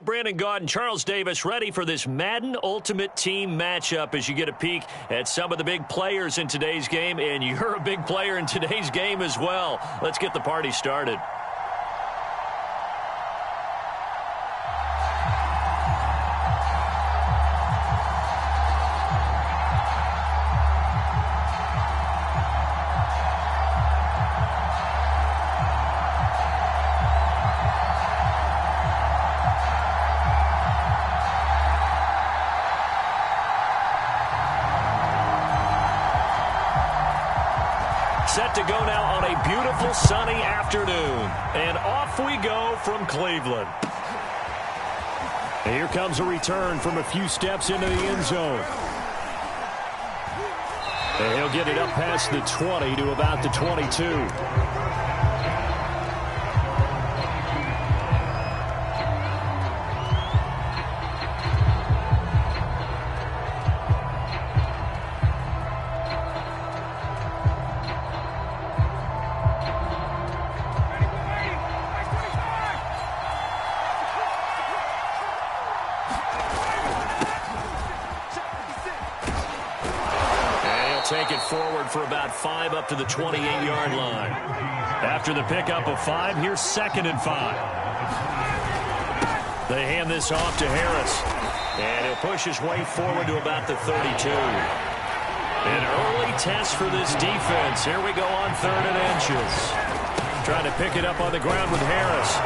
Brandon Gaudin, Charles Davis ready for this Madden Ultimate Team matchup as you get a peek at some of the big players in today's game, and you're a big player in today's game as well. Let's get the party started. Set to go now on a beautiful sunny afternoon. And off we go from Cleveland. And here comes a return from a few steps into the end zone. And he'll get it up past the 20 to about the 22. Take it forward for about 5 up to the 28-yard line. After the pickup of 5, here's 2nd and 5. They hand this off to Harris. And he'll push his way forward to about the 32. An early test for this defense. Here we go on 3rd and inches. Trying to pick it up on the ground with Harris.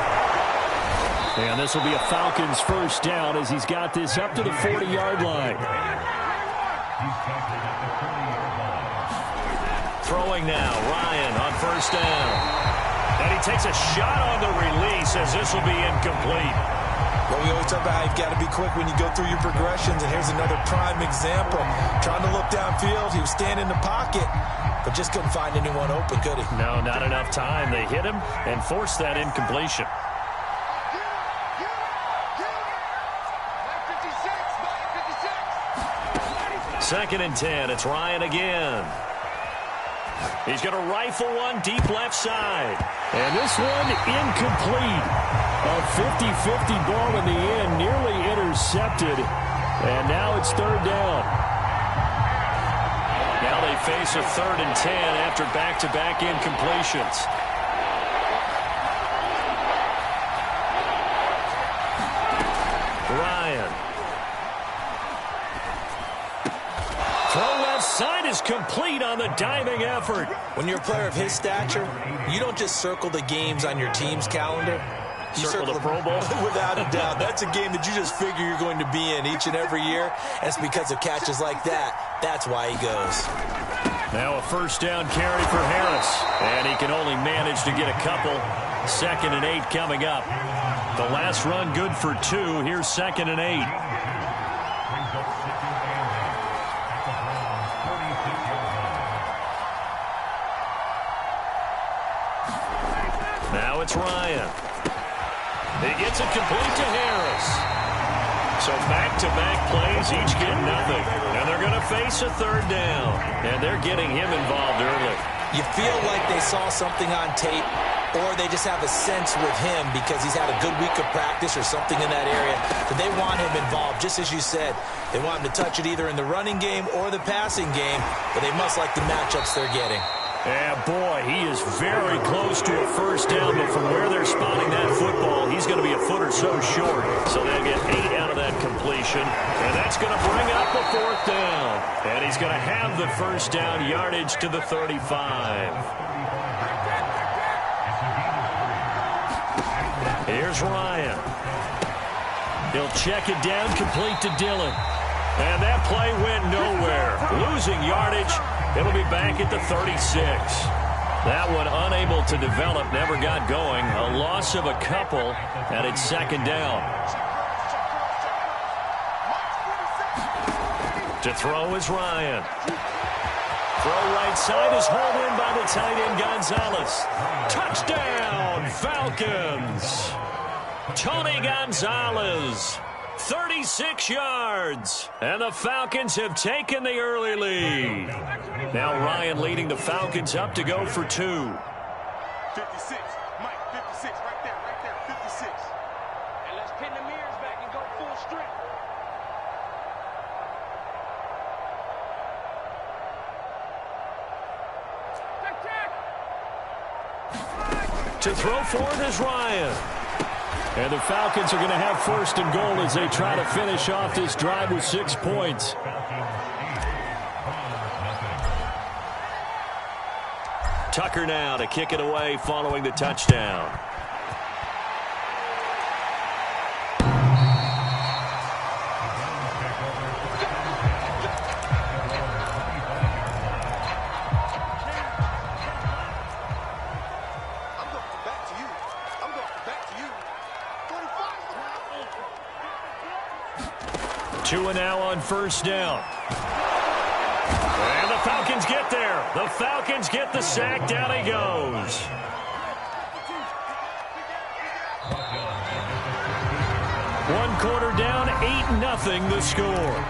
And this will be a Falcons first down as he's got this up to the 40-yard line. Throwing now, Ryan on 1st down. And he takes a shot on the release as this will be incomplete. Well, we always talk about how you've got to be quick when you go through your progressions, and here's another prime example. Trying to look downfield, he was standing in the pocket, but just couldn't find anyone open, could he? No, not enough time. They hit him and forced that incompletion. Second and 10, it's Ryan again. He's going to rifle one deep left side. And this one incomplete. A 50-50 ball in the end, nearly intercepted. And now it's 3rd down. Now they face a 3rd and 10 after back-to-back incompletions. Ryan. Throw left side is complete on the diving effort. When you're a player of his stature, you don't just circle the games on your team's calendar. You circle the Pro Bowl? Without a doubt. That's a game that you just figure you're going to be in each and every year. And it's because of catches like that. That's why he goes. Now a 1st down carry for Harris. And he can only manage to get a couple. 2nd and 8 coming up. The last run good for 2. Here's 2nd and 8. Now it's Ryan. He gets it complete to Harris. So back-to-back plays, each get nothing. And they're going to face a 3rd down. And they're getting him involved early. You feel like they saw something on tape, or they just have a sense with him because he's had a good week of practice or something in that area. But they want him involved, just as you said. They want him to touch it either in the running game or the passing game, but they must like the matchups they're getting. Yeah, boy, he is very close to a 1st down, but from where they're spotting that football, he's going to be a foot or so short. So they'll get 8 out of that completion, and that's going to bring up a 4th down. And he's going to have the 1st down yardage to the 35. Here's Ryan. He'll check it down, complete to Dillon. And that play went nowhere. Losing yardage. It'll be back at the 36. That one unable to develop, never got going. A loss of a couple, and it's 2nd down. To throw is Ryan. Throw right side is hauled in by the tight end Gonzalez. Touchdown, Falcons. Tony Gonzalez. 36 yards, and the Falcons have taken the early lead. Now Ryan leading the Falcons up to go for 2. 56, Mike, 56, right there, 56. And let's pin the mirrors back. To throw for it is Ryan. And the Falcons are going to have first and goal as they try to finish off this drive with 6 points. Tucker now to kick it away following the touchdown. Two and now on first down. And the Falcons get there. The Falcons get the sack. Down he goes. One quarter down, 8-0 the score.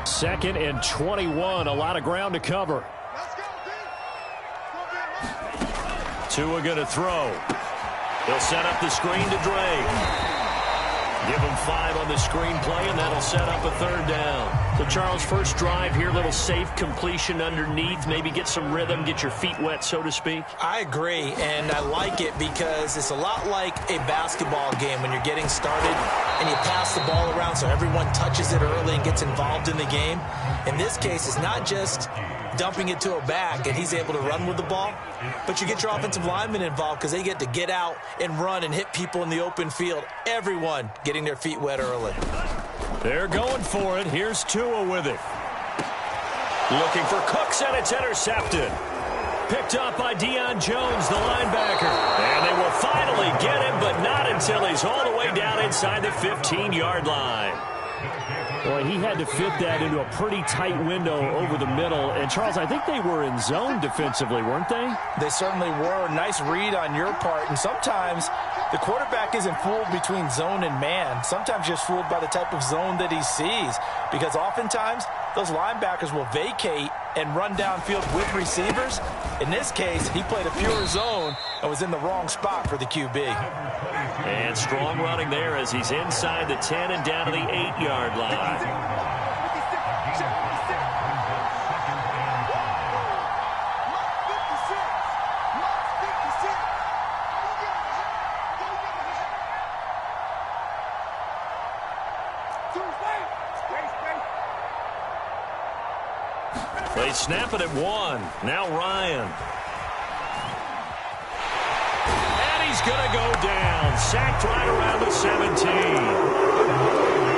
Second and 21. A lot of ground to cover. Tua going to throw. He'll set up the screen to Drake. Give him 5 on the screenplay, and that'll set up a third down. So, Charles, first drive here, little safe completion underneath. Maybe get some rhythm, get your feet wet, so to speak. I agree, and I like it because it's a lot like a basketball game when you're getting started and you pass the ball around so everyone touches it early and gets involved in the game. In this case, it's not just dumping it to a back and he's able to run with the ball, but you get your offensive linemen involved because they get to get out and run and hit people in the open field. Everyone getting their feet wet early. They're going for it. Here's Tua with it. Looking for Cooks, and it's intercepted. Picked up by Deion Jones, the linebacker. And they will finally get him, but not until he's all the way down inside the 15-yard line. Boy, he had to fit that into a pretty tight window over the middle. And, Charles, I think they were in zone defensively, weren't they? They certainly were. Nice read on your part. And sometimes the quarterback isn't fooled between zone and man. Sometimes just fooled by the type of zone that he sees. Because oftentimes those linebackers will vacate and run downfield with receivers. In this case, he played a pure zone and was in the wrong spot for the QB. And strong running there as he's inside the 10 and down to the 8-yard line. They snap it at 1. Now Ryan. And he's going to go down. Sacked right around the 17.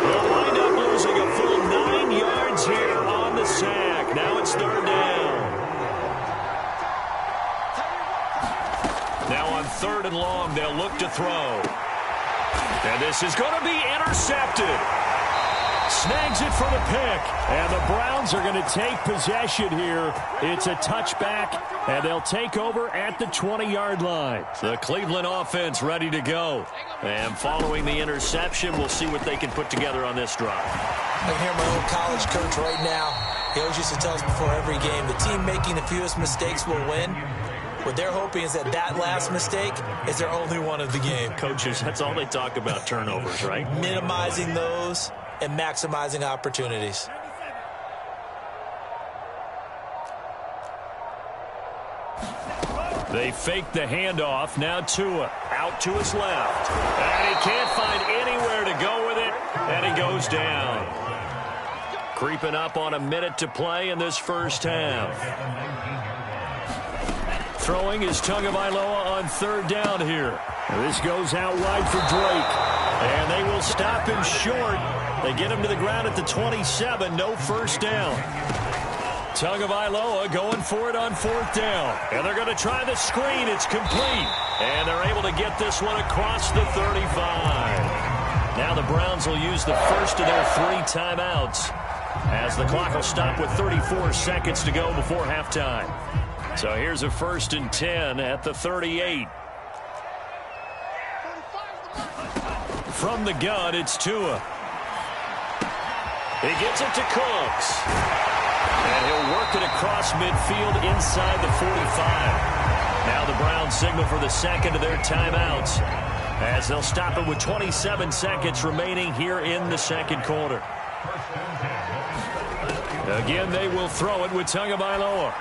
They'll wind up losing a full 9 yards here on the sack. Now it's third down. Now on third and long, they'll look to throw. And this is going to be intercepted. Snags it for the pick, and the Browns are going to take possession here. It's a touchback, and they'll take over at the 20-yard line. The Cleveland offense ready to go. And following the interception, we'll see what they can put together on this drive. I can hear my old college coach right now. He always used to tell us before every game, the team making the fewest mistakes will win. What they're hoping is that last mistake is their only one of the game. Coaches, that's all they talk about, turnovers, right? Minimizing those and maximizing opportunities. They fake the handoff. Now Tua out to his left. And he can't find anywhere to go with it. And he goes down. Creeping up on a minute to play in this first half. Throwing is Tagovailoa on third down here. This goes out wide for Drake. And they will stop him short. They get him to the ground at the 27. No first down. Tagovailoa going for it on fourth down. And they're going to try the screen. It's complete. And they're able to get this one across the 35. Now the Browns will use the first of their 3 timeouts as the clock will stop with 34 seconds to go before halftime. So here's a 1st and 10 at the 38. From the gun, it's Tua. He gets it to Cooks. And he'll work it across midfield inside the 45. Now the Browns signal for the second of their timeouts as they'll stop it with 27 seconds remaining here in the second quarter. Again, they will throw it with Tagovailoa.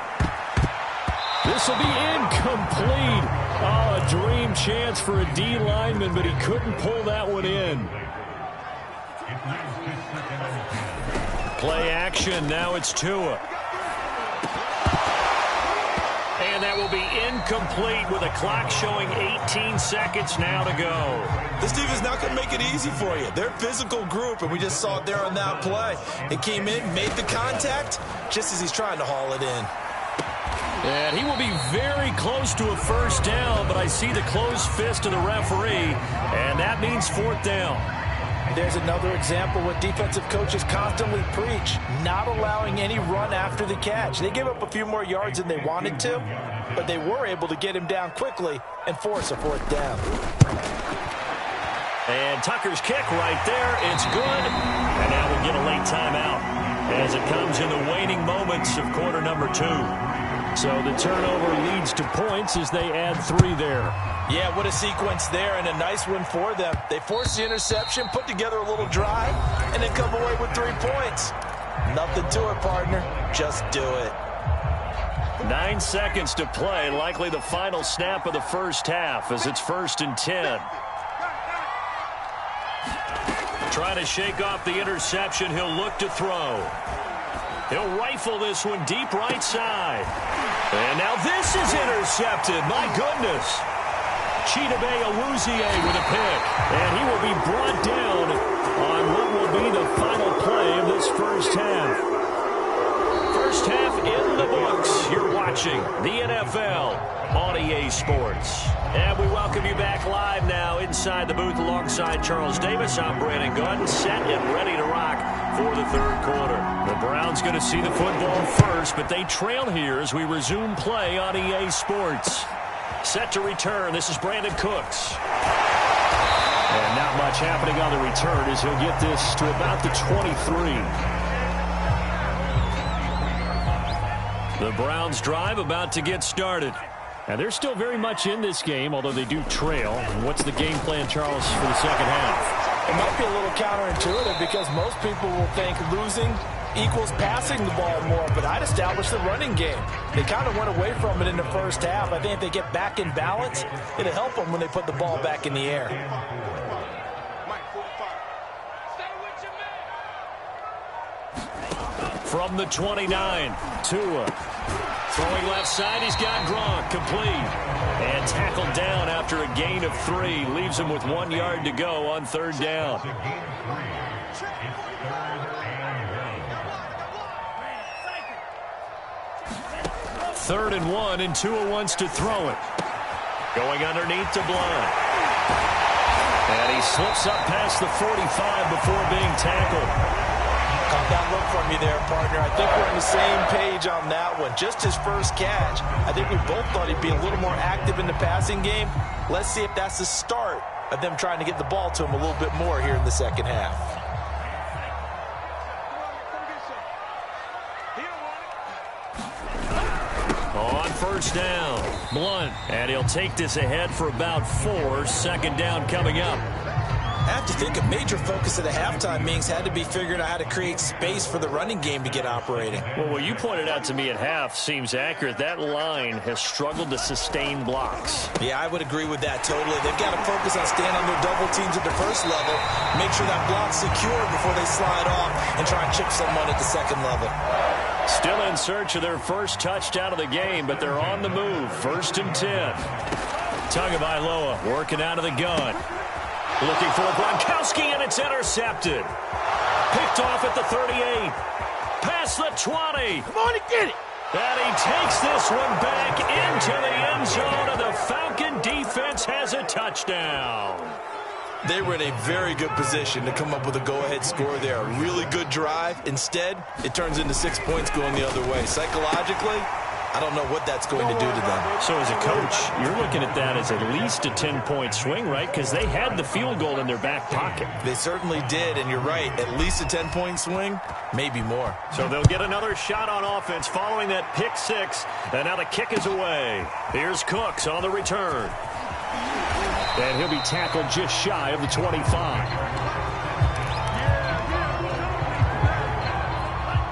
This will be incomplete. Oh, a dream chance for a D lineman, but he couldn't pull that one in. Play action. Now it's Tua. And that will be incomplete with a clock showing 18 seconds now to go. This defense is not going to make it easy for you. They're a physical group, and we just saw it there on that play. It came in, made the contact, just as he's trying to haul it in. And he will be very close to a first down, but I see the closed fist of the referee, and that means fourth down. There's another example what defensive coaches constantly preach, not allowing any run after the catch. They gave up a few more yards than they wanted to, but they were able to get him down quickly and force a fourth down. And Tucker's kick right there. It's good. And now we'll get a late timeout as it comes in the waning moments of quarter number 2. So the turnover leads to points as they add 3 there. Yeah, what a sequence there, and a nice one for them. They forced the interception, put together a little drive, and then come away with 3 points. Nothing to it, partner. Just do it. 9 seconds to play, likely the final snap of the first half as it's 1st and 10. Trying to shake off the interception. He'll look to throw. He'll rifle this one deep right side. And now this is intercepted. My goodness. Chidobe Awuzie with a pick. And he will be brought down on what will be the final play of this first half. First half in the books. You're watching the NFL on EA Sports. And we welcome you back live now inside the booth alongside Charles Davis. I'm Brandon Gunn, set and ready to rock for the third quarter. The Browns going to see the football first, but they trail here as we resume play on EA Sports. Set to return. This is Brandon Cooks. And not much happening on the return as he'll get this to about the 23. The Browns drive about to get started. And they're still very much in this game, although they do trail. And what's the game plan, Charles, for the second half? It might be a little counterintuitive because most people will think losing equals passing the ball more, but I'd establish the running game. They kind of went away from it in the first half. I think if they get back in balance, it'll help them when they put the ball back in the air. From the 29, Tua. Throwing left side, he's got Gronk, complete. And tackled down after a gain of 3. Leaves him with 1 yard to go on third down. Third and 1, and Tua wants to throw it. Going underneath to Blunt. And he slips up past the 45 before being tackled. Caught that look from you there, partner. I think we're on the same page on that one. Just his first catch. I think we both thought he'd be a little more active in the passing game. Let's see if that's the start of them trying to get the ball to him a little bit more here in the second half. On first down, Blunt. And he'll take this ahead for about 4. Second down coming up. I have to think a major focus of the halftime meetings had to be figuring out how to create space for the running game to get operating. Well, what you pointed out to me at half seems accurate. That line has struggled to sustain blocks. Yeah, I would agree with that totally. They've got to focus on staying on their double teams at the first level, make sure that block's secure before they slide off and try and chip someone at the second level. Still in search of their first touchdown of the game, but they're on the move. 1st and 10. Tagovailoa working out of the gun. Looking for Gronkowski, and it's intercepted. Picked off at the 38. Past the 20. Come on and get it. And he takes this one back into the end zone, and the Falcon defense has a touchdown. They were in a very good position to come up with a go-ahead score there. A really good drive. Instead, it turns into 6 points going the other way. Psychologically, I don't know what that's going to do to them. So as a coach, you're looking at that as at least a 10-point swing, right? Because they had the field goal in their back pocket. They certainly did, and you're right. At least a 10-point swing, maybe more. So they'll get another shot on offense following that pick 6, and now the kick is away. Here's Cooks on the return. And he'll be tackled just shy of the 25.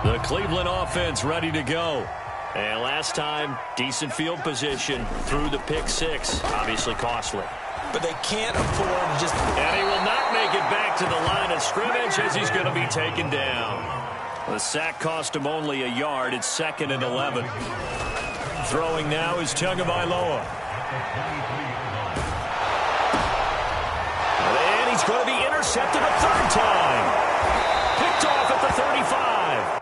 The Cleveland offense ready to go. And last time, decent field position through the pick six. Obviously costly. But they can't afford to just... And he will not make it back to the line of scrimmage as he's going to be taken down. The sack cost him only a yard. It's 2nd and 11. Throwing now is Tagovailoa. And he's going to be intercepted a third time. Picked off at the 35.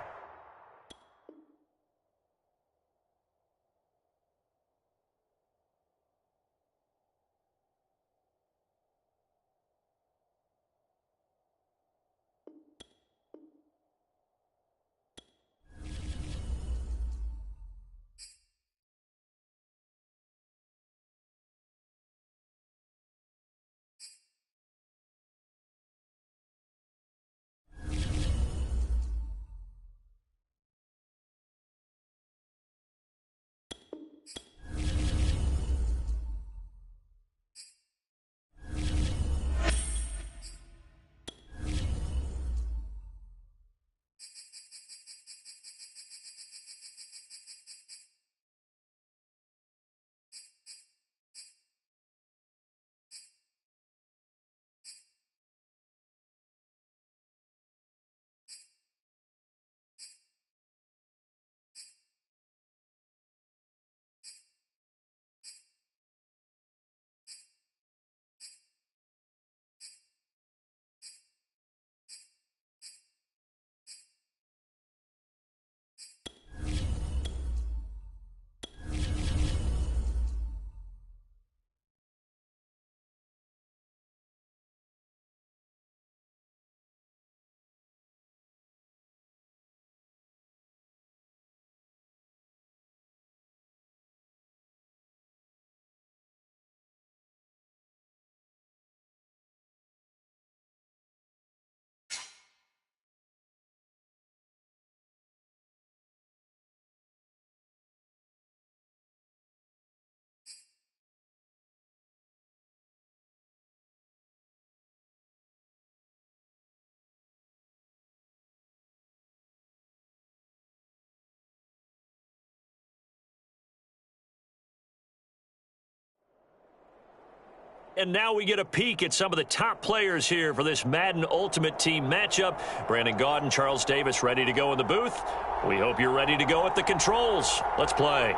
And now we get a peek at some of the top players here for this Madden Ultimate Team matchup. Brandon Gaudin, Charles Davis ready to go in the booth. We hope you're ready to go at the controls. Let's play.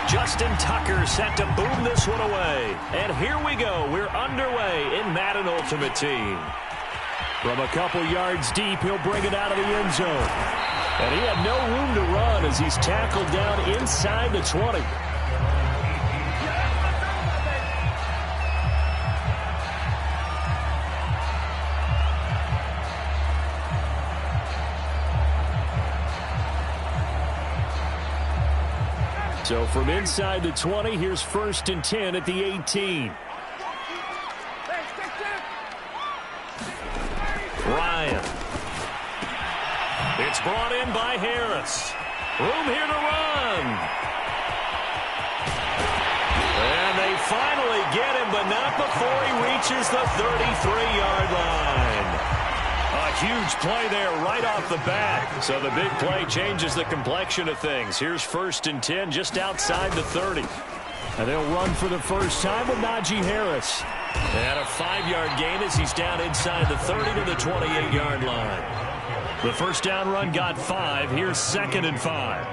Justin Tucker set to boom this one away. And here we go. We're underway in Madden Ultimate Team. From a couple yards deep, he'll bring it out of the end zone. And he had no room to run as he's tackled down inside the 20. So from inside the 20, here's 1st and 10 at the 18. Ryan. It's brought in by Harris. Room here to run. And they finally get him, but not before he reaches the 33-yard line. A huge play there right off the bat. So the big play changes the complexion of things. Here's 1st and 10 just outside the 30. And they'll run for the first time with Najee Harris. And a 5-yard gain as he's down inside the 30 to the 28-yard line. The first down run got 5. Here's 2nd and 5.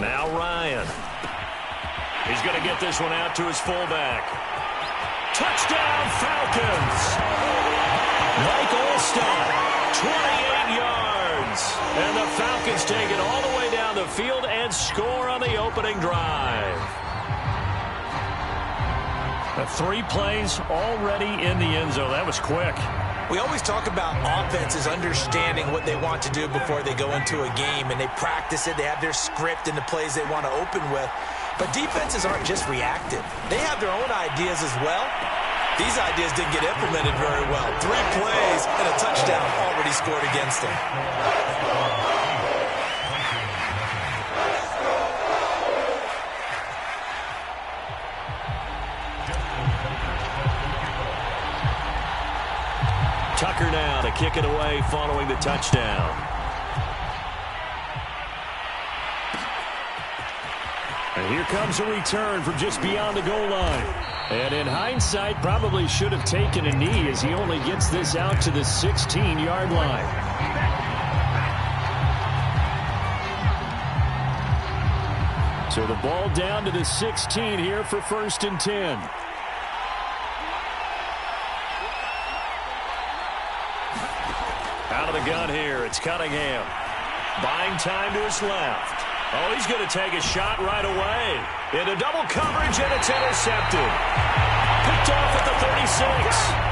Now Ryan. He's going to get this one out to his fullback. Touchdown, Falcons! Mike Olstad, 28 yards. And the Falcons take it all the way down the field and score on the opening drive. 3 plays already in the end zone. That was quick. We always talk about offenses understanding what they want to do before they go into a game, and they practice it. They have their script and the plays they want to open with. But defenses aren't just reactive. They have their own ideas as well. These ideas didn't get implemented very well. 3 plays and a touchdown already scored against them. Tucker now to kick it away following the touchdown. And here comes a return from just beyond the goal line. And in hindsight, probably should have taken a knee as he only gets this out to the 16-yard line. So the ball down to the 16 here for 1st and 10. Out of the gun here, it's Cunningham. Buying time to his left. Oh, he's going to take a shot right away. Into double coverage, and it's intercepted. Picked off at the 36.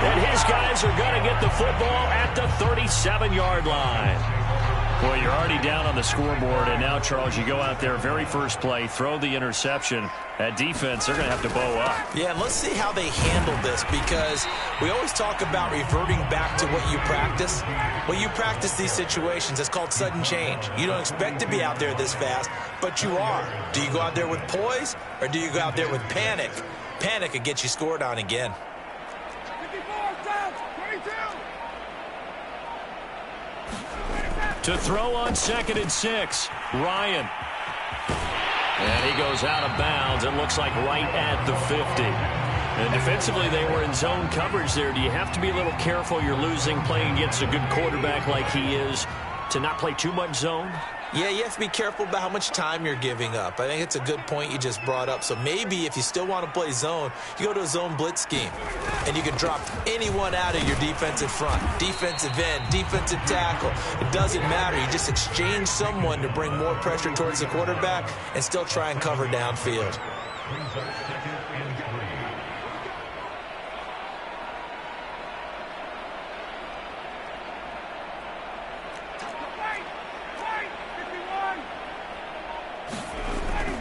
And his guys are going to get the football at the 37-yard line. Well, you're already down on the scoreboard, and now, Charles, you go out there, very first play, throw the interception. At defense, they're going to have to bow up. Yeah, and let's see how they handle this, because we always talk about reverting back to what you practice. When you practice these situations, it's called sudden change. You don't expect to be out there this fast, but you are. Do you go out there with poise, or do you go out there with panic? Panic could get you scored on again. 22. To throw on 2nd and 6, Ryan. And he goes out of bounds. It looks like right at the 50. And defensively, they were in zone coverage there. Do you have to be a little careful? You're losing, playing against a good quarterback like he is, to not play too much zone? Yeah, you have to be careful about how much time you're giving up. I think it's a good point you just brought up. So maybe if you still want to play zone, you go to a zone blitz scheme. And you can drop anyone out of your defensive front. Defensive end, defensive tackle. It doesn't matter. You just exchange someone to bring more pressure towards the quarterback and still try and cover downfield.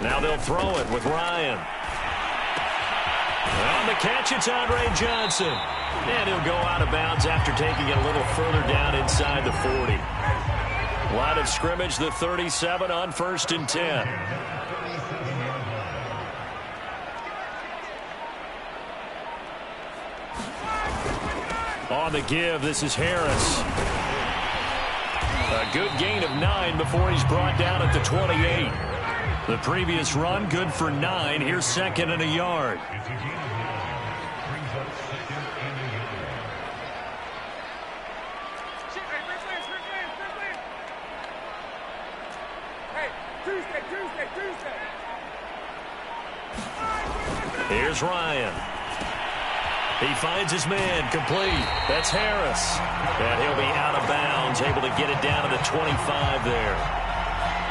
Now they'll throw it with Ryan. On the catch, it's Andre Johnson. And he'll go out of bounds after taking it a little further down inside the 40. Line of scrimmage, the 37 on 1st and 10. On the give, this is Harris. A good gain of 9 before he's brought down at the 28. The previous run, good for 9. Here's 2nd and a yard. Here's Ryan. He finds his man, complete. That's Harris. And he'll be out of bounds, able to get it down to the 25 there.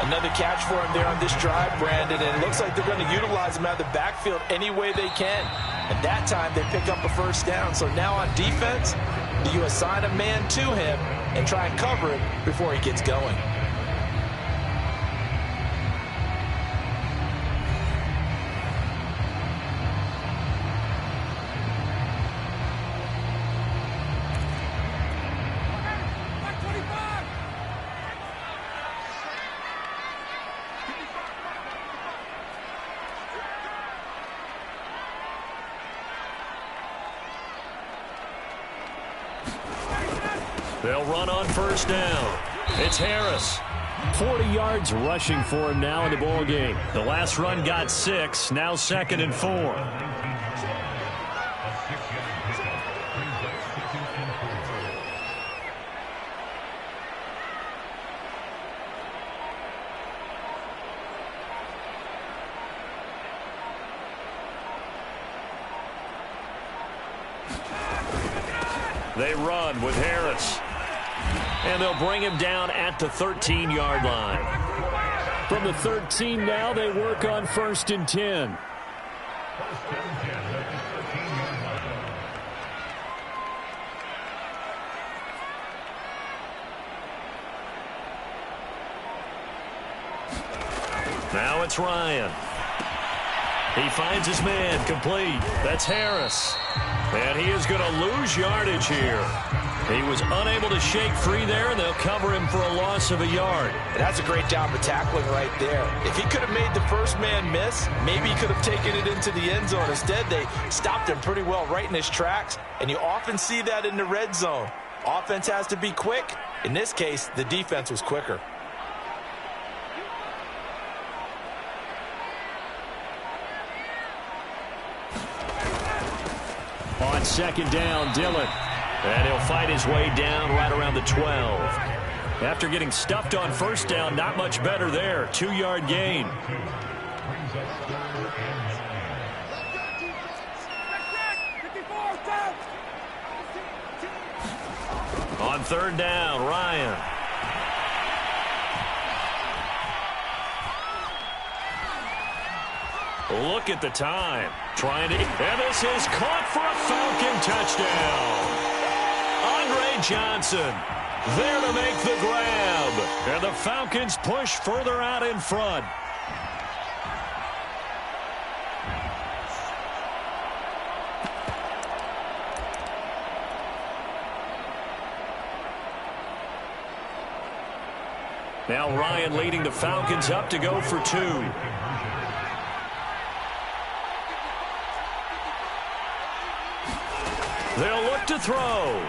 Another catch for him there on this drive, Brandon, and it looks like they're going to utilize him out of the backfield any way they can. And that time, they pick up a 1st down. So now on defense, do you assign a man to him and try and cover it before he gets going? They'll run on 1st down. It's Harris. 40 yards rushing for him now in the ball game. The last run got 6. Now 2nd and 4. They run with Harris. And they'll bring him down at the 13-yard line. From the 13 now, they work on 1st and 10. Now it's Ryan. He finds his man complete. That's Harris. And he is going to lose yardage here. He was unable to shake free there, and they'll cover him for a loss of a yard. And that's a great job of tackling right there. If he could have made the first man miss, maybe he could have taken it into the end zone. Instead, they stopped him pretty well right in his tracks, and you often see that in the red zone. Offense has to be quick. In this case, the defense was quicker. On second down, Dillon. And he'll fight his way down right around the 12. After getting stuffed on first down, not much better there. 2-yard gain. On third down, Ryan. Look at the time. Trying to... And this is caught for a Falcon touchdown. Andre Johnson there to make the grab. And the Falcons push further out in front. Now Ryan leading the Falcons up to go for 2. They'll look to throw.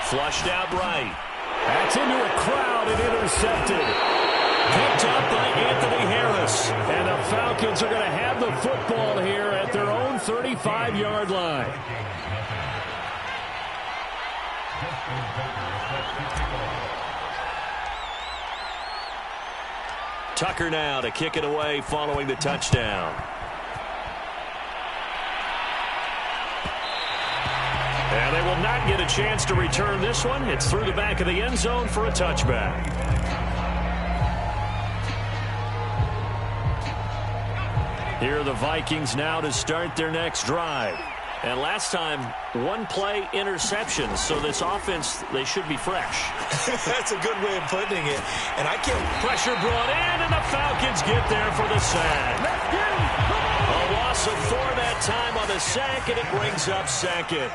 Flushed out right. That's into a crowd and intercepted. Picked up by Anthony Harris. And the Falcons are going to have the football here at their own 35-yard line. Tucker now to kick it away following the touchdown. And they will not get a chance to return this one. It's through the back of the end zone for a touchback. Here are the Vikings now to start their next drive. And last time, one-play interceptions. So this offense, they should be fresh. That's a good way of putting it. And I can't... Pressure brought in, and the Falcons get there for the sack. A loss of 4 that time on the sack, and it brings up second.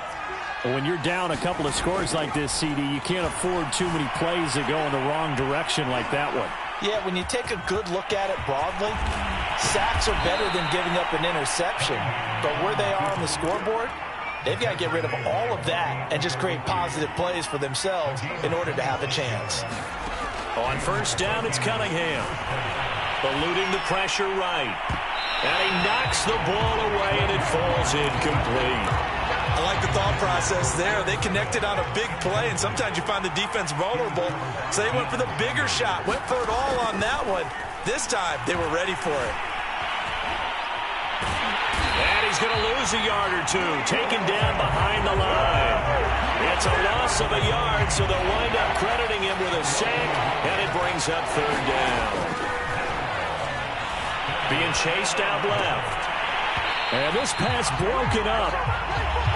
When you're down a couple of scores like this, CD, you can't afford too many plays that go in the wrong direction like that one. Yeah, when you take a good look at it broadly, sacks are better than giving up an interception. But where they are on the scoreboard, they've got to get rid of all of that and just create positive plays for themselves in order to have a chance. On first down, it's Cunningham. Eluding the pressure right. And he knocks the ball away, and it falls incomplete. I like the thought process there. They connected on a big play, and sometimes you find the defense vulnerable. So they went for the bigger shot, went for it all on that one. This time, they were ready for it. And he's going to lose a yard or 2, taken down behind the line. It's a loss of a yard, so they'll wind up crediting him with a sack, and it brings up third down. Being chased out left. And this pass broken up.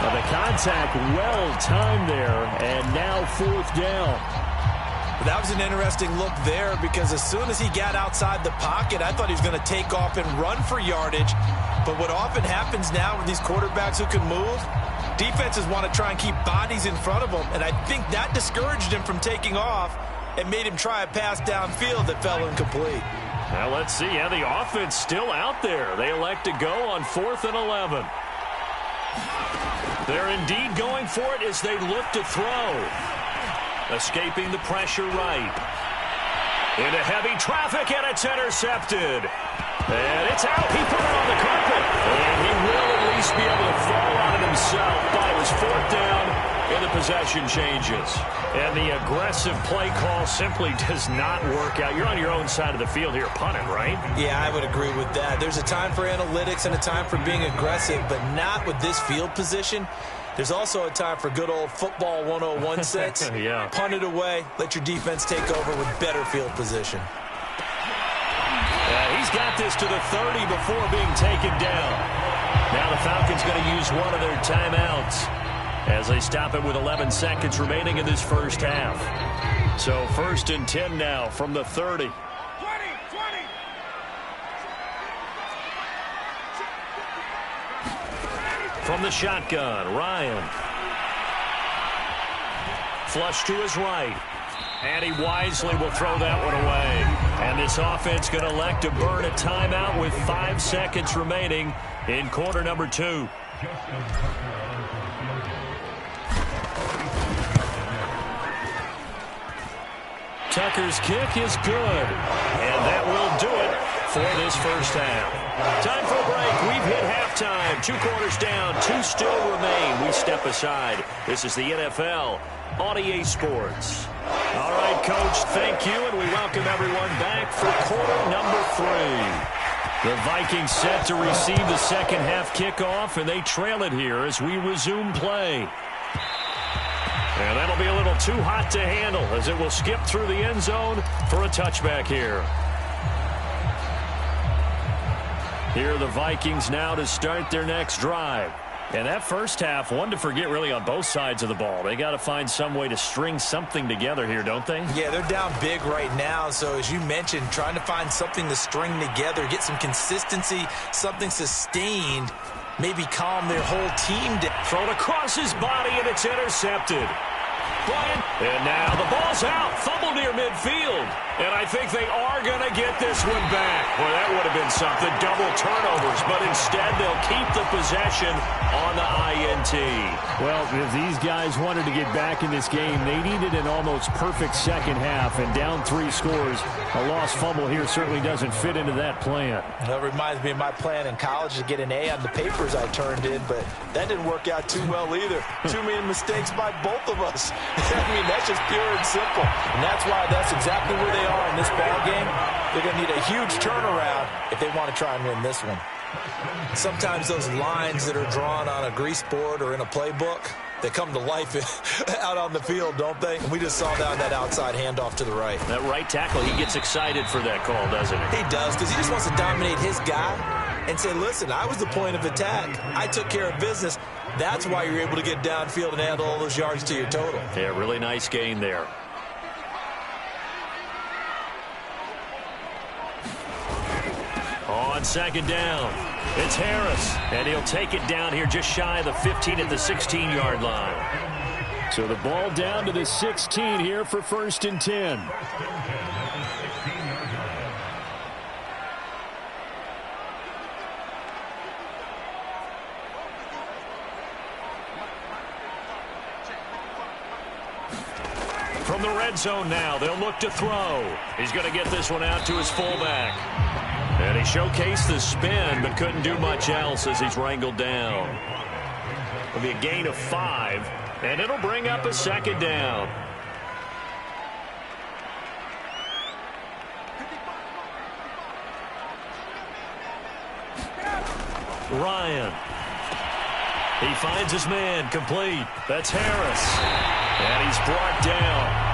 The contact well-timed there, and now fourth down. That was an interesting look there because as soon as he got outside the pocket, I thought he was going to take off and run for yardage. But what often happens now with these quarterbacks who can move, defenses want to try and keep bodies in front of them, and I think that discouraged him from taking off and made him try a pass downfield that fell incomplete. Now let's see. Yeah, the offense still out there. They elect to go on 4th and 11. They're indeed going for it as they look to throw. Escaping the pressure right. Into heavy traffic, and it's intercepted. And it's out. He put it on the carpet. And he will at least be able to fall on it himself. But it was 4th down, and the possession changes. And the aggressive play call simply does not work out. You're on your own side of the field here punting, right? Yeah, I would agree with that. There's a time for analytics and a time for being aggressive, but not with this field position. There's also a time for good old football 101 sense. Yeah. Punt it away. Let your defense take over with better field position. He's got this to the 30 before being taken down. Now the Falcons going to use one of their timeouts as they stop it with 11 seconds remaining in this first half. So 1st and 10 now from the 30. From the shotgun, Ryan. Flush to his right. And he wisely will throw that one away. And this offense going to elect to burn a timeout with 5 seconds remaining in quarter number 2. Tucker's kick is good. And that will do it for this first half. Time for a break. We've hit halftime. 2 quarters down. 2 still remain. We step aside. This is the NFL on EA Sports. All right, Coach, thank you, and we welcome everyone back for quarter number 3. The Vikings set to receive the second half kickoff, and they trail it here as we resume play. And that'll be a little too hot to handle as it will skip through the end zone for a touchback here. Here are the Vikings now to start their next drive. And that first half, one to forget really on both sides of the ball. They got to find some way to string something together here, don't they? Yeah, they're down big right now. So as you mentioned, trying to find something to string together, get some consistency, something sustained, maybe calm their whole team down. Thrown across his body, and it's intercepted. Bryant. And now the ball's out. Fumble near midfield. And I think they are going to get this one back. Well, that would have been something. Double turnovers. But instead, they'll keep the possession on the INT. Well, if these guys wanted to get back in this game, they needed an almost perfect second half. And down 3 scores, a lost fumble here certainly doesn't fit into that plan. That reminds me of my plan in college to get an A on the papers I turned in. But that didn't work out too well either. Too many mistakes by both of us. I mean, that's just pure and simple. And that's why that's exactly where they are in this ball game. They're going to need a huge turnaround if they want to try and win this one. Sometimes those lines that are drawn on a grease board or in a playbook, they come to life out on the field, don't they? And we just saw that outside handoff to the right. That right tackle, he gets excited for that call, doesn't he? He does, because he just wants to dominate his guy and say, listen, I was the point of attack. I took care of business. That's why you're able to get downfield and add all those yards to your total. Yeah, really nice gain there. On second down, it's Harris, and he'll take it down here just shy of the 15 at the 16-yard line. So the ball down to the 16 here for 1st and 10. From the red zone now, they'll look to throw. He's going to get this one out to his fullback. And he showcased the spin, but couldn't do much else as he's wrangled down. It'll be a gain of 5, and it'll bring up a second down. Ryan. He finds his man, complete. That's Harris. And he's brought down.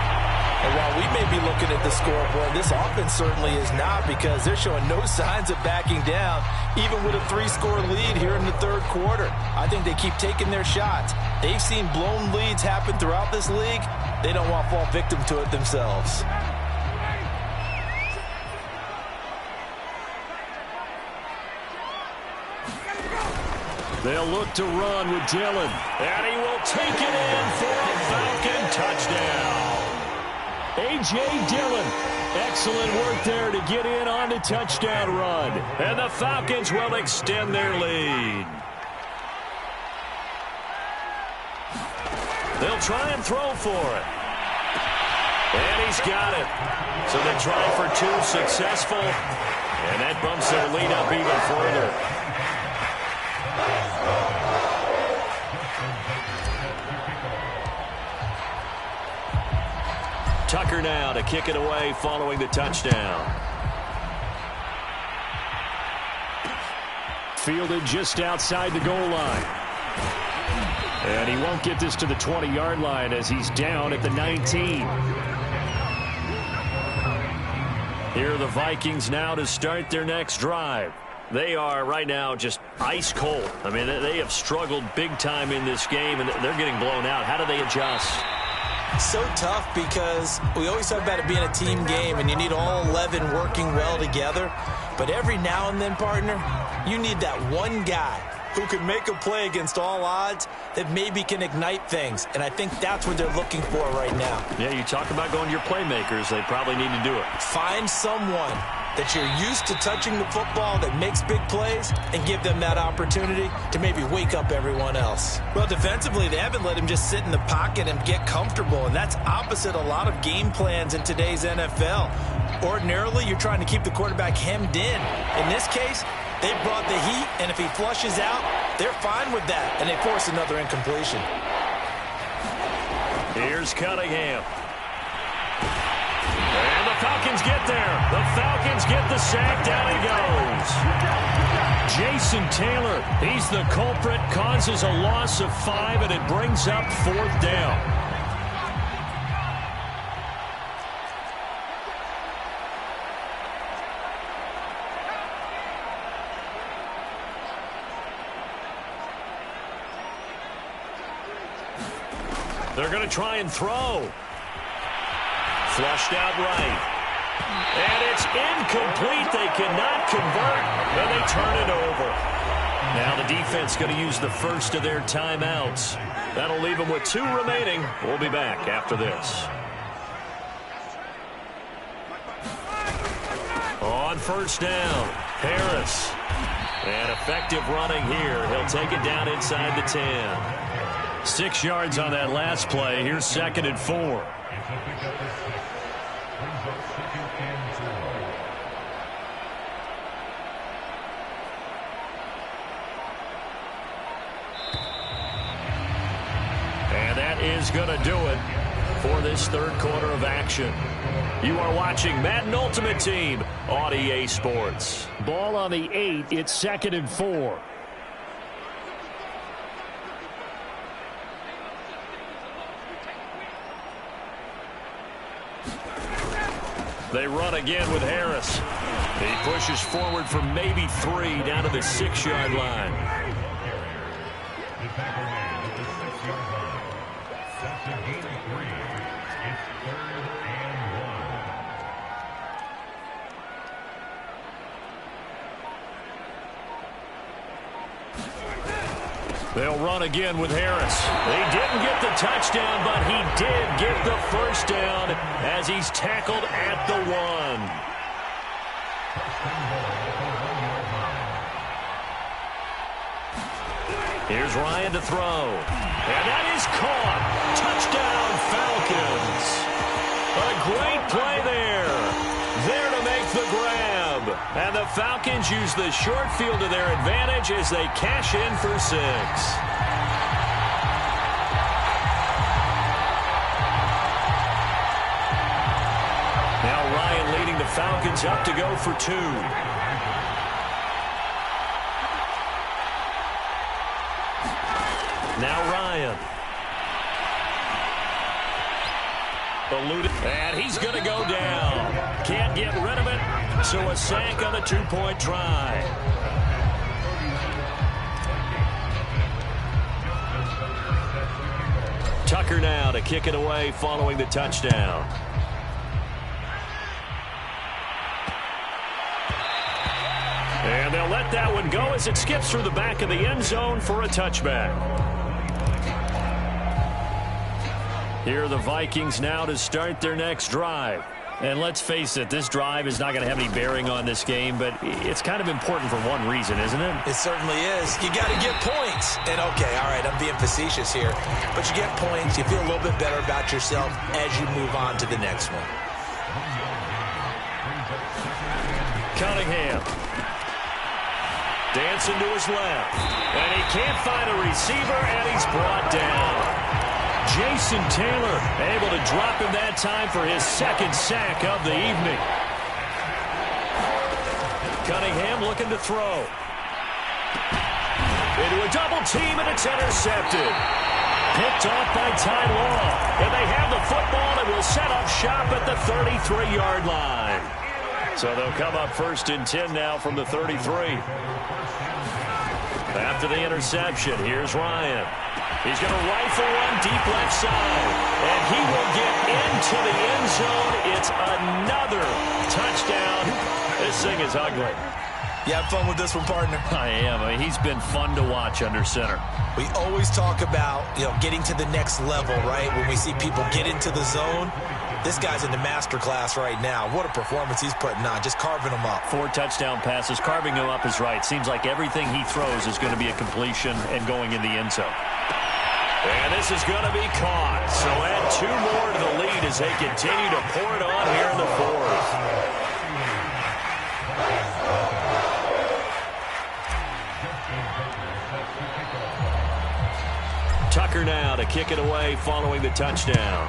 And while we may be looking at the scoreboard, this offense certainly is not, because they're showing no signs of backing down, even with a 3-score lead here in the 3rd quarter. I think they keep taking their shots. They've seen blown leads happen throughout this league. They don't want to fall victim to it themselves. They'll look to run with Dillon. And he will take it in for a Falcon touchdown. A.J. Dillon. Excellent work there to get in on the touchdown run. And the Falcons will extend their lead. They'll try and throw for it. And he's got it. So they try for 2, successful. And that bumps their lead up even further. Tucker now to kick it away following the touchdown. Fielded just outside the goal line. And he won't get this to the 20-yard line as he's down at the 19. Here are the Vikings now to start their next drive. They are right now just ice cold. I mean, they have struggled big time in this game, and they're getting blown out. How do they adjust? So tough, because we always talk about it being a team game and you need all 11 working well together. But every now and then, partner, you need that one guy who can make a play against all odds that maybe can ignite things. And I think that's what they're looking for right now. Yeah, you talk about going to your playmakers. They probably need to do it. Find someone that you're used to touching the football that makes big plays and give them that opportunity to maybe wake up everyone else. Well, defensively, they haven't let him just sit in the pocket and get comfortable, and that's opposite a lot of game plans in today's NFL. Ordinarily, you're trying to keep the quarterback hemmed in. In this case, they brought the heat, and if he flushes out, they're fine with that, and they force another incompletion. Here's Cunningham. And the Falcons get there. The Falcons get the sack. Down he goes. Jason Taylor, he's the culprit, causes a loss of 5, and it brings up 4th down. They're going to try and throw. Flushed out right. And it's incomplete. They cannot convert, and they turn it over. Now the defense going to use the first of their timeouts. That'll leave them with 2 remaining. We'll be back after this. On first down, Harris. And effective running here. He'll take it down inside the 10. 6 yards on that last play. Here's 2nd and 4. And that is going to do it for this 3rd quarter of action. You are watching Madden Ultimate Team on EA Sports. Ball on the 8. It's 2nd and 4. They run again with Harris. He pushes forward for maybe 3 down to the 6-yard line. They'll run again with Harris. He didn't get the touchdown, but he did get the first down as he's tackled at the 1. Here's Ryan to throw. And that is caught. Touchdown, Falcons. A great play there. There to make the grab. And the Falcons use the short field to their advantage as they cash in for 6. Now Ryan leading the Falcons up to go for 2. Now Ryan. Eluded. And he's going to go down. Can't get rid of it. So a sack on the 2-point try. Tucker now to kick it away following the touchdown. And they'll let that one go as it skips through the back of the end zone for a touchback. Here are the Vikings now to start their next drive. And let's face it, this drive is not going to have any bearing on this game, but it's kind of important for one reason, isn't it? It certainly is. You got to get points. And, okay, all right, I'm being facetious here. But you get points, you feel a little bit better about yourself as you move on to the next one. Cunningham. Dancing to his left. And he can't find a receiver, and he's brought down. Jason Taylor able to drop him that time for his 2nd sack of the evening. Cunningham looking to throw. Into a double team, and it's intercepted. Picked off by Ty Law. And they have the football and will set up shop at the 33-yard line. So they'll come up 1st and 10 now from the 33. After the interception, here's Ryan. He's going to rifle one deep left side. And he will get into the end zone. It's another touchdown. This thing is ugly. You have fun with this one, partner? I am. I mean, he's been fun to watch under center. We always talk about, getting to the next level, right? When we see people get into the zone, this guy's in the master class right now. What a performance he's putting on, just carving them up. 4 touchdown passes. Carving him up is right. Seems like everything he throws is going to be a completion and going in the end zone. And this is going to be caught. So add 2 more to the lead as they continue to pour it on here in the 4th. Tucker now to kick it away following the touchdown.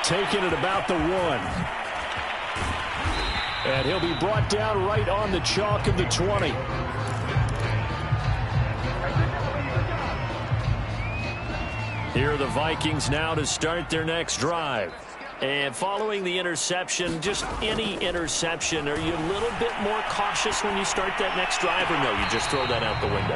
Taking it about the 1. And he'll be brought down right on the chalk of the 20. Here are the Vikings now to start their next drive. And following the interception, just any interception, are you a little bit more cautious when you start that next drive, or no, you just throw that out the window?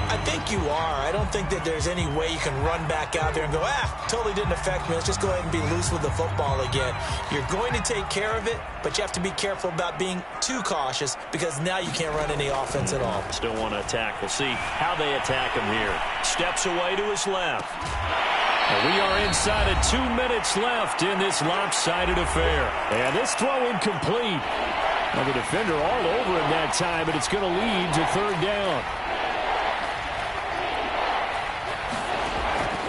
I think you are. I don't think that there's any way you can run back out there and go, totally didn't affect me. Let's just go ahead and be loose with the football again. You're going to take care of it, but you have to be careful about being too cautious because now you can't run any offense at all. Still want to attack. We'll see how they attack him here. Steps away to his left. We are inside of 2 minutes left in this lopsided affair. And this throw incomplete. Now the defender all over him that time, but it's going to lead to 3rd down.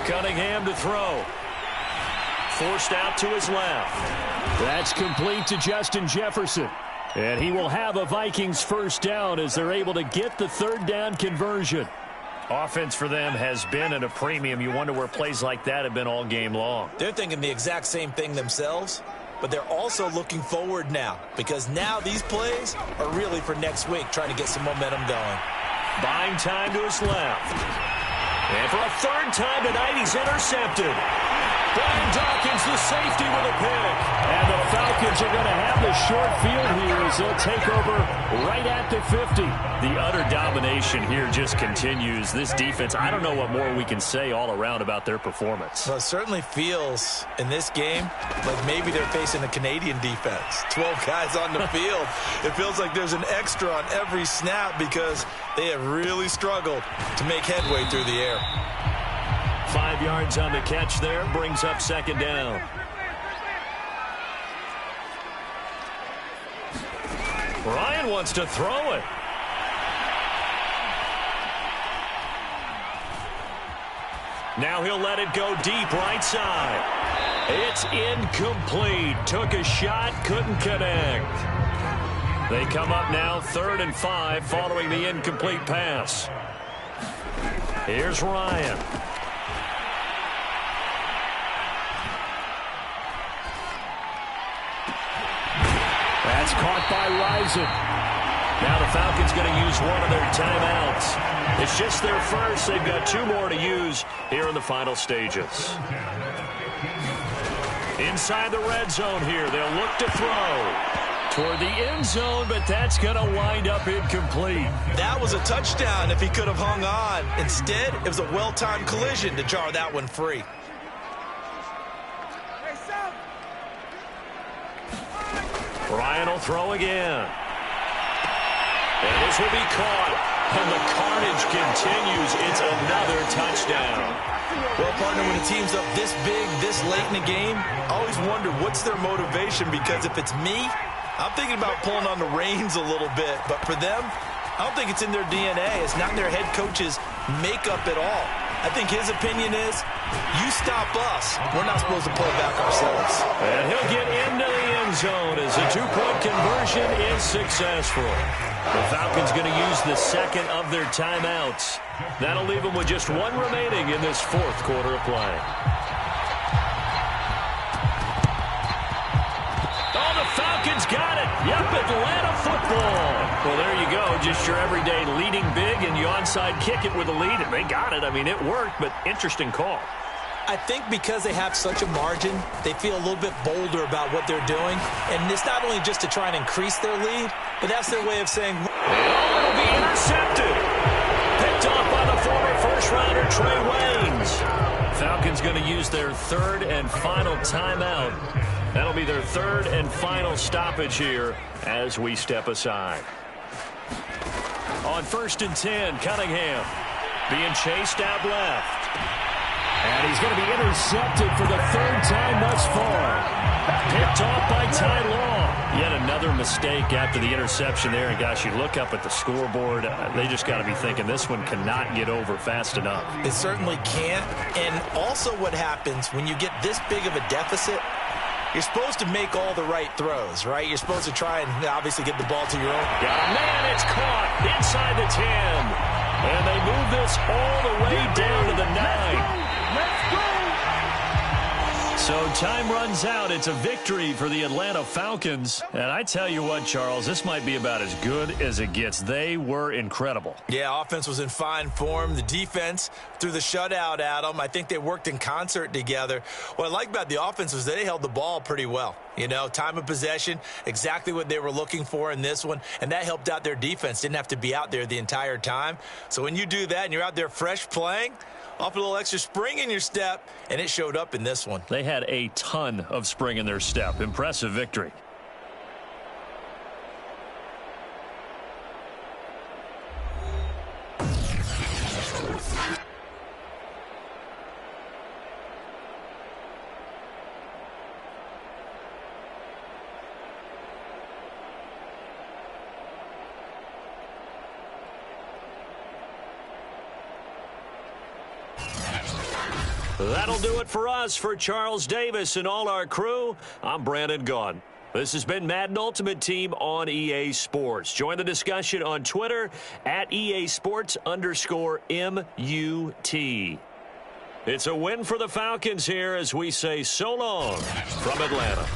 Cunningham to throw. Forced out to his left. That's complete to Justin Jefferson. And he will have a Vikings 1st down as they're able to get the 3rd down conversion. Offense for them has been at a premium. You wonder where plays like that have been all game long. They're thinking the exact same thing themselves, but they're also looking forward now because now these plays are really for next week, trying to get some momentum going. Buying time to his left. And for a 3rd time tonight, he's intercepted. Brian Dawkins, the safety, with a pick. And the Falcons are going to have the short field here as they'll take over right at the 50. The utter domination here just continues. This defense, I don't know what more we can say all around about their performance. Well, it certainly feels in this game like maybe they're facing a Canadian defense. 12 guys on the field. It feels like there's an extra on every snap because they have really struggled to make headway through the air. 5 yards on the catch there, brings up 2nd down. Ryan wants to throw it. Now he'll let it go deep right side. It's incomplete. Took a shot, couldn't connect. They come up now 3rd and 5 following the incomplete pass. Here's Ryan. That's caught by Rison. Now the Falcons going to use one of their timeouts. It's just their first. They've got 2 more to use here in the final stages. Inside the red zone here. They'll look to throw toward the end zone, but that's going to wind up incomplete. That was a touchdown if he could have hung on. Instead, it was a well-timed collision to jar that one free. Ryan will throw again. And this will be caught. And the carnage continues. It's another touchdown. Well, partner, when a team's up this big, this late in the game, I always wonder what's their motivation, because if it's me, I'm thinking about pulling on the reins a little bit. But for them, I don't think it's in their DNA. It's not in their head coach's makeup at all. I think his opinion is, you stop us, we're not supposed to pull back ourselves. And he'll get into the end zone as the 2-point conversion is successful. The Falcons going to use the 2nd of their timeouts. That'll leave them with just 1 remaining in this 4th quarter of play. Oh, the Falcons got it. Yep, Atlanta football. Well, there you go. Just your everyday leading big, and you onside kick it with a lead, and they got it. I mean, it worked, but interesting call. I think because they have such a margin, they feel a little bit bolder about what they're doing. And it's not only just to try and increase their lead, but that's their way of saying, oh, it'll be intercepted. Picked off by the former first-rounder Trey Waynes. Falcons going to use their 3rd and final timeout That'll be their third and final stoppage here as we step aside. On 1st and 10, Cunningham being chased out left. And he's going to be intercepted for the third time thus far. Picked off by Ty Law. Yet another mistake after the interception there. And, gosh, you look up at the scoreboard, they just got to be thinking this one cannot get over fast enough. It certainly can't. And also what happens when you get this big of a deficit, you're supposed to make all the right throws, right? You're supposed to try and obviously get the ball to your own. Got a man, it's caught inside the 10. And they move this all the way down to the 9. So time runs out. It's a victory for the Atlanta Falcons. And I tell you what, Charles, this might be about as good as it gets. They were incredible. Yeah, offense was in fine form. The defense threw the shutout at them. I think they worked in concert together. What I like about the offense was they held the ball pretty well. You know, time of possession, exactly what they were looking for in this one. And that helped out their defense. Didn't have to be out there the entire time. So when you do that and you're out there fresh playing, off a little extra spring in your step, and it showed up in this one. They had a ton of spring in their step. Impressive victory. That'll do it for us. For Charles Davis and all our crew, I'm Brandon Gaughan. This has been Madden Ultimate Team on EA Sports. Join the discussion on Twitter at EA Sports_MUT. It's a win for the Falcons here as we say so long from Atlanta.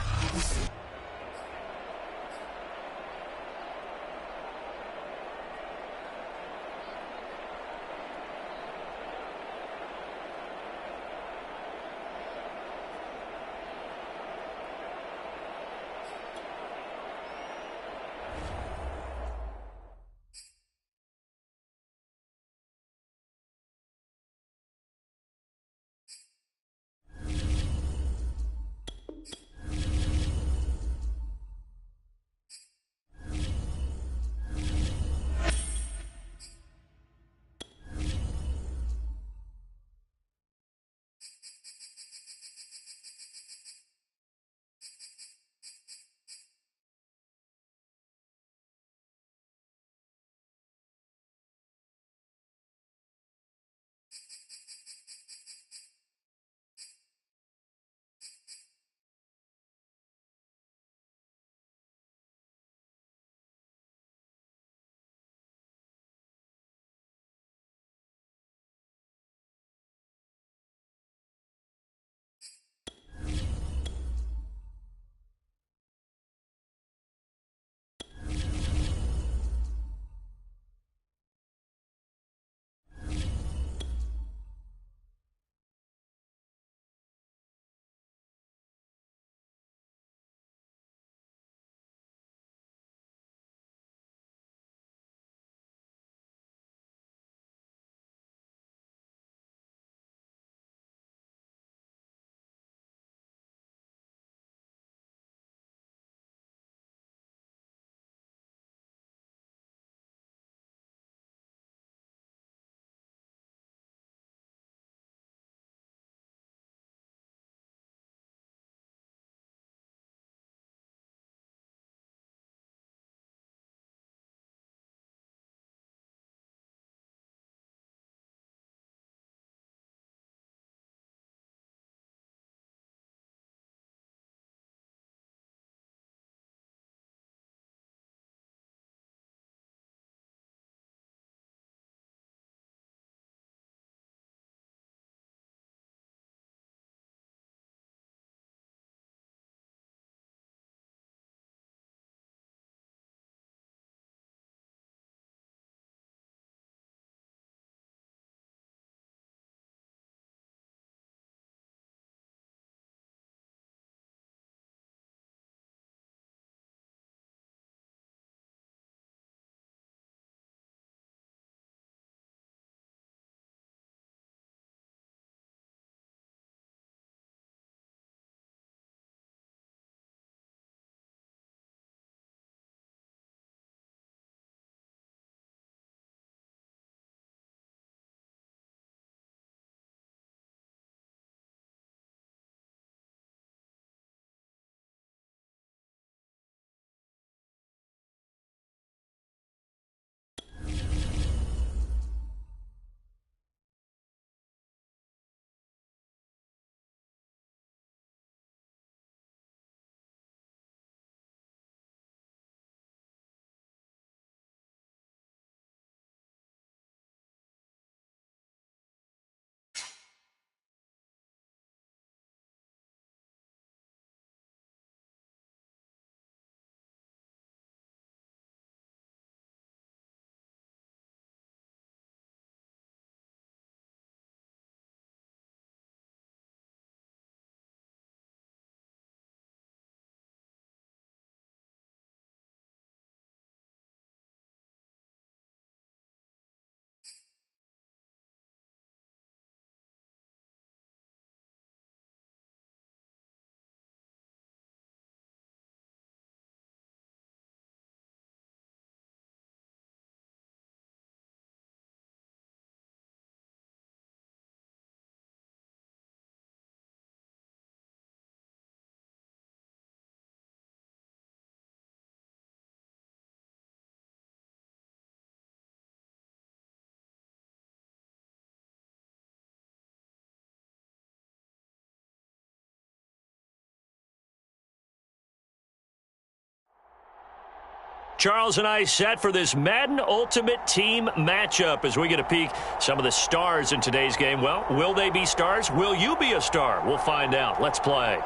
Charles and I set for this Madden Ultimate Team matchup as we get a peek some of the stars in today's game. Well, will they be stars? Will you be a star? We'll find out. Let's play.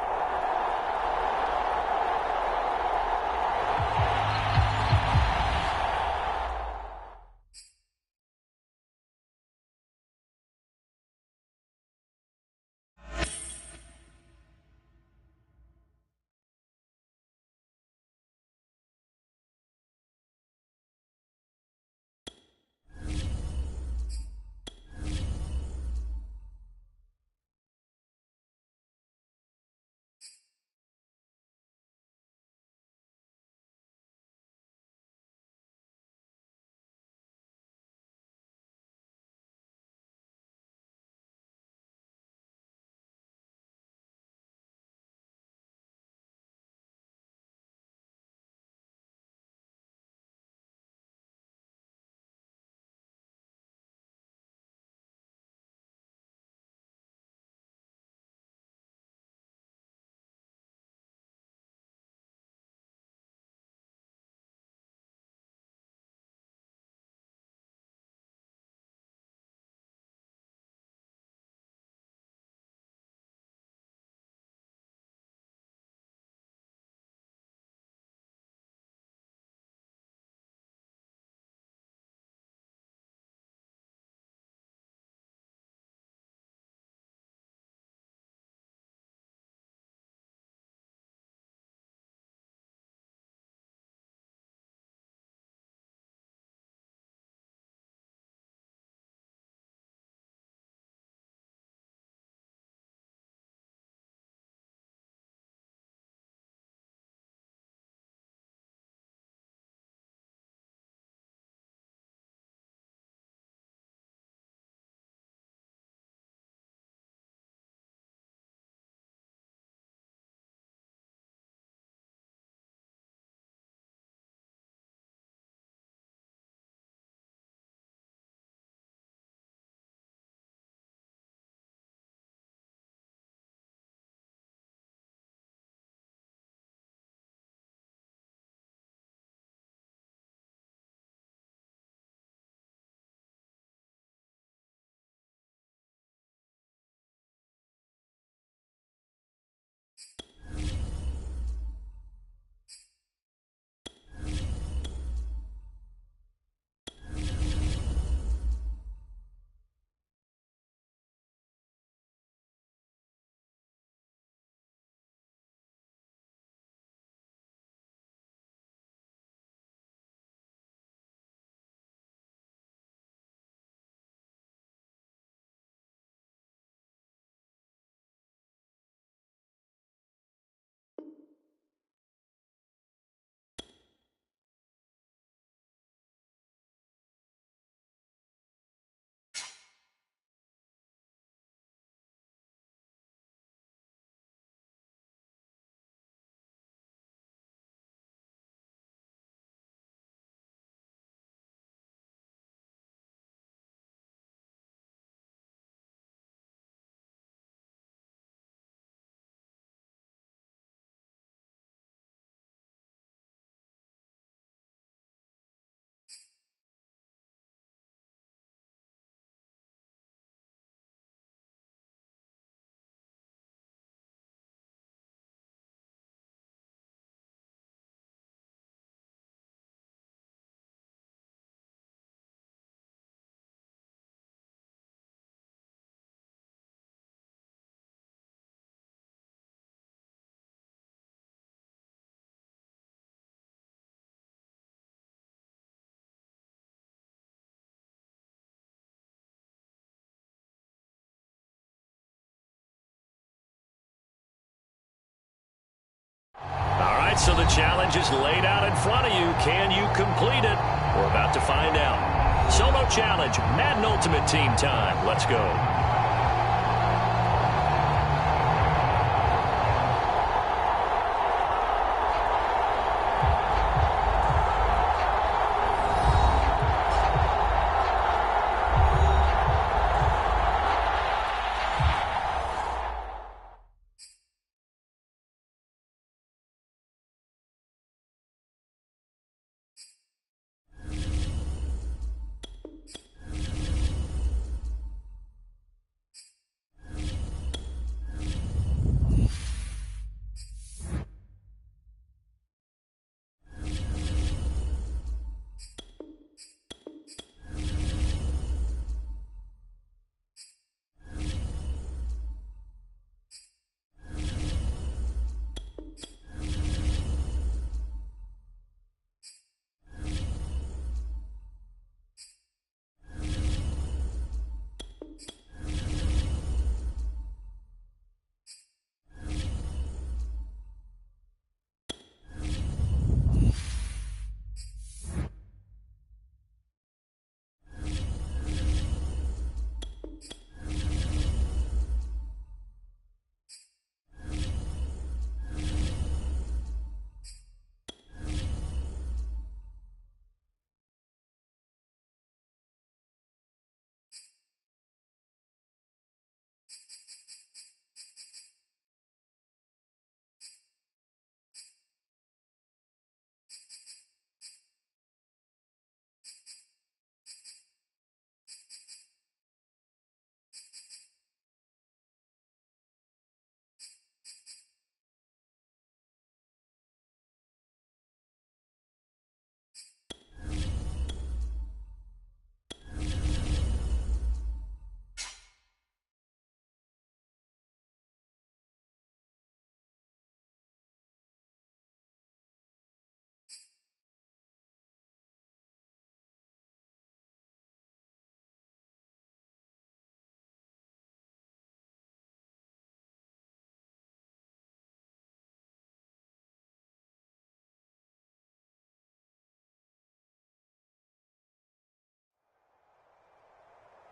All right, so the challenge is laid out in front of you. Can you complete it? We're about to find out. Solo challenge, Madden Ultimate Team time. Let's go.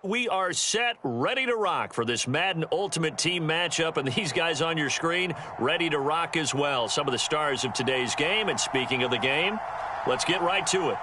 We are set, ready to rock for this Madden Ultimate Team matchup, and these guys on your screen ready to rock as well. Some of the stars of today's game, and speaking of the game, let's get right to it.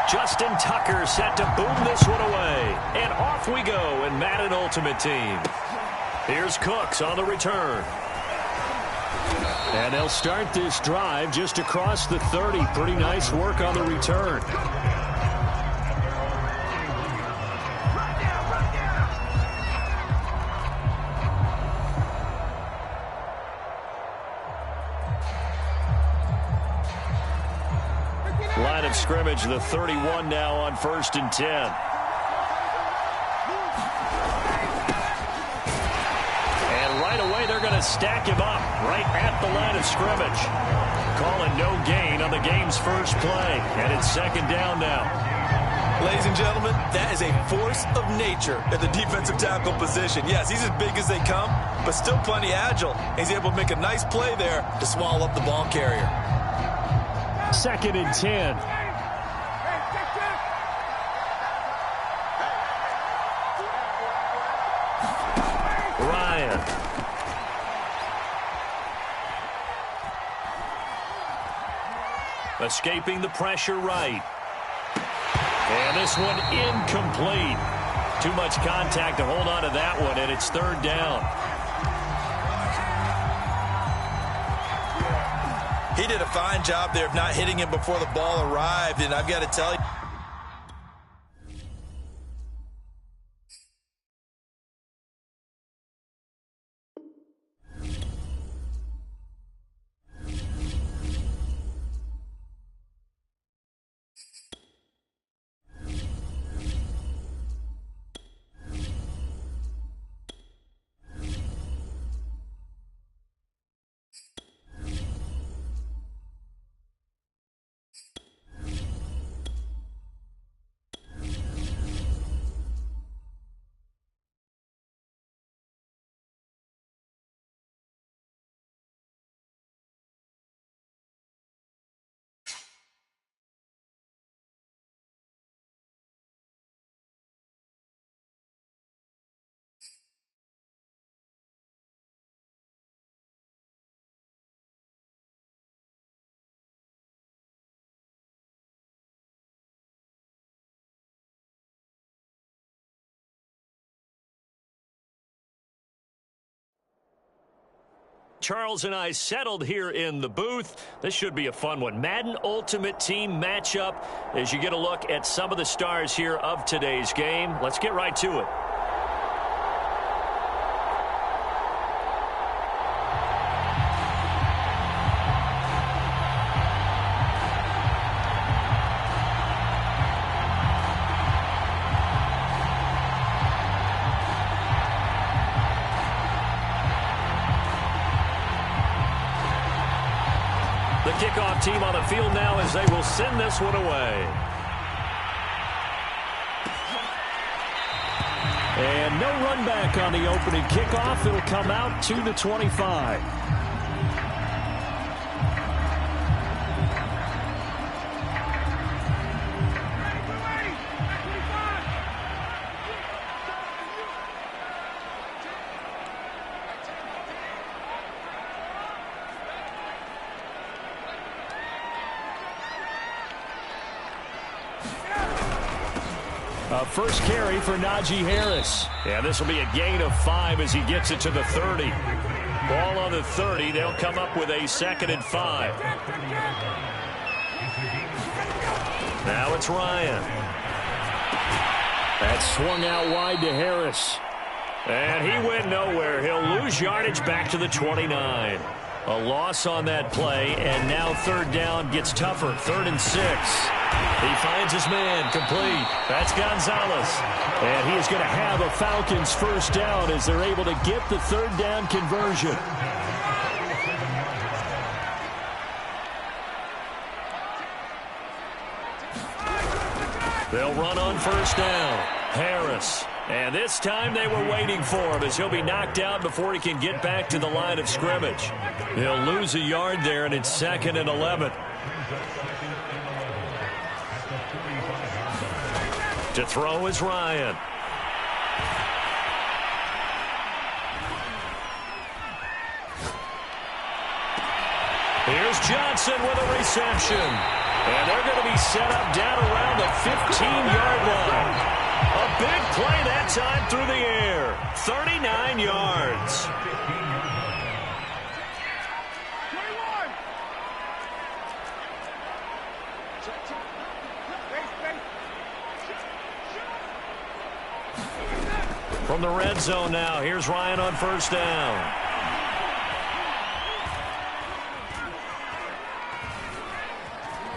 Justin Tucker set to boom this one away. And off we go in Madden Ultimate Team. Here's Cooks on the return. And they'll start this drive just across the 30. Pretty nice work on the return. Line of scrimmage, the 31 now on 1st and 10. And right away, they're going to stack him up right at the line of scrimmage. Calling no gain on the game's first play. And it's 2nd down now. Ladies and gentlemen, that is a force of nature at the defensive tackle position. Yes, he's as big as they come, but still plenty agile. He's able to make a nice play there to swallow up the ball carrier. 2nd and 10. Ryan. Escaping the pressure right. And this one incomplete. Too much contact to hold on to that one, and it's 3rd down. He did a fine job there of not hitting him before the ball arrived, and I've got to tell you, Charles and I settled here in the booth. This should be a fun one. Madden Ultimate Team matchup as you get a look at some of the stars here of today's game. Let's get right to it. The kickoff team on the field now as they will send this one away. And no run back on the opening kickoff. It'll come out to the 25. First carry for Najee Harris. Yeah, this will be a gain of 5 as he gets it to the 30. Ball on the 30. They'll come up with a 2nd and 5. Now it's Ryan. That swung out wide to Harris. And he went nowhere. He'll lose yardage back to the 29. A loss on that play, and now third down gets tougher. 3rd and 6. He finds his man, complete. That's Gonzalez. And he is going to have a Falcons first down as they're able to get the third down conversion. They'll run on first down. Harris. And this time they were waiting for him as he'll be knocked out before he can get back to the line of scrimmage. He'll lose a yard there, and it's 2nd and 11. To throw is Ryan. Here's Johnson with a reception. And they're going to be set up down around the 15-yard line. A big play that time through the air. 39 yards. From the red zone now, here's Ryan on first down.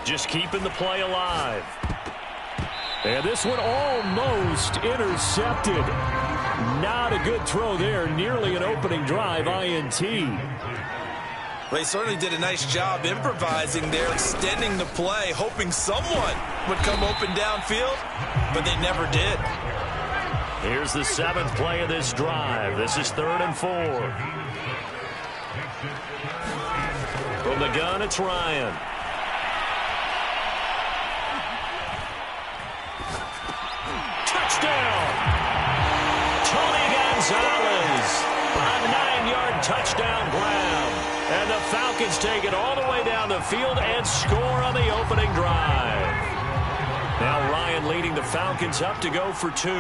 Just keeping the play alive. And this one almost intercepted. Not a good throw there. Nearly an opening drive, INT. Well, they certainly did a nice job improvising there, extending the play, hoping someone would come open downfield, but they never did. Here's the 7th play of this drive. This is 3rd and 4. From the gun, it's Ryan. Touchdown! Tony Gonzalez. A 9-yard touchdown grab. And the Falcons take it all the way down the field and score on the opening drive. Now Ryan leading the Falcons up to go for 2.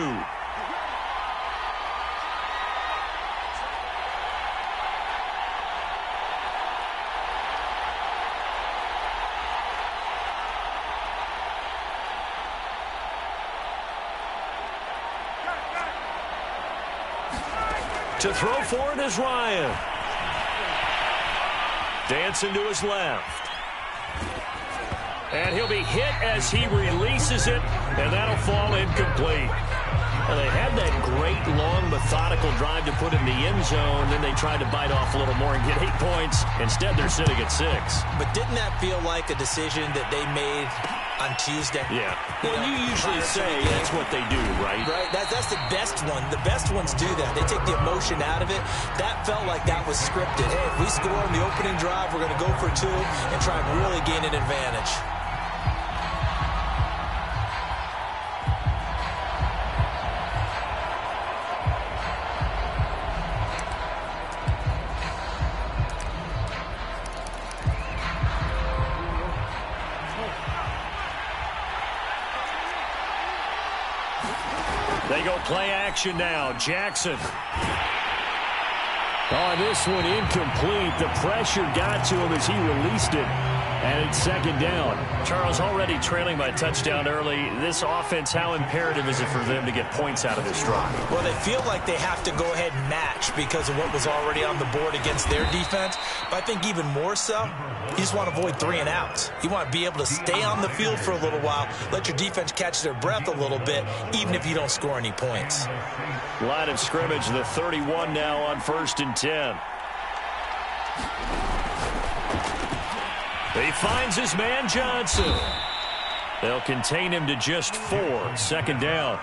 To throw for it is Ryan. Dancing to his left. And he'll be hit as he releases it, and that'll fall incomplete. Well, they had that great, long, methodical drive to put in the end zone. Then they tried to bite off a little more and get 8 points. Instead, they're sitting at 6. But didn't that feel like a decision that they made on Tuesday? Yeah. Well, you usually say that's what they do, right? Right. That's the best one. The best ones do that. They take the emotion out of it. That felt like that was scripted. Hey, if we score on the opening drive, we're going to go for 2 and try and really gain an advantage. They go play action now. Jackson. Oh, this one incomplete. The pressure got to him as he released it. And it's 2nd down. Charles, already trailing by a touchdown early. This offense, how imperative is it for them to get points out of this drive? Well, they feel like they have to go ahead and match because of what was already on the board against their defense. But I think even more so, you just want to avoid 3 and outs. You want to be able to stay on the field for a little while, let your defense catch their breath a little bit, even if you don't score any points. Line of scrimmage, the 31 now on 1st and 10. He finds his man Johnson. They'll contain him to just 4. 2nd down.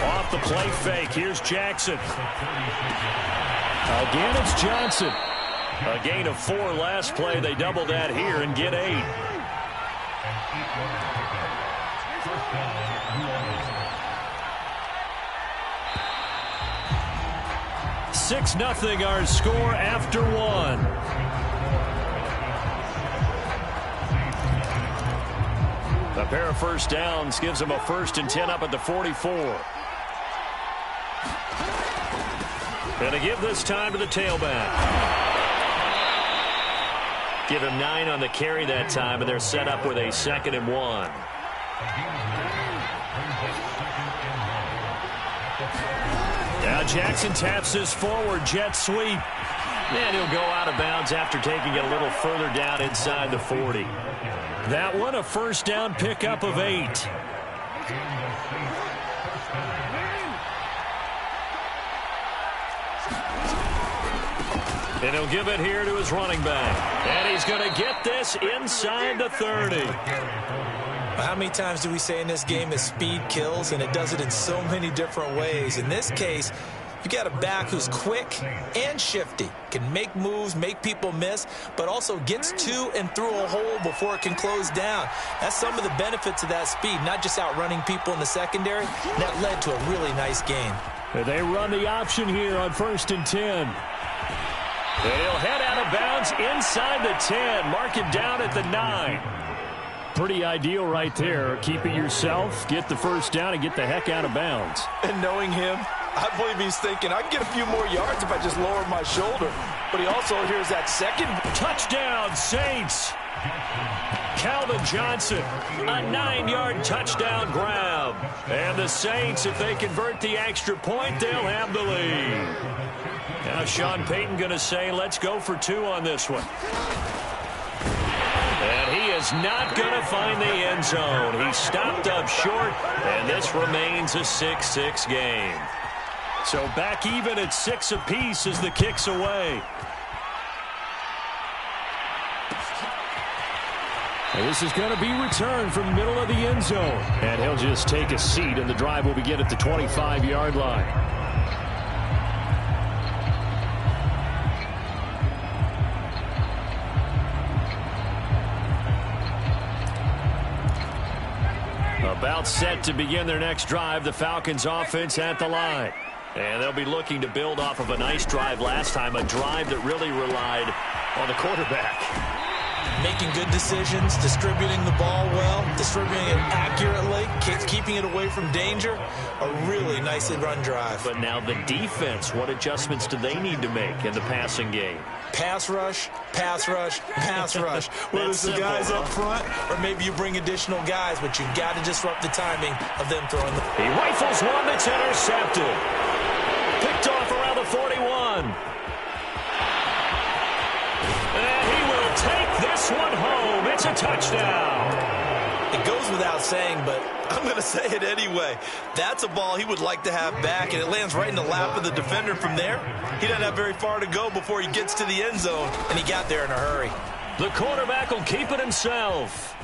Off the play fake. Here's Jackson. Again, it's Johnson. A gain of 4 last play. They double that here and get 8. 6-0 our score after 1. A pair of first downs gives them a 1st and 10 up at the 44. Going to give this time to the tailback. Give him 9 on the carry that time, and they're set up with a 2nd and 1. Now Jackson taps this forward jet sweep. And he'll go out of bounds after taking it a little further down inside the 40. That one a first down pickup of 8. And he'll give it here to his running back. And he's going to get this inside the 30. How many times do we say in this game that speed kills, and it does it in so many different ways? In this case, you got a back who's quick and shifty, can make moves, make people miss, but also gets to and through a hole before it can close down. That's some of the benefits of that speed, not just outrunning people in the secondary. That led to a really nice game. They run the option here on 1st and 10. And he'll head out of bounds inside the 10, mark it down at the 9. Pretty ideal right there. Keep it yourself, get the first down, and get the heck out of bounds. And knowing him, I believe he's thinking, I can get a few more yards if I just lower my shoulder. But he also hears that second. Touchdown, Saints. Calvin Johnson, a 9-yard touchdown grab. And the Saints, if they convert the extra point, they'll have the lead. Now Sean Payton going to say, let's go for 2 on this one. And he is not going to find the end zone. He stopped up short, and this remains a 6-6 game. So back even at 6 apiece as the kick's away. And this is going to be returned from the middle of the end zone. And he'll just take a seat, and the drive will begin at the 25-yard line. About set to begin their next drive, the Falcons offense at the line. And they'll be looking to build off of a nice drive last time, a drive that really relied on the quarterback. Making good decisions, distributing the ball well, distributing it accurately, keeping it away from danger. A really nicely run drive. But now the defense, what adjustments do they need to make in the passing game? Pass rush, pass rush, pass rush. Whether it's the guys up front or maybe you bring additional guys, but you've got to disrupt the timing of them throwing the... He rifles one that's intercepted. Picked off around the 41. And he will take this one home. It's a touchdown. It goes without saying, but I'm going to say it anyway. That's a ball he would like to have back, and it lands right in the lap of the defender from there. He doesn't have very far to go before he gets to the end zone, and he got there in a hurry. The quarterback will keep it himself.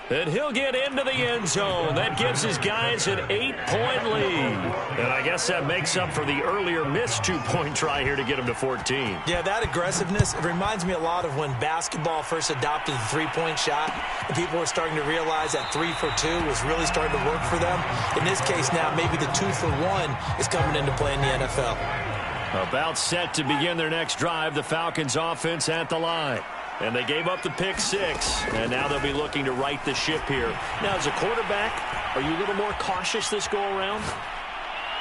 And he'll get into the end zone. That gives his guys an 8-point lead. And I guess that makes up for the earlier missed 2-point try here to get him to 14. Yeah, that aggressiveness, it reminds me a lot of when basketball first adopted the three-point shot. And people were starting to realize that 3 for 2 was really starting to work for them. In this case now, maybe the 2 for 1 is coming into play in the NFL. About set to begin their next drive, the Falcons offense at the line. And they gave up the pick 6, and now they'll be looking to right the ship here. Now, as a quarterback, are you a little more cautious this go-around?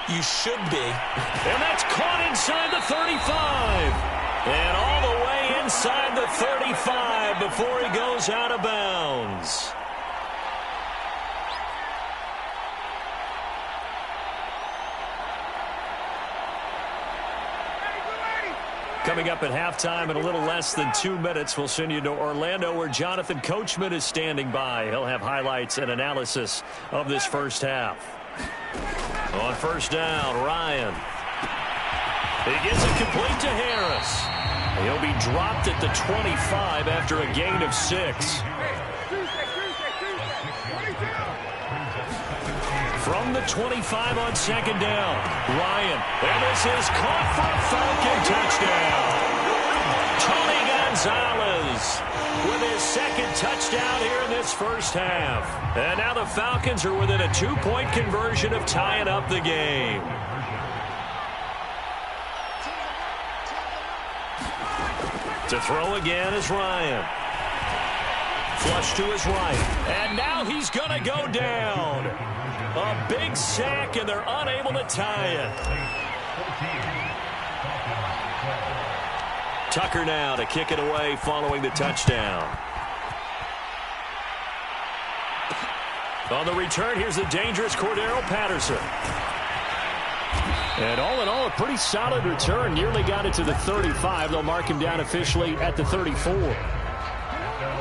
You should be. And that's caught inside the 35. And all the way inside the 35 before he goes out of bounds. Coming up at halftime in a little less than 2 minutes, we'll send you to Orlando where Jonathan Coachman is standing by. He'll have highlights and analysis of this first half. On first down, Ryan. He gets it complete to Harris. He'll be dropped at the 25 after a gain of 6. From the 25 on second down, Ryan. And this is caught for a Falcon touchdown. Tony Gonzalez with his second touchdown here in this first half. And now the Falcons are within a 2-point conversion of tying up the game. To throw again is Ryan. Flush to his right. And now he's going to go down. A big sack, and they're unable to tie it. Tucker now to kick it away following the touchdown. On the return, here's the dangerous Cordero Patterson. And all in all, a pretty solid return. Nearly got it to the 35. They'll mark him down officially at the 34.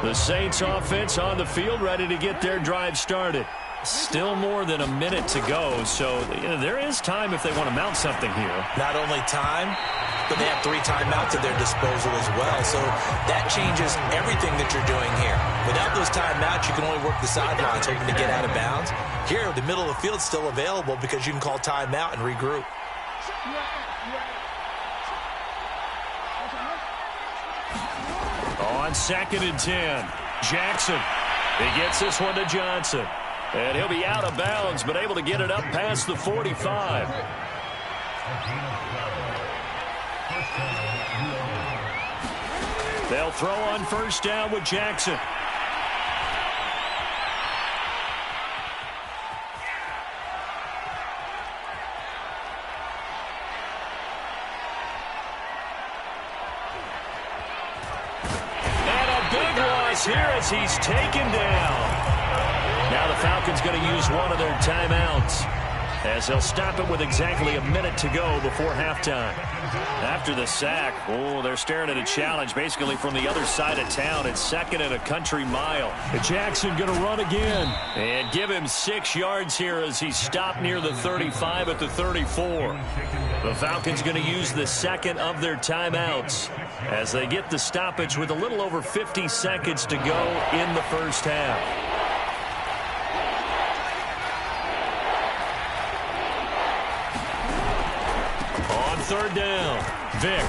The Saints offense on the field, ready to get their drive started. Still more than a minute to go, so there is time if they want to mount something here. Not only time, but they have 3 timeouts at their disposal as well. So that changes everything that you're doing here. Without those timeouts, you can only work the sidelines hoping to get out of bounds. Here, the middle of the field's still available because you can call timeout and regroup. On 2nd and 10, Jackson. He gets this one to Johnson. And he'll be out of bounds, but able to get it up past the 45. They'll throw on 1st down with Jackson. And a big loss here as he's taken down. Now the Falcons going to use one of their timeouts as they'll stop it with exactly a minute to go before halftime. After the sack, they're staring at a challenge basically from the other side of town. It's 2nd and a country mile. Jackson going to run again. And give him 6 yards here as he stopped near the 35 at the 34. The Falcons going to use the 2nd of their timeouts as they get the stoppage with a little over 50 seconds to go in the first half. On 3rd down, Vick.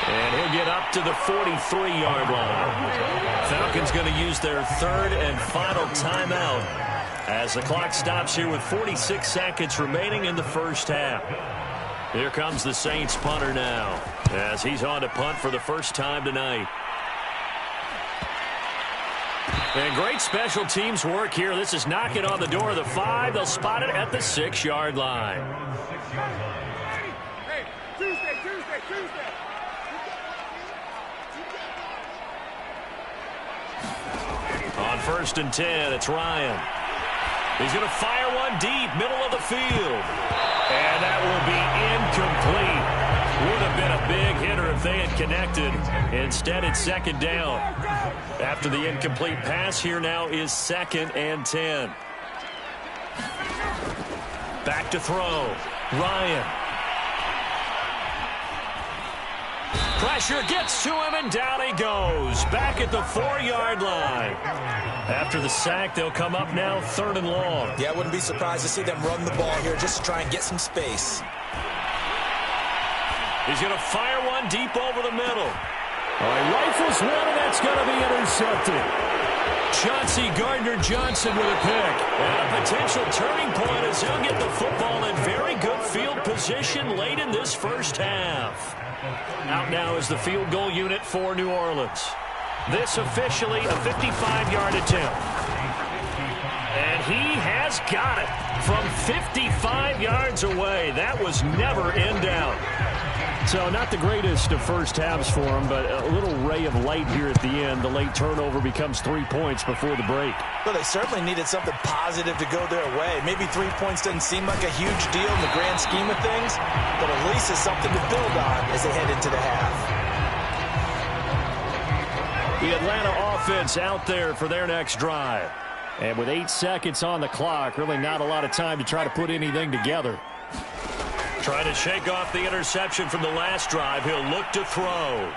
And he'll get up to the 43-yard line. Falcons going to use their 3rd and final timeout as the clock stops here with 46 seconds remaining in the first half. Here comes the Saints punter now as he's on to punt for the first time tonight. And great special teams work here. This is knocking on the door of the 5. They'll spot it at the 6-yard line. On 1st and 10, it's Ryan. He's going to fire one deep, middle of the field. And that will be incomplete. Would have been a big hitter if they had connected. Instead, it's 2nd down. After the incomplete pass, here now is 2nd and 10. Back to throw. Ryan. Pressure gets to him, and down he goes. Back at the 4-yard line. After the sack, they'll come up now 3rd and long. Yeah, I wouldn't be surprised to see them run the ball here just to try and get some space. He's going to fire one deep over the middle. He rifles one, and that's going to be intercepted. Chauncey Gardner-Johnson with a pick. And a potential turning point as he'll get the football in very good field position late in this first half. Out now is the field goal unit for New Orleans. This officially a 55-yard attempt. And he has got it from 55 yards away. That was never in doubt. So not the greatest of first halves for him, but a little ray of light here at the end. The late turnover becomes 3 points before the break. Well, they certainly needed something positive to go their way. Maybe 3 points doesn't seem like a huge deal in the grand scheme of things, but at least it's something to build on as they head into the half. The Atlanta offense out there for their next drive. And with 8 seconds on the clock, really not a lot of time to try to put anything together. Trying to shake off the interception from the last drive. He'll look to throw.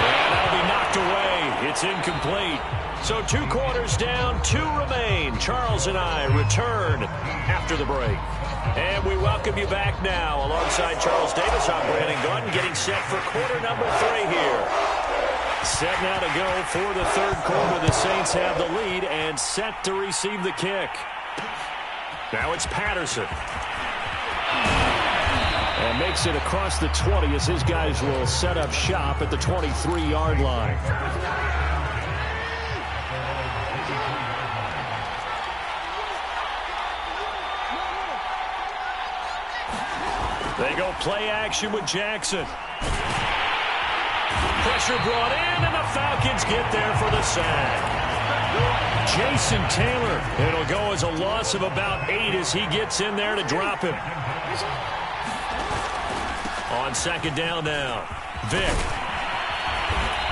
And that'll be knocked away. It's incomplete. So 2 quarters down, 2 remain. Charles and I return after the break. And we welcome you back now. Alongside Charles Davis, I'm Brandon Gordon, getting set for quarter number 3 here. Set now to go for the 3rd quarter. The Saints have the lead and set to receive the kick. Now it's Patterson. And makes it across the 20 as his guys will set up shop at the 23-yard line. They go play action with Jackson. Pressure brought in, and the Falcons get there for the sack. Jason Taylor. It'll go as a loss of about 8 as he gets in there to drop him. On second down now, Vick.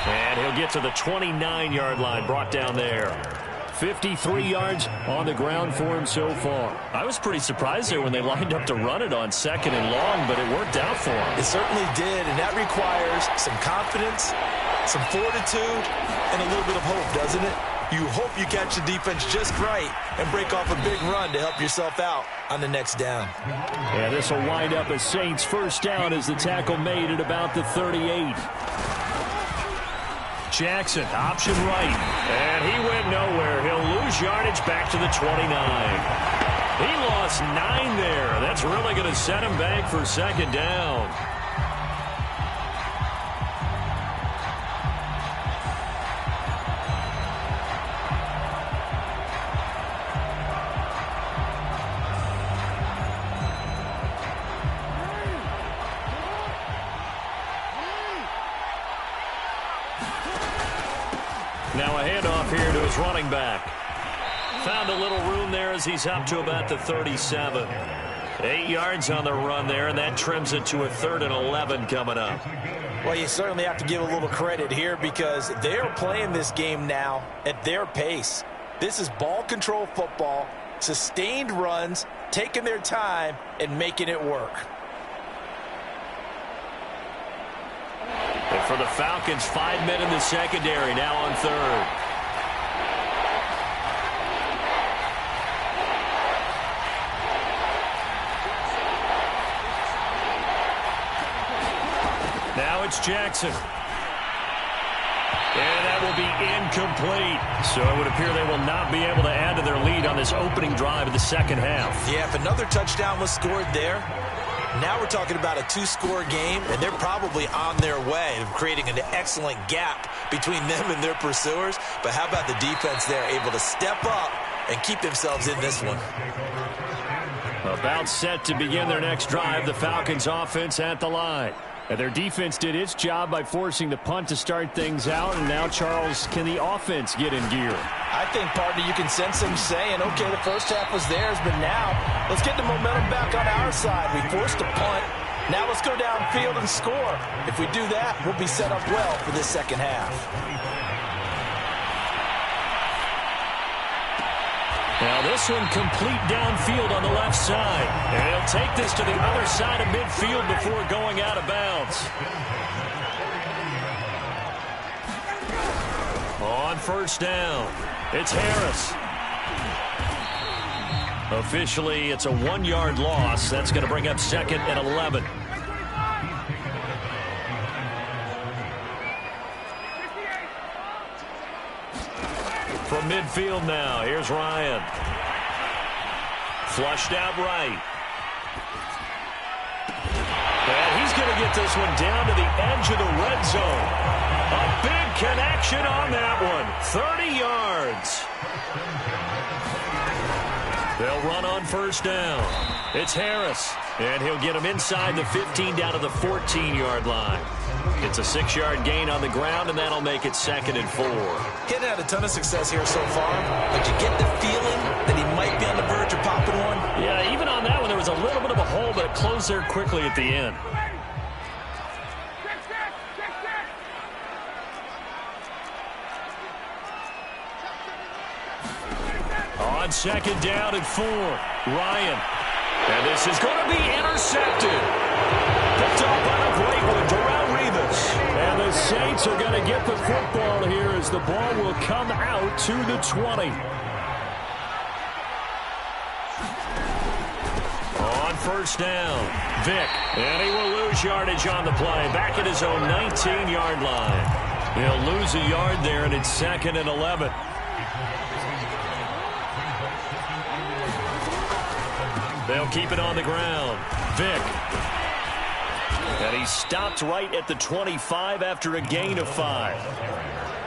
And he'll get to the 29-yard line, brought down there. 53 yards on the ground for him so far. I was pretty surprised there when they lined up to run it on second and long, but it worked out for him. It certainly did, and that requires some confidence, some fortitude, and a little bit of hope, doesn't it? You hope you catch the defense just right and break off a big run to help yourself out on the next down. Yeah, this will wind up a Saints first down as the tackle made at about the 38. Jackson, option right, and he went nowhere. He'll lose yardage back to the 29. He lost 9 there. That's really going to set him back for second down. Now a handoff here to his running back. Found a little room there as he's up to about the 37. 8 yards on the run there, and that trims it to a 3rd and 11 coming up. Well, you certainly have to give a little credit here because they're playing this game now at their pace. This is ball control football, sustained runs, taking their time, and making it work. And for the Falcons, 5 men in the secondary, now on 3rd. Now it's Jackson. And that will be incomplete. So it would appear they will not be able to add to their lead on this opening drive of the second half. Yeah, if another touchdown was scored there, now we're talking about a 2-score game, and they're probably on their way of creating an excellent gap between them and their pursuers. But how about the defense there, able to step up and keep themselves in this one? About set to begin their next drive, the Falcons offense at the line. And their defense did its job by forcing the punt to start things out. And now, Charles, can the offense get in gear? I think, partner, you can sense them saying, okay, the first half was theirs, but now let's get the momentum back on our side. We forced a punt. Now let's go downfield and score. If we do that, we'll be set up well for this second half. Now this one complete downfield on the left side. And he'll take this to the other side of midfield before going out of bounds. On first down, it's Harris. Officially, it's a 1-yard loss. That's going to bring up 2nd and 11. From midfield now, here's Ryan. Flushed out right. And he's going to get this one down to the edge of the red zone. A big connection on that one. 30 yards. They'll run on first down. It's Harris. And he'll get him inside the 15 down to the 14-yard line. It's a 6-yard gain on the ground, and that'll make it 2nd and 4. He's had a ton of success here so far, but you get the feeling that he might be on the verge of popping one. Yeah, even on that one, there was a little bit of a hole, but it closed there quickly at the end. On second down and 4, Ryan. And this is going to be intercepted. Picked off by a great one, Darrelle Revis. And the Saints are going to get the football here as the ball will come out to the 20. On first down, Vick. And he will lose yardage on the play. Back at his own 19-yard line. He'll lose a yard there, and it's 2nd and 11. They'll keep it on the ground. Vick. And he stopped right at the 25 after a gain of 5.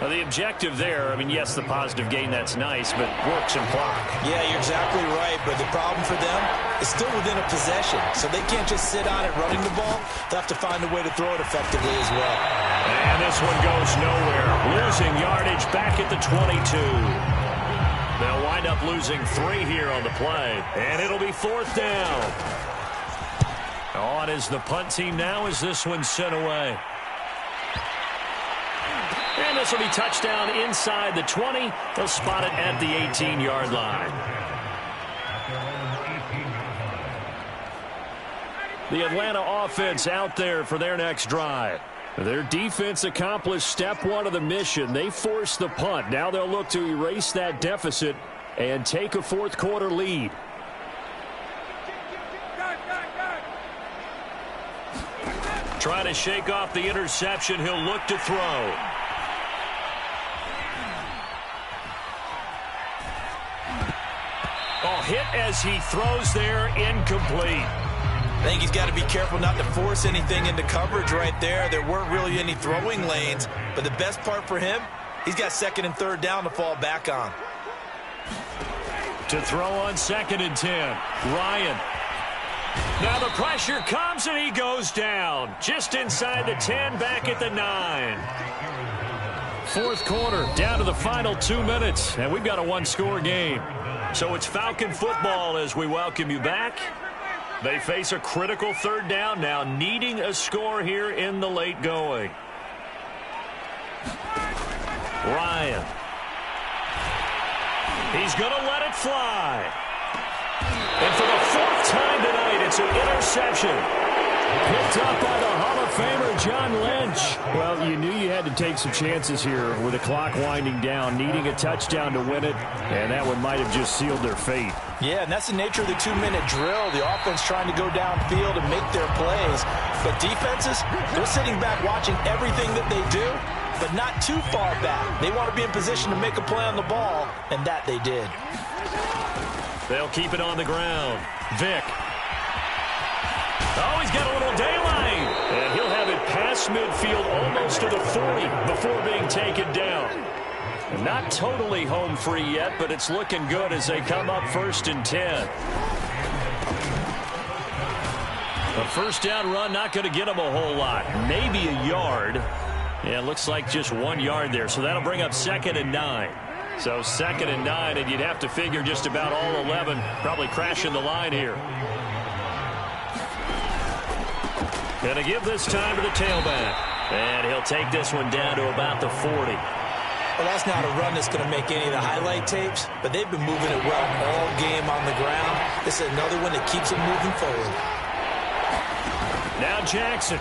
Now, the objective there, I mean, yes, the positive gain, that's nice, but works and clock. Yeah, you're exactly right, but the problem for them is still within a possession, so they can't just sit on it running the ball. They'll have to find a way to throw it effectively as well. And this one goes nowhere. Losing yardage back at the 22. They'll wind up losing 3 here on the play, and it'll be 4th down. On is the punt team now as this one's sent away. And this will be touchdown inside the 20. They'll spot it at the 18-yard line. The Atlanta offense out there for their next drive. Their defense accomplished step 1 of the mission. They forced the punt. Now they'll look to erase that deficit and take a 4th quarter lead. Trying to shake off the interception. He'll look to throw. Oh, hit as he throws there, incomplete. I think he's got to be careful not to force anything into coverage right there. There weren't really any throwing lanes, but the best part for him, he's got 2nd and 3rd down to fall back on. To throw on 2nd and 10, Ryan. Now the pressure comes and he goes down. Just inside the 10, back at the 9. 4th quarter, down to the final 2 minutes, and we've got a 1-score game. So it's Falcon football as we welcome you back. They face a critical 3rd down now, needing a score here in the late going. Ryan. He's going to let it fly. And for the 4th time tonight, it's an interception. Picked up by the Hall of Famer, John Lynch. Well, you knew you had to take some chances here with the clock winding down, needing a touchdown to win it, and that one might have just sealed their fate. Yeah, and that's the nature of the 2-minute drill. The offense trying to go downfield and make their plays. But defenses, they're sitting back watching everything that they do, but not too far back. They want to be in position to make a play on the ball, and that they did. They'll keep it on the ground. Vick. Oh, he's got a little daylight. And he'll have it past midfield almost to the 40 before being taken down. Not totally home free yet, but it's looking good as they come up 1st and 10. A 1st down run, not going to get them a whole lot. Maybe a yard. Yeah, it looks like just 1 yard there. So that'll bring up 2nd and 9. So 2nd and 9, and you'd have to figure just about all 11 probably crashing the line here. Going to give this time to the tailback. And he'll take this one down to about the 40. Well, that's not a run that's going to make any of the highlight tapes, but they've been moving it well all game on the ground. This is another one that keeps them moving forward. Now Jackson.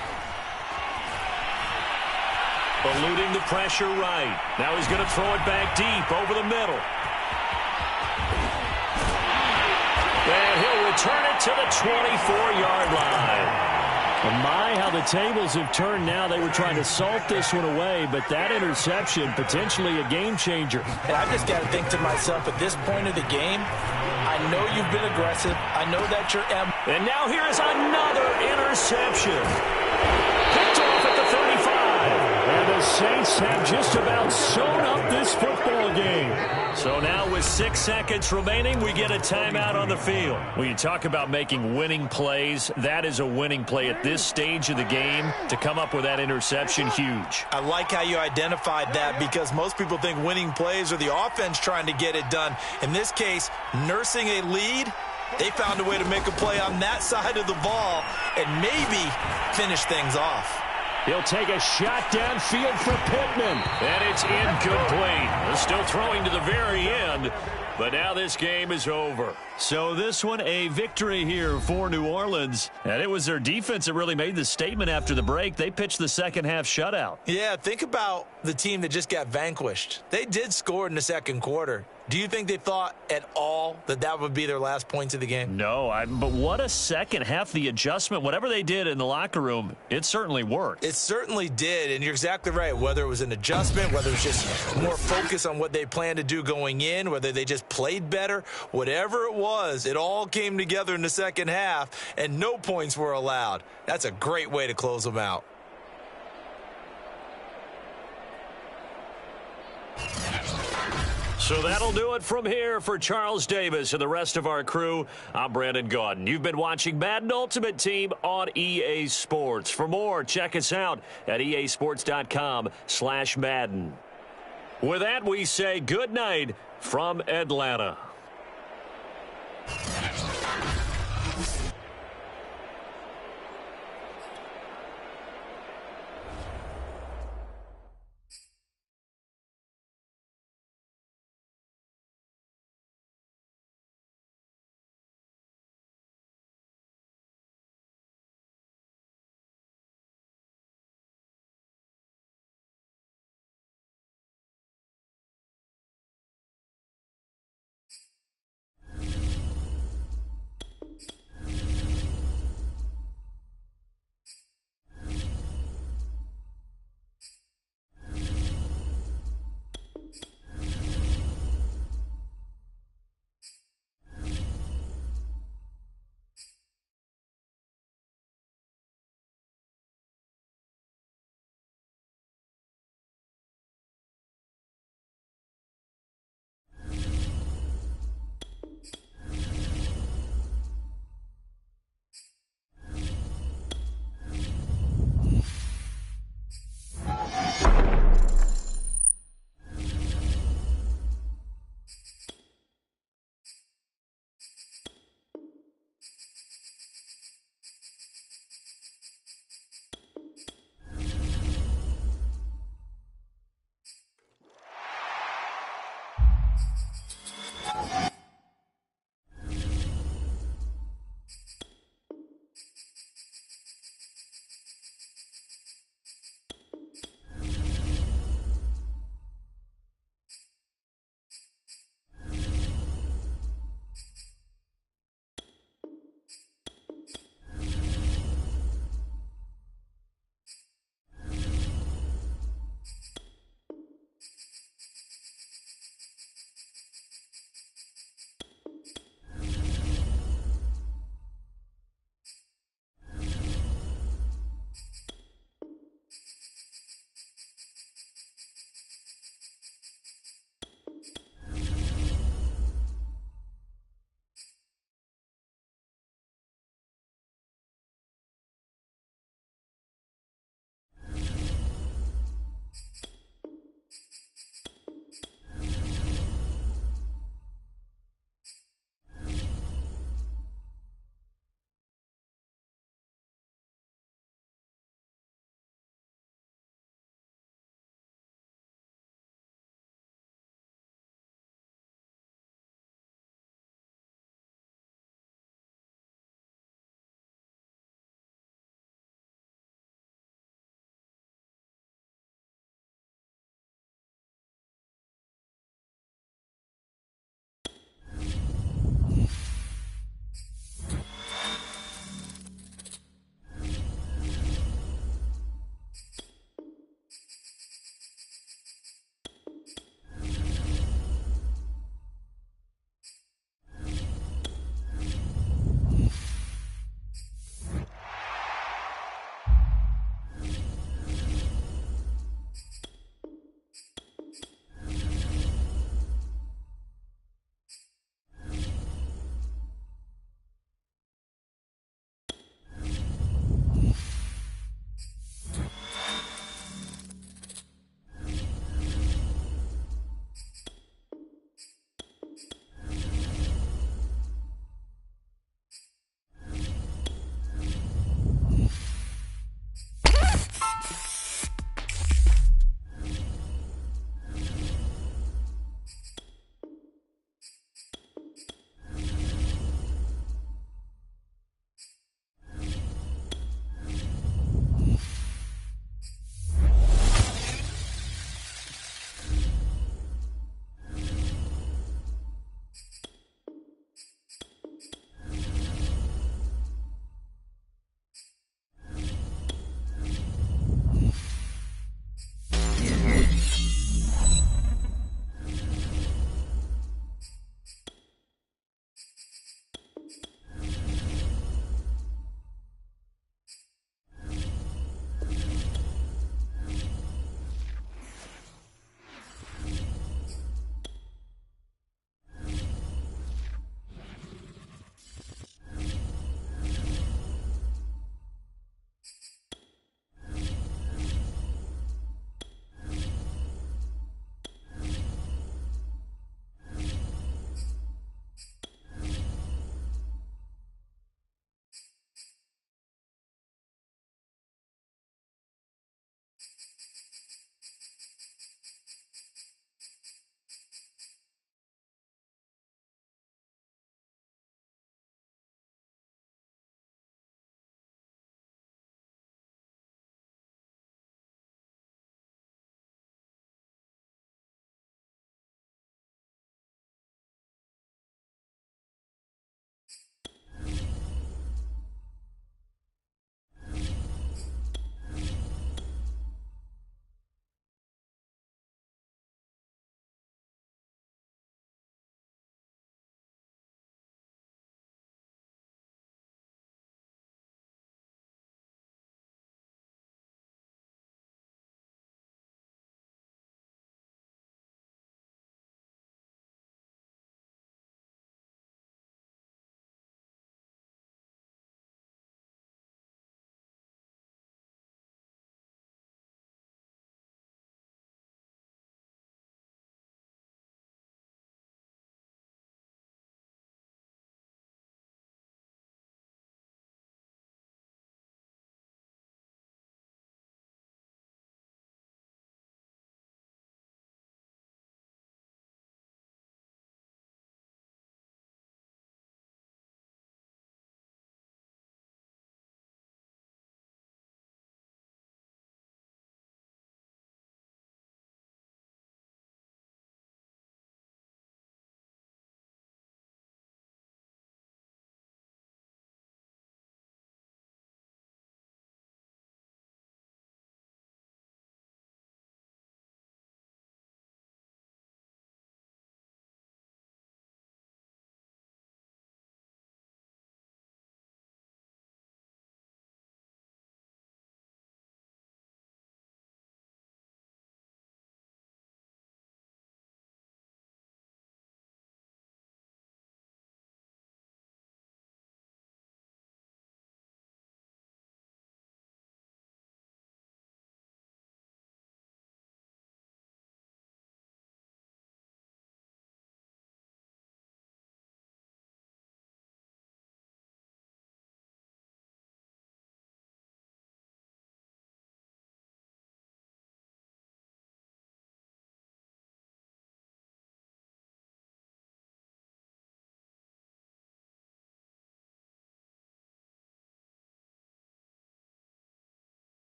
Eluding the pressure right. Now he's going to throw it back deep over the middle. And he'll return it to the 24-yard line. My, how the tables have turned now. They were trying to salt this one away, but that interception, potentially a game changer. And I've just got to think to myself, at this point of the game, I know you've been aggressive. I know that you're And now here is another interception. Picked off at the 35. And the Saints have just about sewn up this football game. So now with 6 seconds remaining, we get a timeout on the field. When you talk about making winning plays, that is a winning play at this stage of the game. To come up with that interception, huge. I like how you identified that because most people think winning plays are the offense trying to get it done. In this case, nursing a lead, they found a way to make a play on that side of the ball and maybe finish things off. He'll take a shot downfield for Pittman. And it's incomplete. They're still throwing to the very end. But now this game is over. So this one, a victory here for New Orleans. And it was their defense that really made the statement after the break. They pitched the second half shutout. Yeah, think about the team that just got vanquished. They did score in the 2nd quarter. Do you think they thought at all that that would be their last points of the game? No, but what a second half. The adjustment, whatever they did in the locker room, it certainly worked. It certainly did, and you're exactly right. Whether it was an adjustment, whether it was just more focus on what they planned to do going in, whether they just played better, whatever it was, it all came together in the second half, and no points were allowed. That's a great way to close them out. So that'll do it from here for Charles Davis and the rest of our crew. I'm Brandon Gaudin. You've been watching Madden Ultimate Team on EA Sports. For more, check us out at easports.com/Madden. With that, we say good night from Atlanta.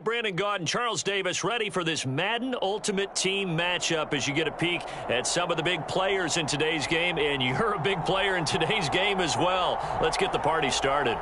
Brandon Gaud and Charles Davis ready for this Madden Ultimate Team matchup as you get a peek at some of the big players in today's game, and you're a big player in today's game as well. Let's get the party started.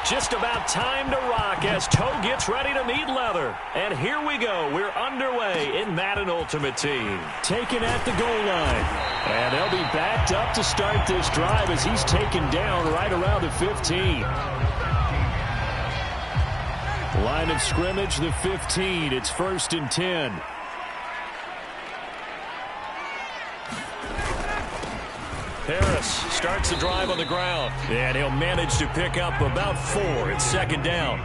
Just about time to rock as toe gets ready to meet leather. And here we go. We're underway in Madden Ultimate Team. Taken at the goal line. And they'll be backed up to start this drive as he's taken down right around the 15. Line of scrimmage, the 15. It's 1st and 10. Harris starts the drive on the ground, and he'll manage to pick up about 4. It's 2nd down.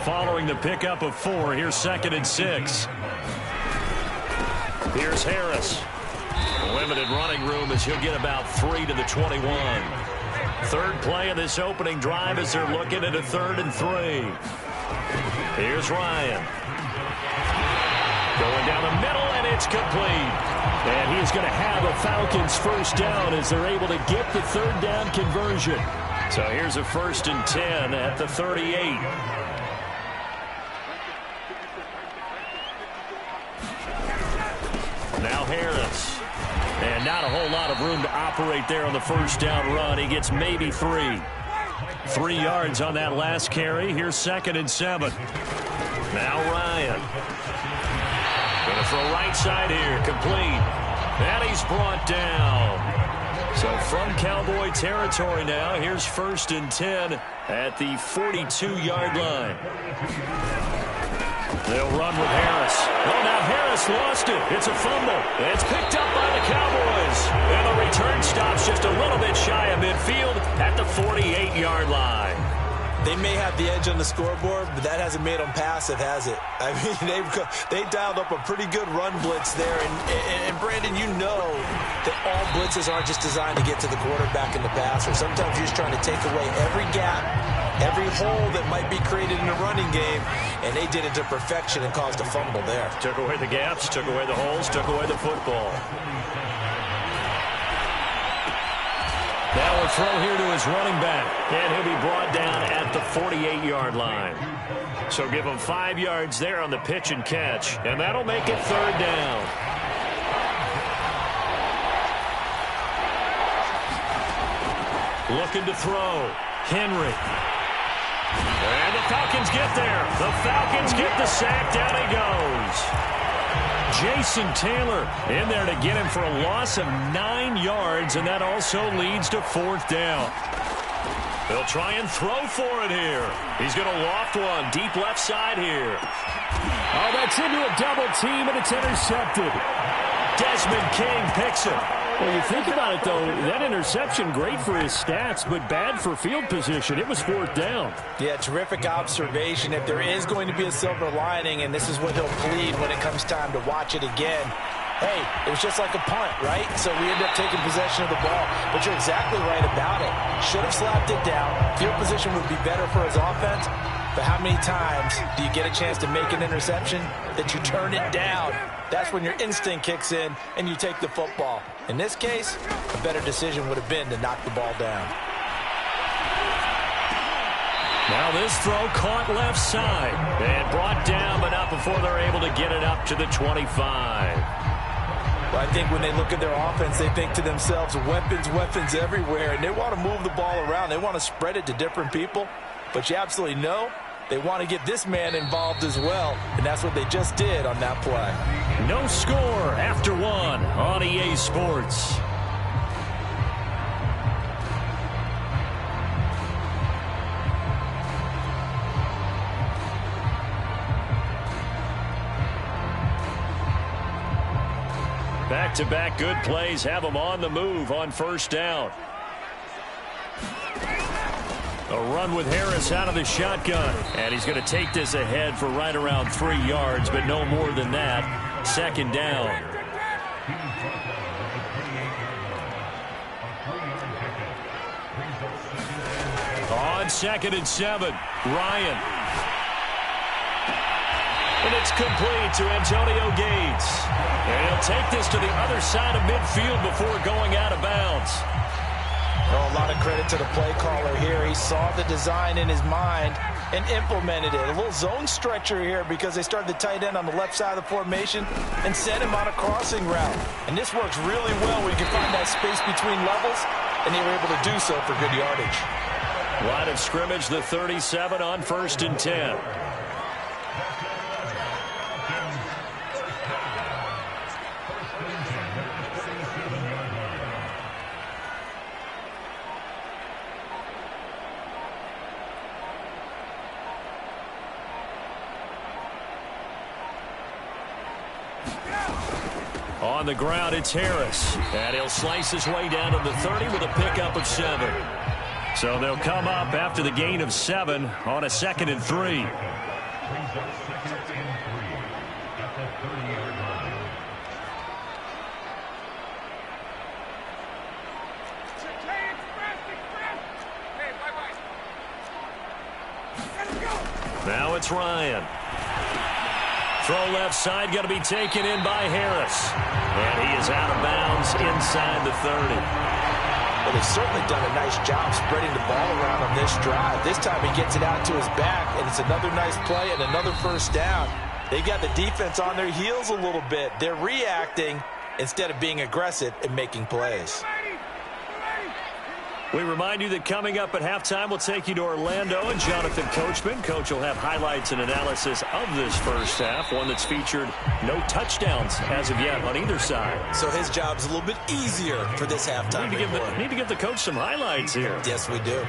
Following the pickup of 4, here's 2nd and 6. Here's Harris. Limited running room as he'll get about 3 to the 21. Third play of this opening drive as they're looking at a 3rd and 3. Here's Ryan. Going down the middle, and it's complete. And he's going to have a Falcons first down as they're able to get the 3rd down conversion. So here's a 1st and 10 at the 38. Now Harris. And not a whole lot of room to operate there on the 1st down run. He gets maybe 3. 3 yards on that last carry. Here's 2nd and 7. Now Ryan. Going to throw right side here. Complete. And he's brought down. So from Cowboy territory now, here's 1st and 10 at the 42-yard line. They'll run with Harris. Oh, now Harris lost it. It's a fumble. It's picked up by the Cowboys. And the return stops just a little bit shy of midfield at the 48-yard line. They may have the edge on the scoreboard, but that hasn't made them passive, has it? I mean, they dialed up a pretty good run blitz there. And Brandon, you know that all blitzes aren't just designed to get to the quarterback and the passer. Sometimes you're just trying to take away every gap, every hole that might be created in a running game, and they did it to perfection and caused a fumble there. Took away the gaps, took away the holes, took away the football. Now a throw here to his running back, and he'll be brought down at the 48-yard line. So give him 5 yards there on the pitch and catch, and that'll make it 3rd down. Looking to throw. Henry. And the Falcons get there. The Falcons get the sack. Down he goes. Jason Taylor in there to get him for a loss of 9 yards, and that also leads to 4th down. They'll try and throw for it here. He's going to loft one deep left side here. Oh, that's into a double team, and it's intercepted. Desmond King picks it. Well, you think about it, though, that interception, great for his stats, but bad for field position. It was 4th down. Yeah, terrific observation. If there is going to be a silver lining, and this is what he'll plead when it comes time to watch it again, hey, it was just like a punt, right? So we end up taking possession of the ball. But you're exactly right about it. Should have slapped it down. Field position would be better for his offense. But how many times do you get a chance to make an interception that you turn it down? That's when your instinct kicks in and you take the football. In this case, a better decision would have been to knock the ball down. Now this throw caught left side and brought down, but not before they're able to get it up to the 25. Well, I think when they look at their offense, they think to themselves, weapons, weapons everywhere, and they want to move the ball around. They want to spread it to different people, but you absolutely know they want to get this man involved as well, and that's what they just did on that play. No score after 1 on EA Sports. Back-to-back good plays have them on the move on 1st down. A run with Harris out of the shotgun. And he's going to take this ahead for right around 3 yards, but no more than that. 2nd down. on 2nd and 7. Ryan. And it's complete to Antonio Gates. And he'll take this to the other side of midfield before going out of bounds. Oh, a lot of credit to the play caller here. He saw the design in his mind and implemented it. A little zone stretcher here because they started the tight end on the left side of the formation and sent him on a crossing route. And this works really well when you can find that space between levels, and they were able to do so for good yardage. Line of scrimmage, the 37 on 1st and 10. On the ground, it's Harris. And he'll slice his way down to the 30 with a pickup of 7. So they'll come up after the gain of 7 on a 2nd and 3. Now it's Ryan. Throw left side, going to be taken in by Harris. And he is out of bounds inside the 30. Well, they've certainly done a nice job spreading the ball around on this drive. This time he gets it out to his back, and it's another nice play and another first down. They've got the defense on their heels a little bit. They're reacting instead of being aggressive and making plays. We remind you that coming up at halftime, we'll take you to Orlando and Jonathan Coachman. Coach will have highlights and analysis of this first half, one that's featured no touchdowns as of yet on either side. So his job's a little bit easier for this halftime. Need to give the coach some highlights here. Yes, we do.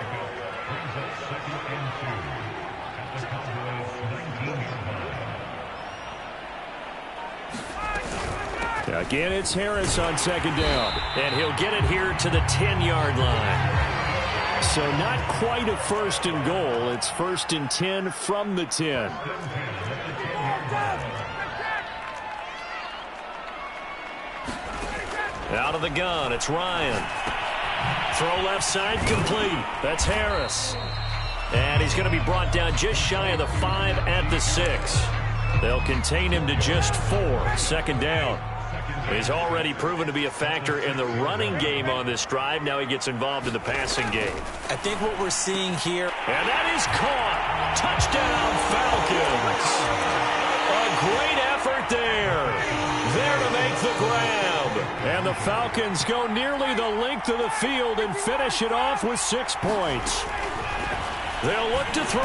Again, it's Harris on 2nd down. And he'll get it here to the 10-yard line. So not quite a 1st and goal. It's 1st and 10 from the 10. Out of the gun, it's Ryan. Throw left side, complete. That's Harris. And he's going to be brought down just shy of the 5 at the 6. They'll contain him to just 4. 2nd down. He's already proven to be a factor in the running game on this drive. Now he gets involved in the passing game. I think what we're seeing here. And that is caught. Touchdown, Falcons. A great effort there. There to make the grab. And the Falcons go nearly the length of the field and finish it off with 6 points. They'll look to throw.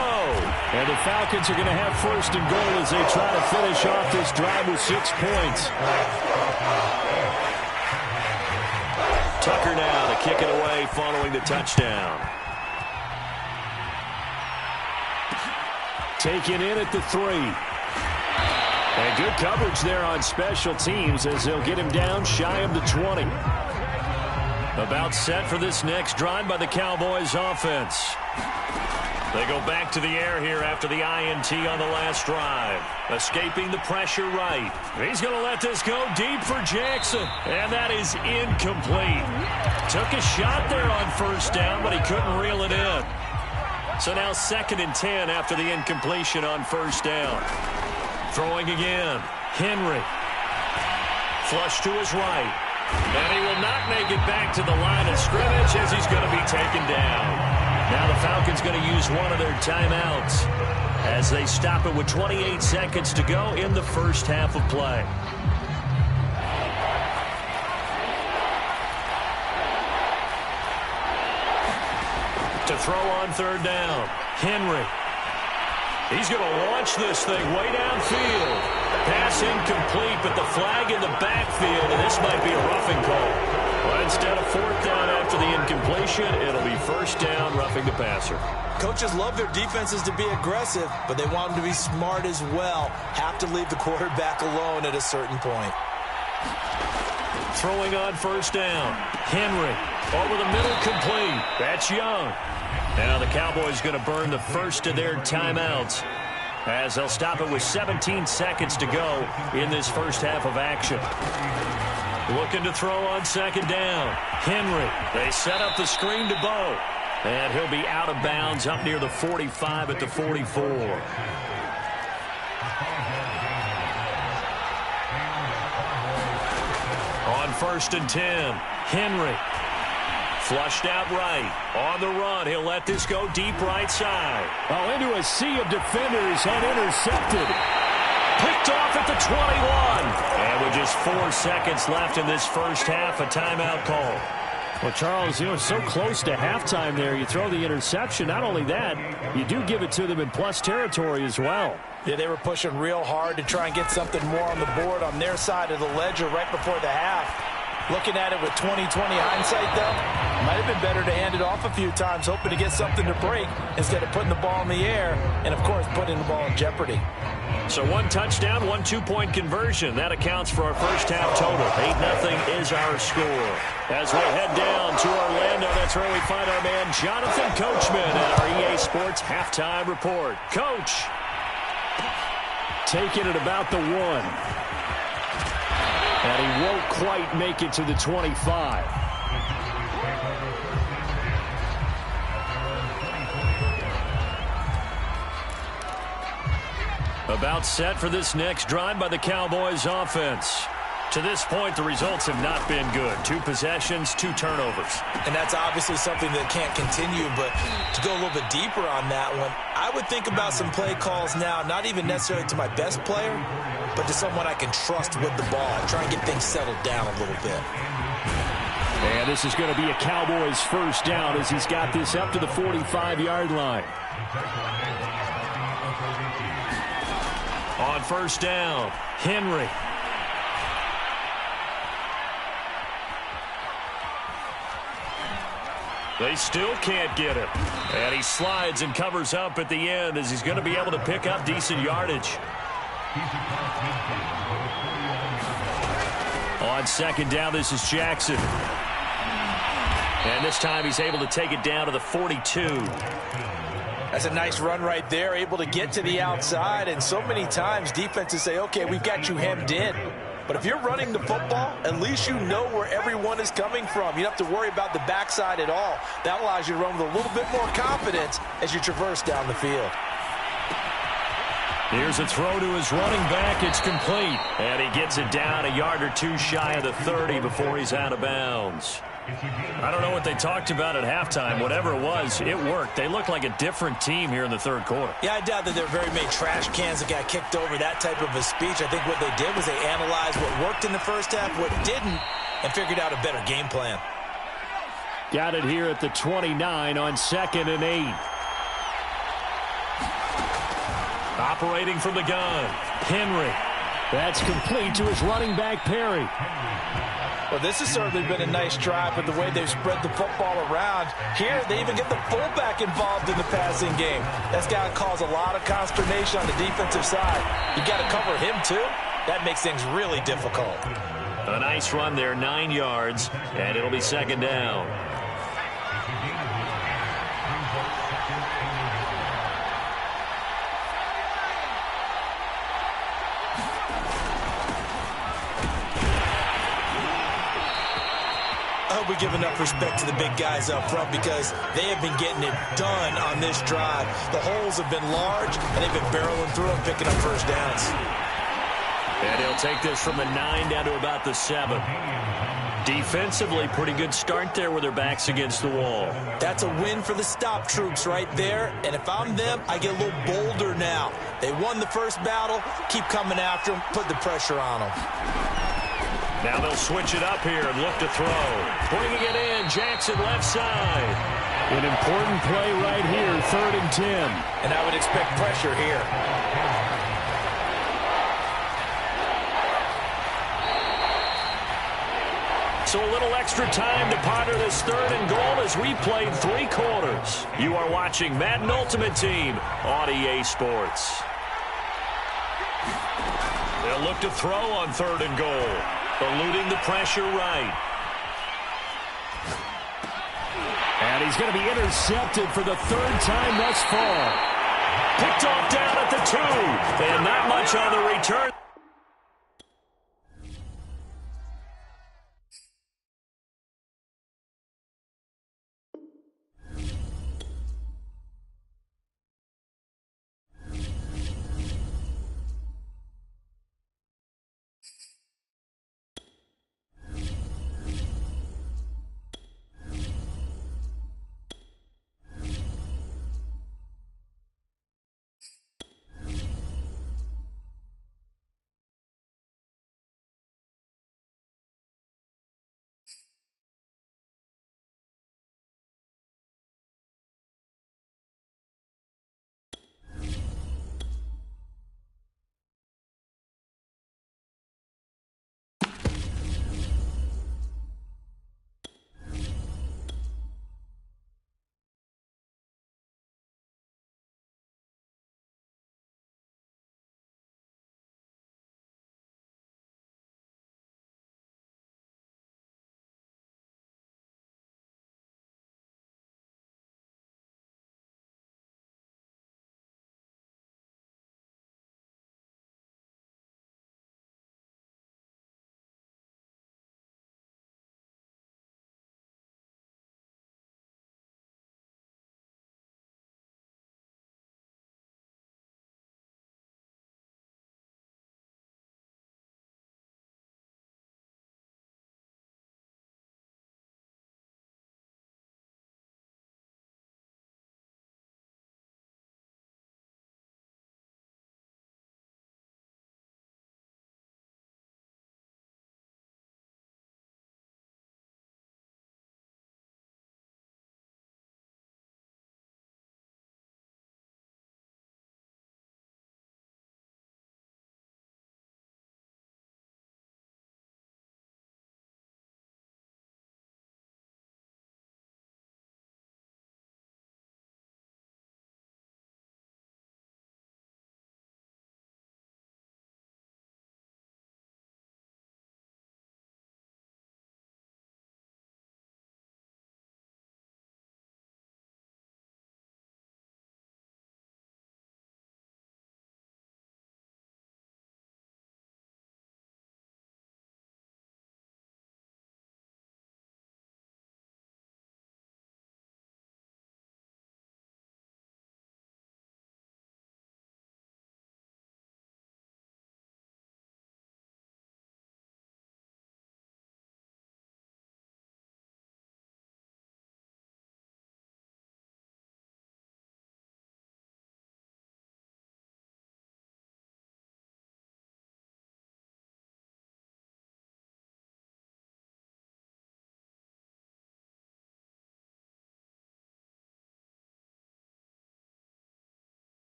And the Falcons are going to have 1st and goal as they try to finish off this drive with 6 points. Tucker now to kick it away following the touchdown. Taken in at the 3. And good coverage there on special teams as they'll get him down shy of the 20. About set for this next drive by the Cowboys offense. They go back to the air here after the INT on the last drive. Escaping the pressure right. He's going to let this go deep for Jackson. And that is incomplete. Took a shot there on 1st down, but he couldn't reel it in. So now 2nd and 10 after the incompletion on 1st down. Throwing again. Henry. Flush to his right. And he will not make it back to the line of scrimmage as he's going to be taken down. Now the Falcons going to use one of their timeouts as they stop it with 28 seconds to go in the first half of play. To throw on 3rd down, Henry. He's going to launch this thing way downfield. Pass incomplete, but the flag in the backfield, and this might be a roughing call. Well, instead of 4th down after the incompletion, it'll be 1st down, roughing the passer. Coaches love their defenses to be aggressive, but they want them to be smart as well. Have to leave the quarterback alone at a certain point. Throwing on 1st down. Henry over the middle, complete. That's Young. Now the Cowboys going to burn the first of their timeouts as they'll stop it with 17 seconds to go in this first half of action. Looking to throw on 2nd down. Henry. They set up the screen to Bo. And he'll be out of bounds up near the 45 at the 44. On 1st and 10, Henry. Flushed out right. On the run, he'll let this go deep right side. Oh, into a sea of defenders and intercepted. Picked off at the 21. And with just 4 seconds left in this first half, a timeout call. Well, Charles, so close to halftime there. You throw the interception. Not only that, you do give it to them in plus territory as well. Yeah, they were pushing real hard to try and get something more on the board on their side of the ledger right before the half. Looking at it with 20/20 hindsight, though, might have been better to hand it off a few times, hoping to get something to break instead of putting the ball in the air and, of course, putting the ball in jeopardy. So 1 touchdown, 1 two-point conversion. That accounts for our first half total. 8-0 is our score. As we'll head down to Orlando, that's where we find our man Jonathan Coachman at our EA Sports Halftime Report. Coach. Taking it about the 1. And he won't quite make it to the 25. About set for this next drive by the Cowboys offense. To this point, the results have not been good. 2 possessions, 2 turnovers. And that's obviously something that can't continue, but to go a little bit deeper on that one, I would think about some play calls now, not even necessarily to my best player, but to someone I can trust with the ball. Try and get things settled down a little bit. And this is going to be a Cowboys first down as he's got this up to the 45-yard line. On 1st down, Henry. They still can't get him. And he slides and covers up at the end as he's going to be able to pick up decent yardage. On 2nd down, this is Jackson. And this time he's able to take it down to the 42. That's a nice run right there, able to get to the outside. And so many times defenses say, okay, we've got you hemmed in. But if you're running the football, at least you know where everyone is coming from. You don't have to worry about the backside at all. That allows you to run with a little bit more confidence as you traverse down the field. Here's a throw to his running back. It's complete. And he gets it down a yard or 2 shy of the 30 before he's out of bounds. I don't know what they talked about at halftime. Whatever it was, it worked. They look like a different team here in the 3rd quarter. Yeah, I doubt that there are very many trash cans that got kicked over, that type of a speech. I think what they did was they analyzed what worked in the first half, what didn't, and figured out a better game plan. Got it here at the 29 on 2nd and 8. Operating from the gun, Henry. That's complete to his running back, Perry. Well, this has certainly been a nice drive with the way they've spread the football around. Here, they even get the fullback involved in the passing game. That's got to cause a lot of consternation on the defensive side. You got to cover him, too. That makes things really difficult. A nice run there, 9 yards, and it'll be 2nd down. I hope we give enough respect to the big guys up front because they have been getting it done on this drive. The holes have been large, and they've been barreling through them, picking up first downs. And he'll take this from the 9 down to about the 7. Defensively, pretty good start there with their backs against the wall. That's a win for the stop troops right there. And if I'm them, I get a little bolder now. They won the first battle. Keep coming after them. Put the pressure on them. Now they'll switch it up here and look to throw. Bringing it in, Jackson left side. An important play right here, 3rd and 10. And I would expect pressure here. So a little extra time to ponder this 3rd and goal as we played 3 quarters. You are watching Madden Ultimate Team on EA Sports. They'll look to throw on 3rd and goal. Eluding the pressure right. And he's going to be intercepted for the 3rd time thus far. Picked off down at the 2. And not much on the return.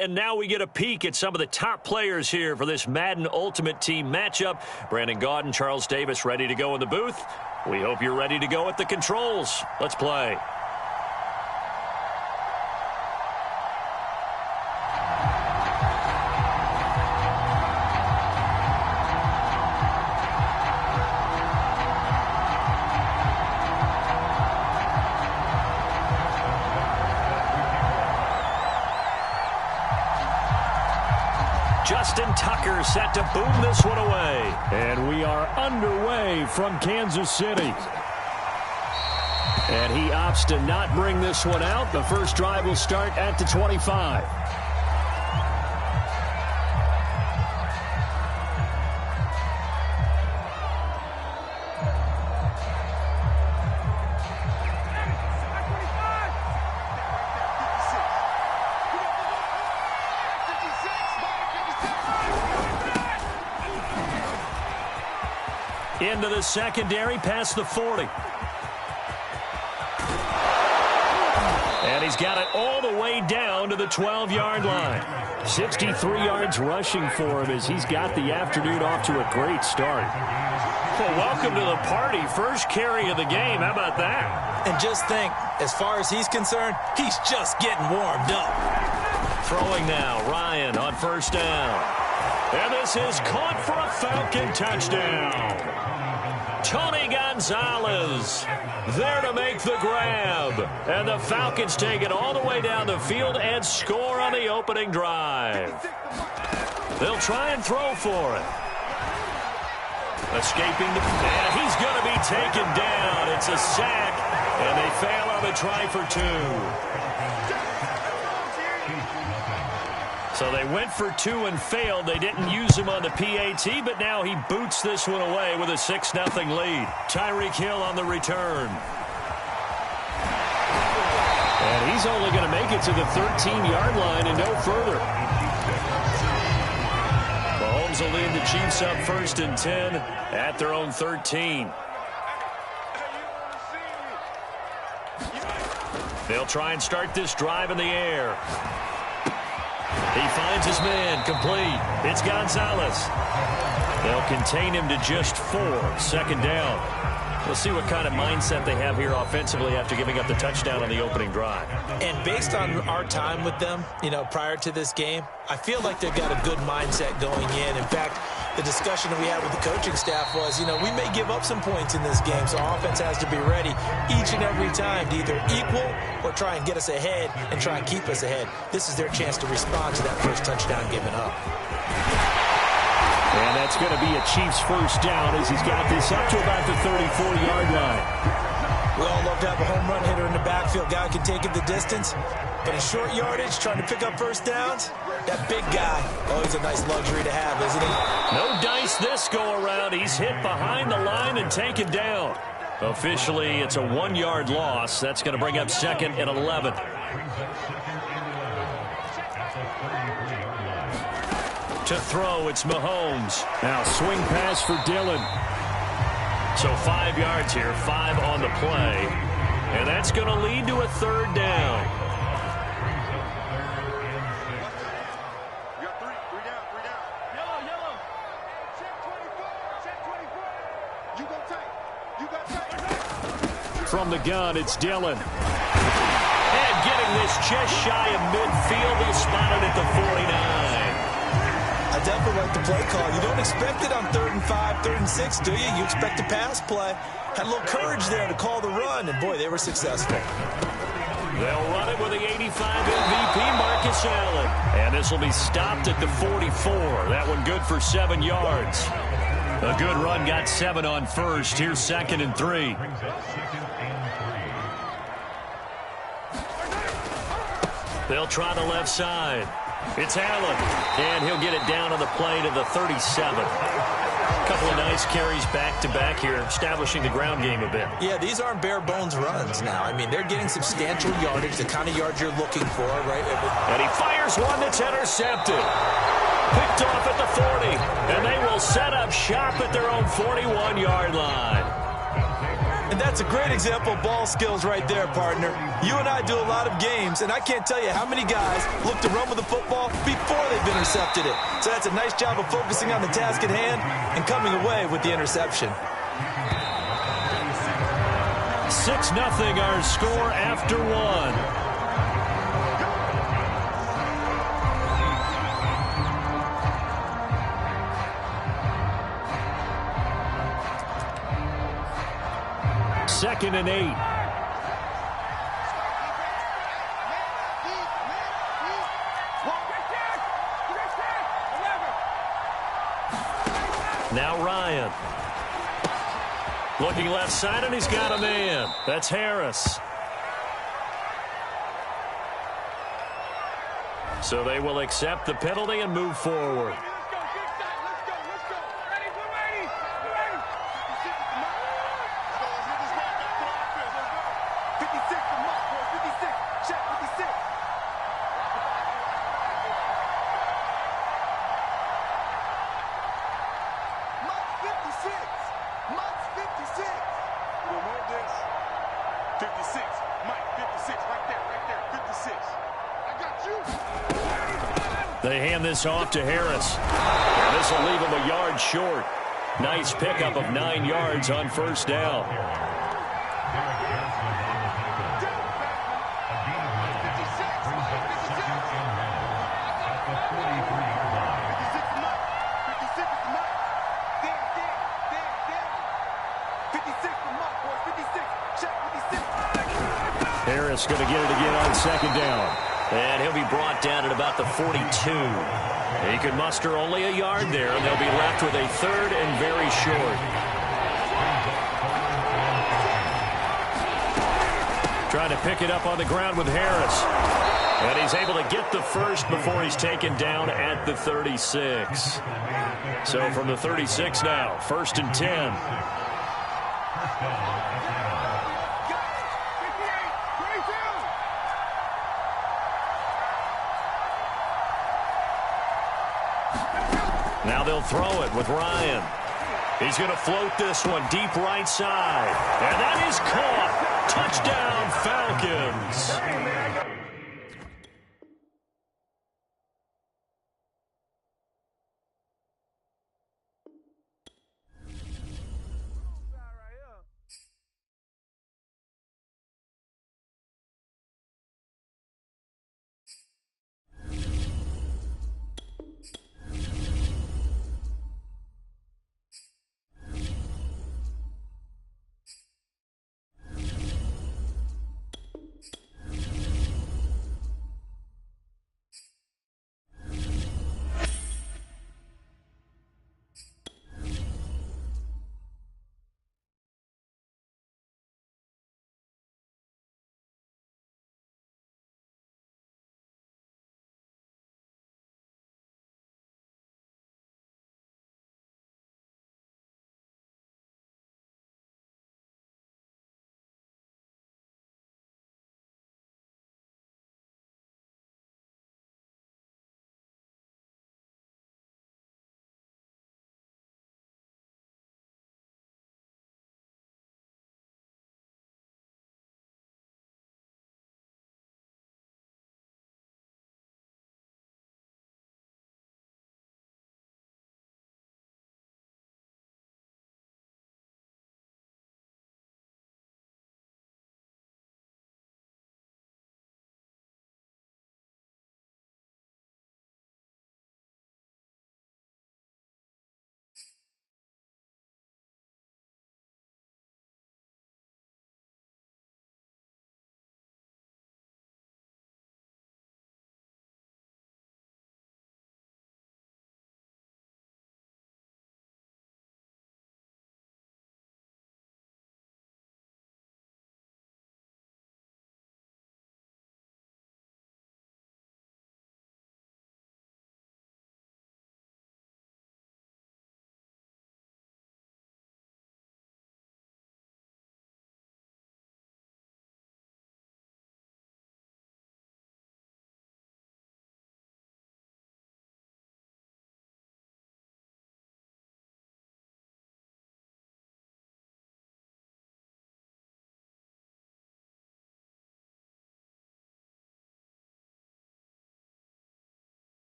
and now we get a peek at some of the top players here for this Madden Ultimate Team matchup. Brandon Gaudin, Charles Davis ready to go in the booth. We hope you're ready to go at the controls. Let's play. Justin Tucker set to boom this one away. And we are underway from Kansas City. And he opts to not bring this one out. The first drive will start at the 25. Into the secondary, past the 40. And he's got it all the way down to the 12-yard line. 63 yards rushing for him as he's got the afternoon off to a great start. Well, welcome to the party. First carry of the game. How about that? And just think, as far as he's concerned, he's just getting warmed up. Throwing now, Ryan on first down. And this is caught for a Falcon touchdown. Tony Gonzalez there to make the grab. And the Falcons take it all the way down the field and score on the opening drive. They'll try and throw for it. Escaping the... And he's going to be taken down. It's a sack. And they fail on the try for two. So they went for two and failed. They didn't use him on the PAT, but now he boots this one away with a 6-0 lead. Tyreek Hill on the return. And he's only going to make it to the 13-yard line and no further. Mahomes will lead the Chiefs up 1st and 10 at their own 13. They'll try and start this drive in the air. He finds his man, complete. It's Gonzalez. They'll contain him to just 4. 2nd down. We'll see what kind of mindset they have here offensively after giving up the touchdown on the opening drive. And based on our time with them, prior to this game, I feel like they've got a good mindset going in. In fact, the discussion that we had with the coaching staff was, we may give up some points in this game, so our offense has to be ready each and every time to either equal or try and get us ahead and try and keep us ahead. This is their chance to respond to that first touchdown given up. And that's going to be a Chiefs first down as he's got this up to about the 34-yard line. We all love to have a home run hitter in the backfield. Guy can take it the distance. But in short yardage, trying to pick up first downs, that big guy, he's a nice luxury to have, isn't he? No dice this go-around. He's hit behind the line and taken down. Officially, it's a 1-yard loss. That's going to bring up 2nd and 11. To throw, it's Mahomes. Now swing pass for Dillon. So 5 yards here, 5 on the play. And that's going to lead to a 3rd down. We got 3 down. Yellow. Check 24. You go tight. From the gun, it's Dillon. And getting this just shy of midfield, they'll spot it at the 49. I definitely like the play call. You don't expect it on 3rd and 5, 3rd and 6, do you? You expect a pass play. Had a little courage there to call the run, and boy, they were successful. They'll run it with the 85 MVP, Marcus Allen. And this will be stopped at the 44. That one good for 7 yards. A good run, got 7 on first. Here's 2nd and 3. They'll try the left side. It's Allen, and he'll get it down on the play to the 37. A couple of nice carries back-to-back here, establishing the ground game a bit. Yeah, these aren't bare-bones runs now. I mean, they're getting substantial yardage, the kind of yards you're looking for, right? And he fires one that's intercepted. Picked off at the 40, and they will set up shop at their own 41-yard line. And that's a great example of ball skills right there, partner. You and I do a lot of games, and I can't tell you how many guys look to run with the football before they've intercepted it. So that's a nice job of focusing on the task at hand and coming away with the interception. 6-0 our score after one. Second and 8. Now Ryan. Looking left side, and he's got a man. That's Harris. So they will accept the penalty and move forward. They hand this off to Harris. This will leave him a yard short. Nice pickup of 9 yards on first down. Harris going to get it again on second down. And he'll be brought down at about the 42. He could muster only a yard there, and they'll be left with a third and very short. Trying to pick it up on the ground with Harris. And he's able to get the first before he's taken down at the 36. So from the 36 now, 1st and 10. Now they'll throw it with Ryan. He's going to float this one deep right side. And that is caught. Touchdown, Falcons.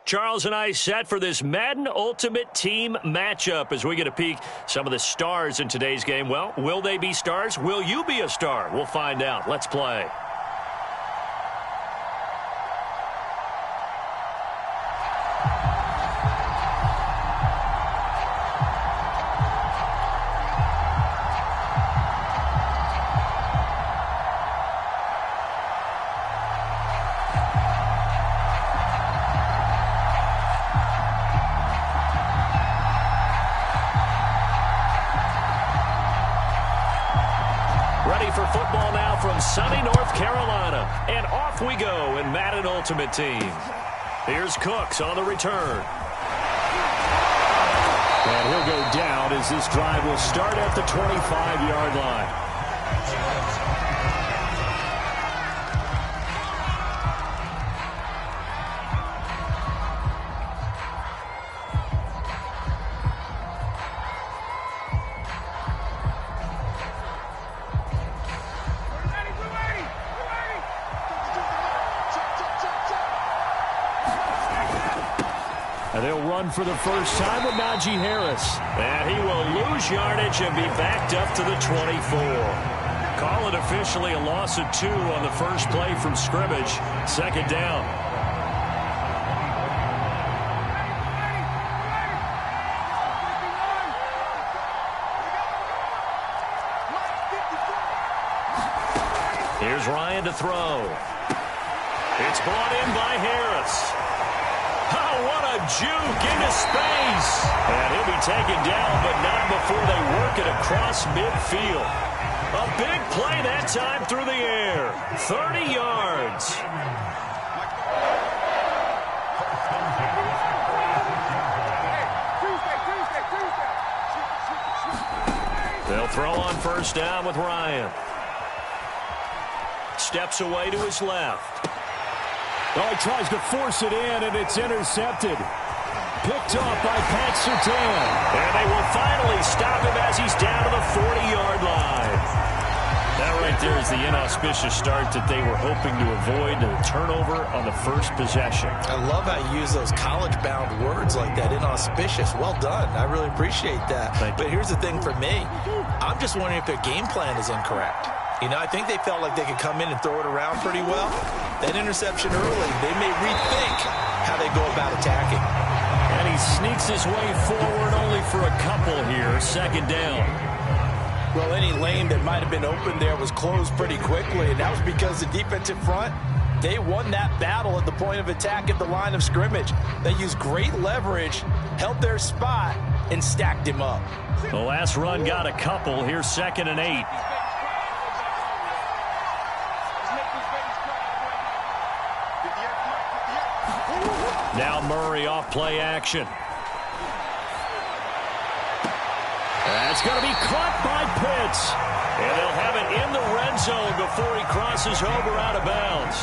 Charles and I set for this Madden Ultimate Team matchup as we get a peek some of the stars in today's game. Well, will they be stars? Will you be a star? We'll find out. Let's play. Ready for football now from sunny North Carolina. And off we go in Madden Ultimate Team. Here's Cooks on the return. And he'll go down as this drive will start at the 25-yard line. And they'll run for the first time with Najee Harris. And he will lose yardage and be backed up to the 24. Call it officially a loss of 2 on the first play from scrimmage. Second down. Here's Ryan to throw. It's brought in by Harris. Oh, what a juke into space. And he'll be taken down, but not before they work it across midfield. A big play that time through the air. 30 yards. They'll throw on first down with Ryan. Steps away to his left. Oh, he tries to force it in, and it's intercepted. Picked off by Pat Surtain. And they will finally stop him as he's down to the 40-yard line. That right there is the inauspicious start that they were hoping to avoid, a turnover on the first possession. I love how you use those college-bound words like that, inauspicious. Well done. I really appreciate that. But here's the thing for me. I'm just wondering if their game plan is incorrect. You know, I think they felt like they could come in and throw it around pretty well. That interception early, they may rethink how they go about attacking. And he sneaks his way forward only for a couple here. Second down. Well, any lane that might have been open there was closed pretty quickly, and that was because the defensive front, they won that battle at the point of attack at the line of scrimmage. They used great leverage, held their spot, and stacked him up. The last run got a couple. Here's 2nd and 8. Now Murray off play action. That's going to be caught by Pitts. And they'll have it in the red zone before he crosses over out of bounds.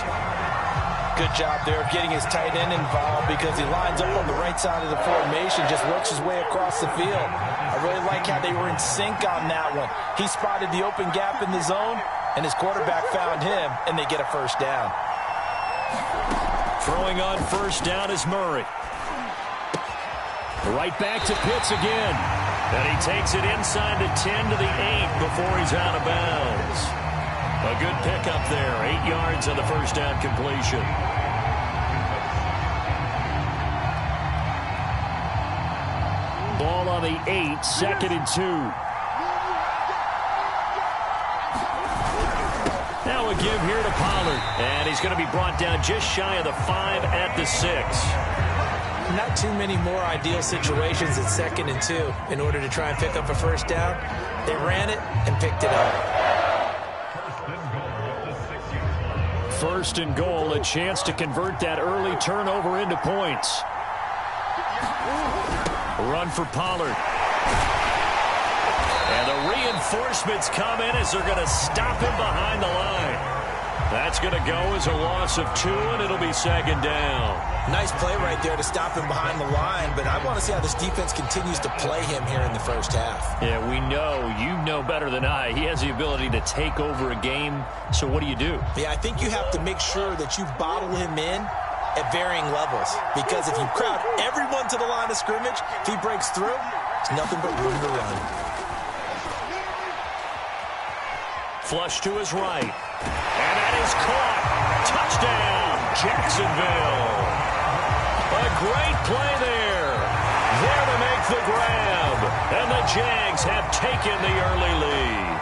Good job there of getting his tight end involved because he lines up on the right side of the formation, just works his way across the field. I really like how they were in sync on that one. He spotted the open gap in the zone, and his quarterback found him, and they get a first down. Throwing on first down is Murray. Right back to Pitts again. And he takes it inside the 10 to the 8 before he's out of bounds. A good pickup there. 8 yards on the first down completion. Ball on the 8, 2nd and 2. Now a give here to Pollard. And he's going to be brought down just shy of the 5 at the 6. Not too many more ideal situations at 2nd and 2 in order to try and pick up a first down. They ran it and picked it up. 1st and goal, a chance to convert that early turnover into points. Run for Pollard. And the reinforcements come in as they're going to stop him behind the line. That's going to go as a loss of 2, and it'll be 2nd down. Nice play right there to stop him behind the line, but I want to see how this defense continues to play him here in the first half. Yeah, we know. You know better than I. He has the ability to take over a game, so what do you do? Yeah, I think you have to make sure that you bottle him in at varying levels. Because if you crowd everyone to the line of scrimmage, if he breaks through, there's nothing but room to run. Flush to his right. And that is caught. Touchdown, Jacksonville. A great play there. There to make the grab. And the Jags have taken the early lead.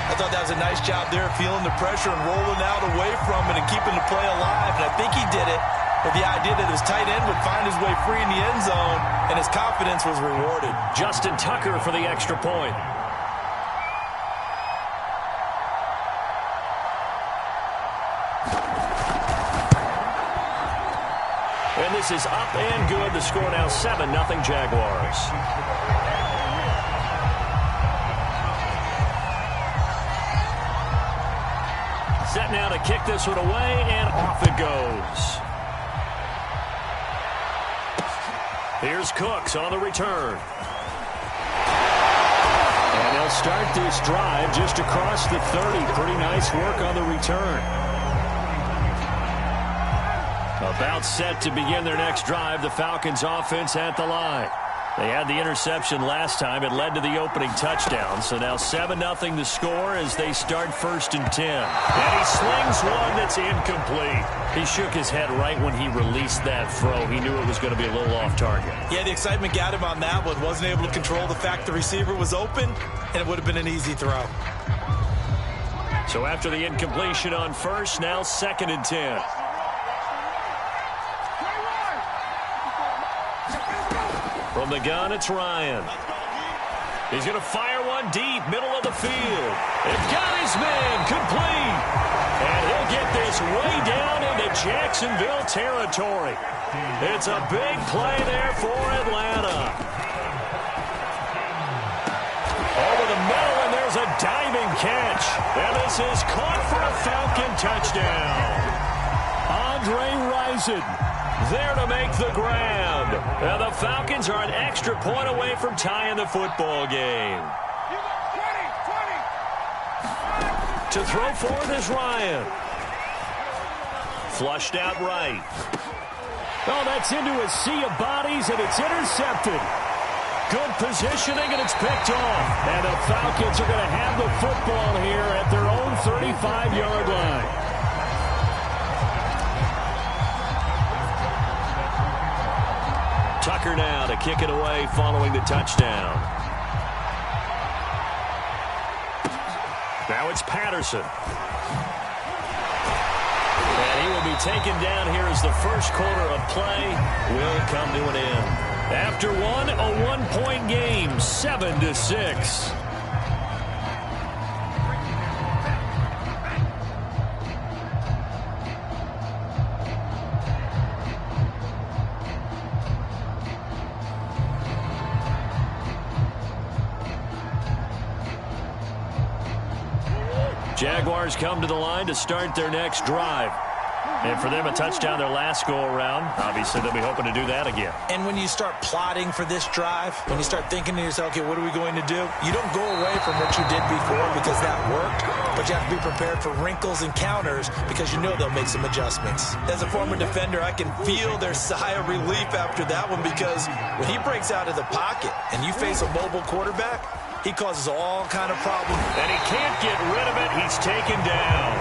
I thought that was a nice job there, feeling the pressure and rolling out away from it and keeping the play alive. And I think he did it with the idea that his tight end would find his way free in the end zone, and his confidence was rewarded. Justin Tucker for the extra point. And this is up and good. The score now 7-0 Jaguars. Set now to kick this one away, and off it goes. Here's Cooks on the return. And they'll start this drive just across the 30. Pretty nice work on the return. About set to begin their next drive, the Falcons offense at the line. They had the interception last time. It led to the opening touchdown. So now 7-0 the score as they start 1st and 10. And he slings one that's incomplete. He shook his head right when he released that throw. He knew it was going to be a little off target. Yeah, the excitement got him on that one. Wasn't able to control the fact the receiver was open, and it would have been an easy throw. So after the incompletion on 1st, now 2nd and 10. From the gun, it's Ryan. He's going to fire one deep, middle of the field. It got his man, complete. And he'll get this way down into Jacksonville territory. It's a big play there for Atlanta. Over the middle, and there's a diving catch. And this is caught for a Falcon touchdown. Andre Rison there to make the grab. And the Falcons are an extra point away from tying the football game. To throw forward is Ryan. Flushed out right. Oh, that's into a sea of bodies, and it's intercepted. Good positioning, and it's picked off. And the Falcons are going to have the football here at their own 35-yard line. Tucker now to kick it away following the touchdown. Now it's Patterson. And he will be taken down here as the first quarter of play will come to an end. After one, a one-point game, 7-6. Jaguars come to the line to start their next drive. And for them, a touchdown their last go-around. Obviously, they'll be hoping to do that again. And when you start plotting for this drive, when you start thinking to yourself, okay, what are we going to do? You don't go away from what you did before because that worked, but you have to be prepared for wrinkles and counters because you know they'll make some adjustments. As a former defender, I can feel their sigh of relief after that one because when he breaks out of the pocket and you face a mobile quarterback, he causes all kind of problems. And he can't get rid of it. He's taken down.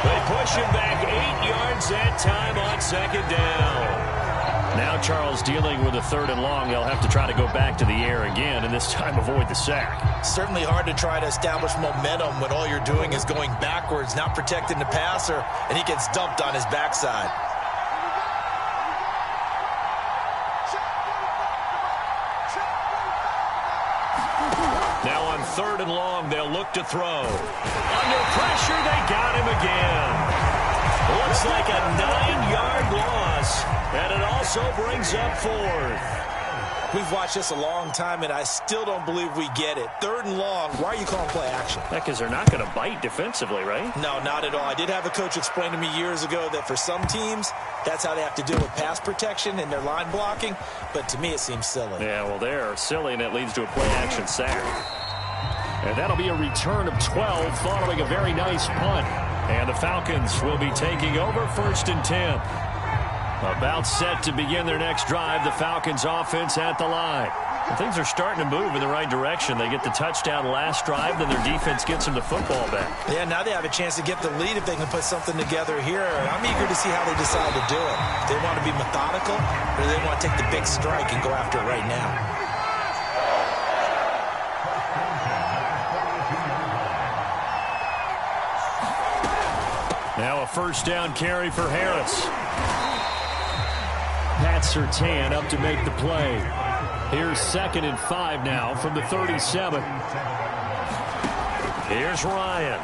They push him back 8 yards that time on 2nd down. Now Charles dealing with a 3rd and long. They'll have to try to go back to the air again and this time avoid the sack. Certainly hard to try to establish momentum when all you're doing is going backwards, not protecting the passer, and he gets dumped on his backside. Now on 3rd and long, they'll look to throw. Under pressure, they got him again. Looks like a 9-yard loss, and it also brings up 4th. We've watched this a long time, and I still don't believe we get it. 3rd and long, why are you calling play action? Because they're not going to bite defensively, right? No, not at all. I did have a coach explain to me years ago that for some teams, that's how they have to deal with pass protection and their line blocking, but to me it seems silly. Yeah, well, they're silly, and it leads to a play-action sack. And that'll be a return of 12 following a very nice punt. And the Falcons will be taking over 1st and 10. About set to begin their next drive, the Falcons offense at the line. And things are starting to move in the right direction. They get the touchdown last drive, then their defense gets them the football back. Yeah, now they have a chance to get the lead if they can put something together here. I'm eager to see how they decide to do it. Do they want to be methodical, or do they want to take the big strike and go after it right now? Now a 1st down carry for Harris. Pat Surtain up to make the play. Here's 2nd and 5 now from the 37. Here's Ryan.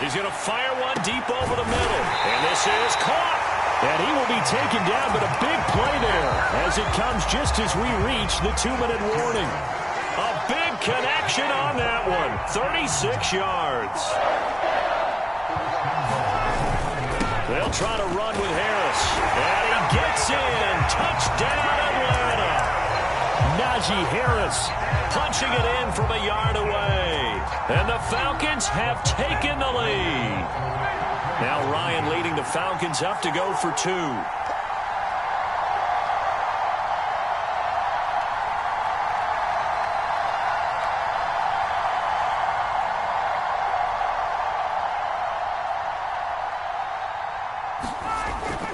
He's going to fire one deep over the middle. And this is caught. And he will be taken down, but a big play there as it comes just as we reach the 2-minute warning. A big connection on that one. 36 yards. They'll try to run with Harris. And he gets in. Touchdown, Atlanta. Najee Harris punching it in from a yard away. And the Falcons have taken the lead. Now Ryan leading the Falcons up to go for 2.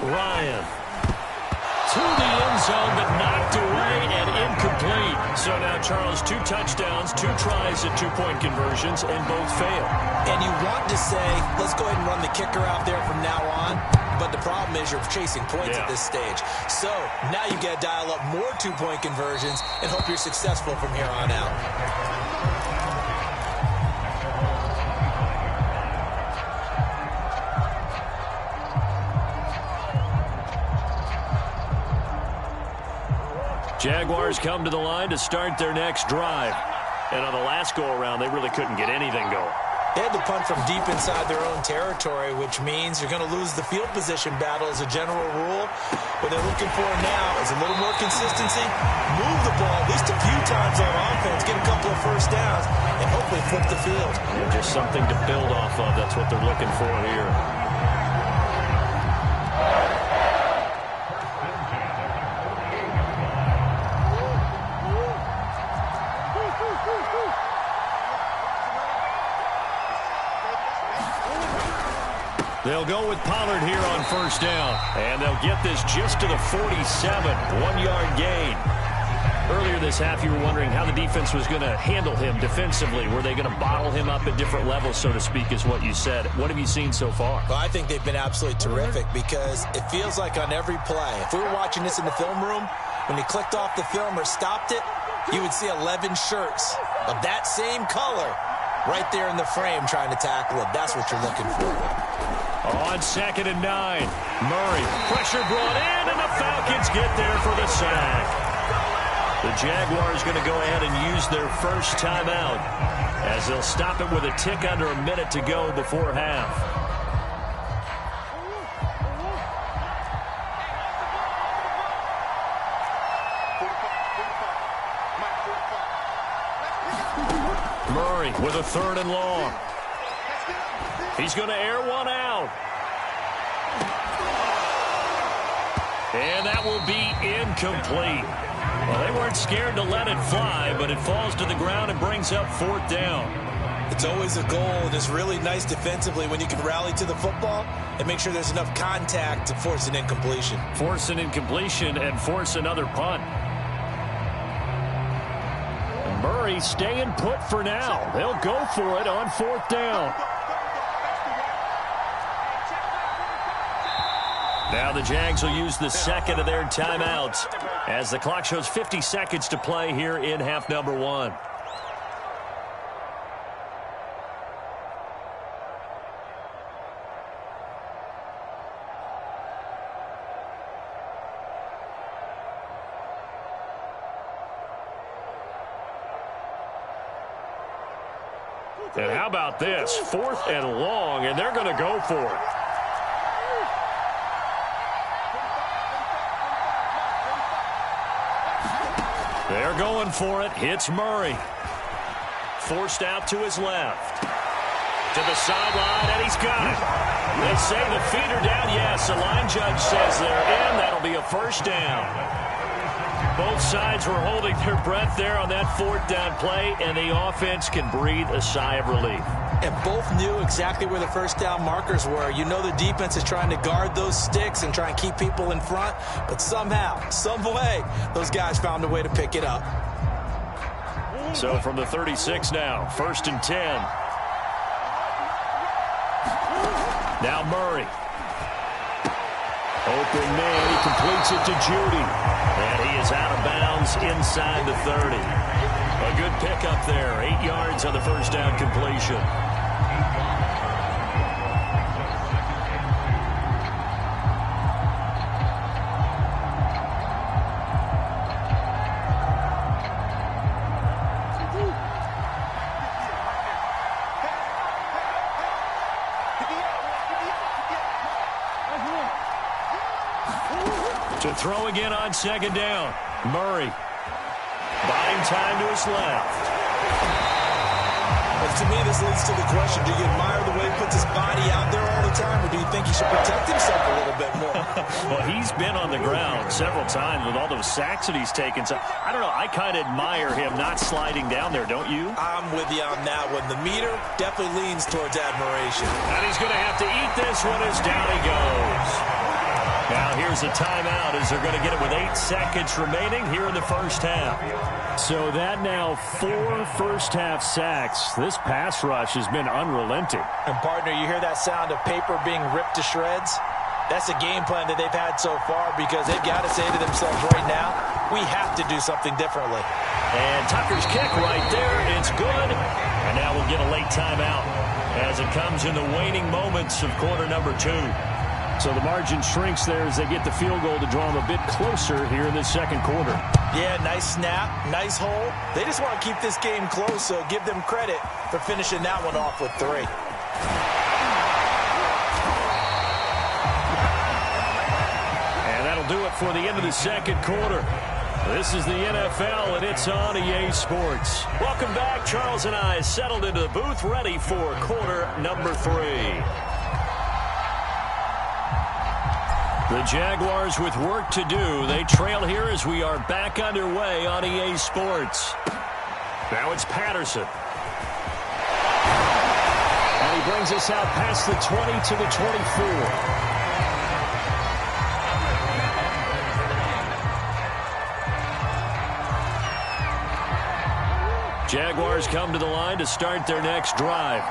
Ryan to the end zone, but knocked away and incomplete. So now, Charles, 2 touchdowns, 2 tries at 2-point conversions, and both fail. And you want to say, let's go ahead and run the kicker out there from now on. But the problem is you're chasing points at this stage. So now you got to dial up more 2-point conversions and hope you're successful from here on out. Jaguars come to the line to start their next drive. And on the last go-around, they really couldn't get anything going. They had to punt from deep inside their own territory, which means you're going to lose the field position battle as a general rule. What they're looking for now is a little more consistency, move the ball at least a few times on offense, get a couple of 1st downs, and hopefully flip the field. Yeah, just something to build off of. That's what they're looking for here. They'll go with Pollard here on 1st down. And they'll get this just to the 47, 1-yard gain. Earlier this half, you were wondering how the defense was going to handle him defensively. Were they going to bottle him up at different levels, so to speak, is what you said. What have you seen so far? Well, I think they've been absolutely terrific because it feels like on every play, if we were watching this in the film room, when he clicked off the film or stopped it, you would see 11 shirts of that same color right there in the frame trying to tackle it. That's what you're looking for. On 2nd and 9, Murray. Pressure brought in, and the Falcons get there for the sack. The Jaguars going to go ahead and use their first timeout as they'll stop it with a tick under a minute to go before half. Murray with a 3rd and long. He's going to air one out. And that will be incomplete. Well, they weren't scared to let it fly, but it falls to the ground and brings up 4th down. It's always a goal, and it's really nice defensively when you can rally to the football and make sure there's enough contact to force an incompletion. Force an incompletion and force another punt. And Murray staying put for now. They'll go for it on 4th down. Now the Jags will use the 2nd of their timeouts as the clock shows 50 seconds to play here in half number 1. And how about this? 4th and long, and they're going to go for it. They're going for it. Hits Murray. Forced out to his left. to the sideline, and he's got it. They say the feet are down. Yes, the line judge says they're in. That'll be a first down. Both sides were holding their breath there on that fourth down play, and the offense can breathe a sigh of relief. And both knew exactly where the first down markers were. You know the defense is trying to guard those sticks and try and keep people in front, but somehow, some way, those guys found a way to pick it up. So from the 36 now, 1st and 10. Now Murray. Open man, he completes it to Judy. And he is out of bounds inside the 30. A good pickup there, 8 yards on the first down completion. To throw again on 2nd down. Murray. Buying time to his left. But to me, this leads to the question, do you admire the way he puts his body out there all the time, or do you think he should protect himself a little bit more? Well, he's been on the ground several times with all those sacks that he's taken. So, I don't know, I kind of admire him not sliding down there, don't you? I'm with you on that one. The meter definitely leans towards admiration. And he's going to have to eat this one as down he goes. Now here's a timeout as they're going to get it with 8 seconds remaining here in the first half. So that now 4 first-half sacks. This pass rush has been unrelenting. And, partner, you hear that sound of paper being ripped to shreds? That's the game plan that they've had so far because they've got to say to themselves right now, we have to do something differently. And Tucker's kick right there. It's good. And now we'll get a late timeout as it comes in the waning moments of quarter number 2. So the margin shrinks there as they get the field goal to draw them a bit closer here in the second quarter. Yeah, nice snap, nice hole. They just want to keep this game close, so give them credit for finishing that one off with 3. And that'll do it for the end of the second quarter. This is the NFL, and it's on EA Sports. Welcome back. Charles and I settled into the booth, ready for quarter number 3. The Jaguars with work to do. They trail here as we are back underway on EA Sports. Now it's Patterson. And he brings us out past the 20 to the 24. Jaguars come to the line to start their next drive.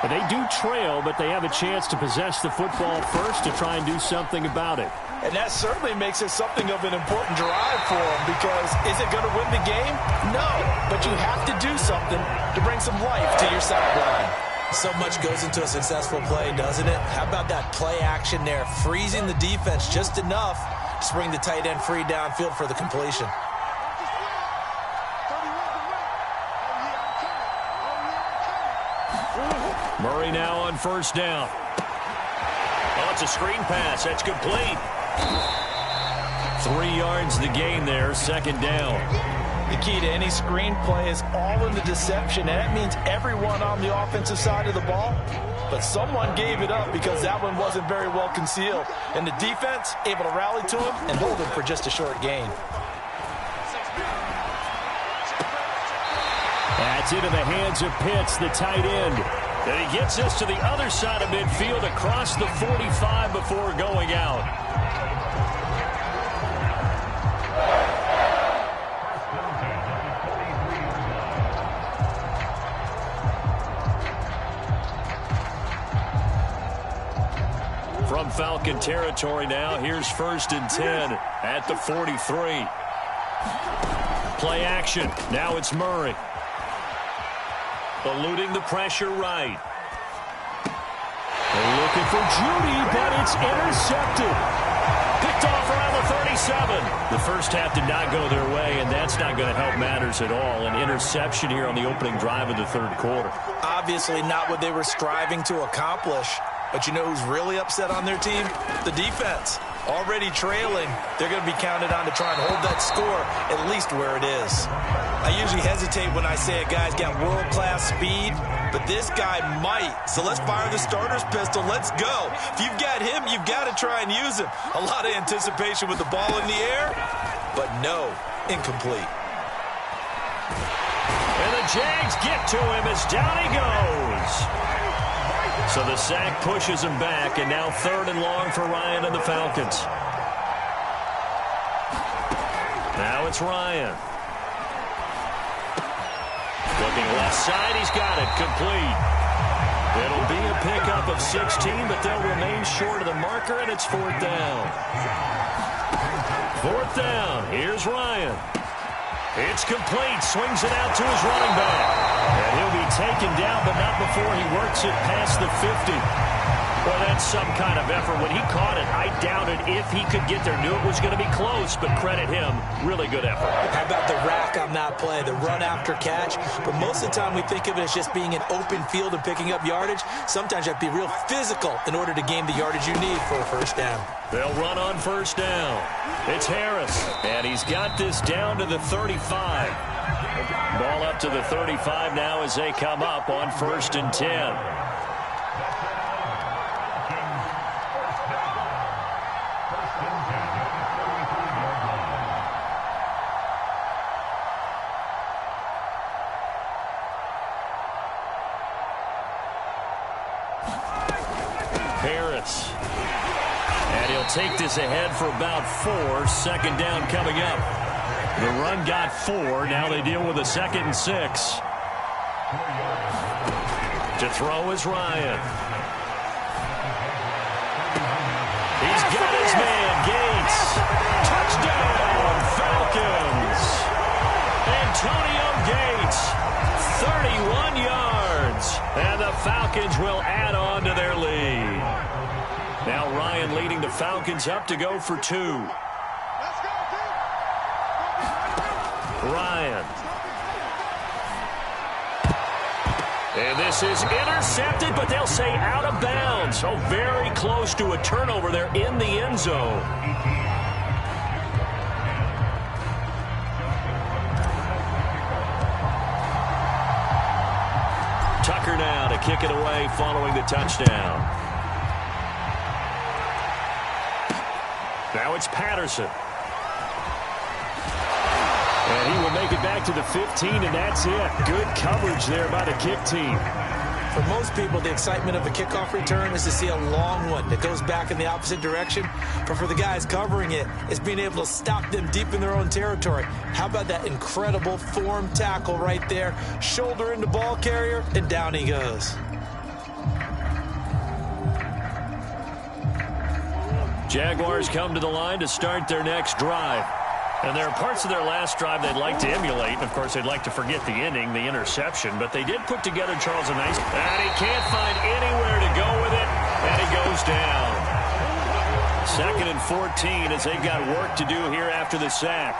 But they do trail, but they have a chance to possess the football first to try and do something about it. And that certainly makes it something of an important drive for them because is it going to win the game? No, but you have to do something to bring some life to your sideline. So much goes into a successful play, doesn't it? How about that play action there, freezing the defense just enough to bring the tight end free downfield for the completion. Murray now on first down. Oh, it's a screen pass. That's complete. 3 yards the gain there, 2nd down. The key to any screen play is all in the deception, and that means everyone on the offensive side of the ball. But someone gave it up because that one wasn't very well concealed. And the defense able to rally to him and hold him for just a short gain. That's into the hands of Pitts, the tight end. And he gets us to the other side of midfield across the 45 before going out. From Falcon territory now, here's 1st and 10 at the 43. Play action. Now it's Murray. Eluding the pressure right. They're looking for Judy, but it's intercepted. Picked off around the 37. The first half did not go their way, and that's not going to help matters at all. An interception here on the opening drive of the third quarter. Obviously not what they were striving to accomplish. But you know who's really upset on their team? The defense. Already trailing, they're going to be counted on to try and hold that score at least where it is. I usually hesitate when I say a guy's got world-class speed, but this guy might. So let's fire the starter's pistol. Let's go. If you've got him, you've got to try and use him. A lot of anticipation with the ball in the air, but no, incomplete. And the Jags get to him as down he goes. So the sack pushes him back, and now 3rd and long for Ryan and the Falcons. Now it's Ryan. Looking left side, he's got it, complete. It'll be a pickup of 16, but they'll remain short of the marker, and it's 4th down. 4th down, here's Ryan. It's complete, swings it out to his running back. And he'll be taken down, but not before he works it past the 50. Well, that's some kind of effort. When he caught it, I doubted if he could get there. Knew it was going to be close, but credit him. Really good effort. How about the rack on that play, the run after catch? But most of the time we think of it as just being an open field and picking up yardage. Sometimes you have to be real physical in order to gain the yardage you need for a 1st down. They'll run on 1st down. It's Harris, and he's got this down to the 35. Ball up to the 35 now as they come up on 1st and 10. Harris. And he'll take this ahead for about 4. 2nd down coming up. The run got 4. Now they deal with a 2nd and 6. To throw is Ryan. He's got his man, Gates. Touchdown, Falcons. Antonio Gates, 31 yards. And the Falcons will add on to their lead. Now Ryan leading the Falcons up to go for 2. Ryan. And this is intercepted, but they'll say out of bounds. Oh, very close to a turnover there in the end zone. Tucker now to kick it away following the touchdown. Now it's Patterson. And he will make it back to the 15, and that's it. Good coverage there by the kick team. For most people, the excitement of a kickoff return is to see a long one that goes back in the opposite direction. But for the guys covering it, it's being able to stop them deep in their own territory. How about that incredible form tackle right there? Shoulder into ball carrier, and down he goes. Jaguars come to the line to start their next drive. And there are parts of their last drive they'd like to emulate. And, of course, they'd like to forget the ending, the interception. But they did put together Charles a nice. And he can't find anywhere to go with it. And he goes down. 2nd and 14 as they've got work to do here after the sack.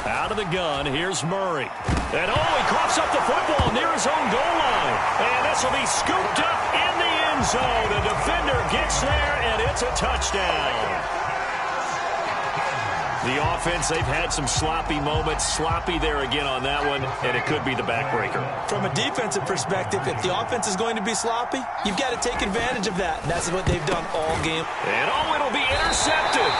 Out of the gun, here's Murray. And, he coughs up the football near his own goal line. And this will be scooped up in the end zone. The defender gets there, and it's a touchdown. The offense, they've had some sloppy moments. Sloppy there again on that one, and it could be the backbreaker. From a defensive perspective, if the offense is going to be sloppy, you've got to take advantage of that. And that's what they've done all game. And, it'll be intercepted.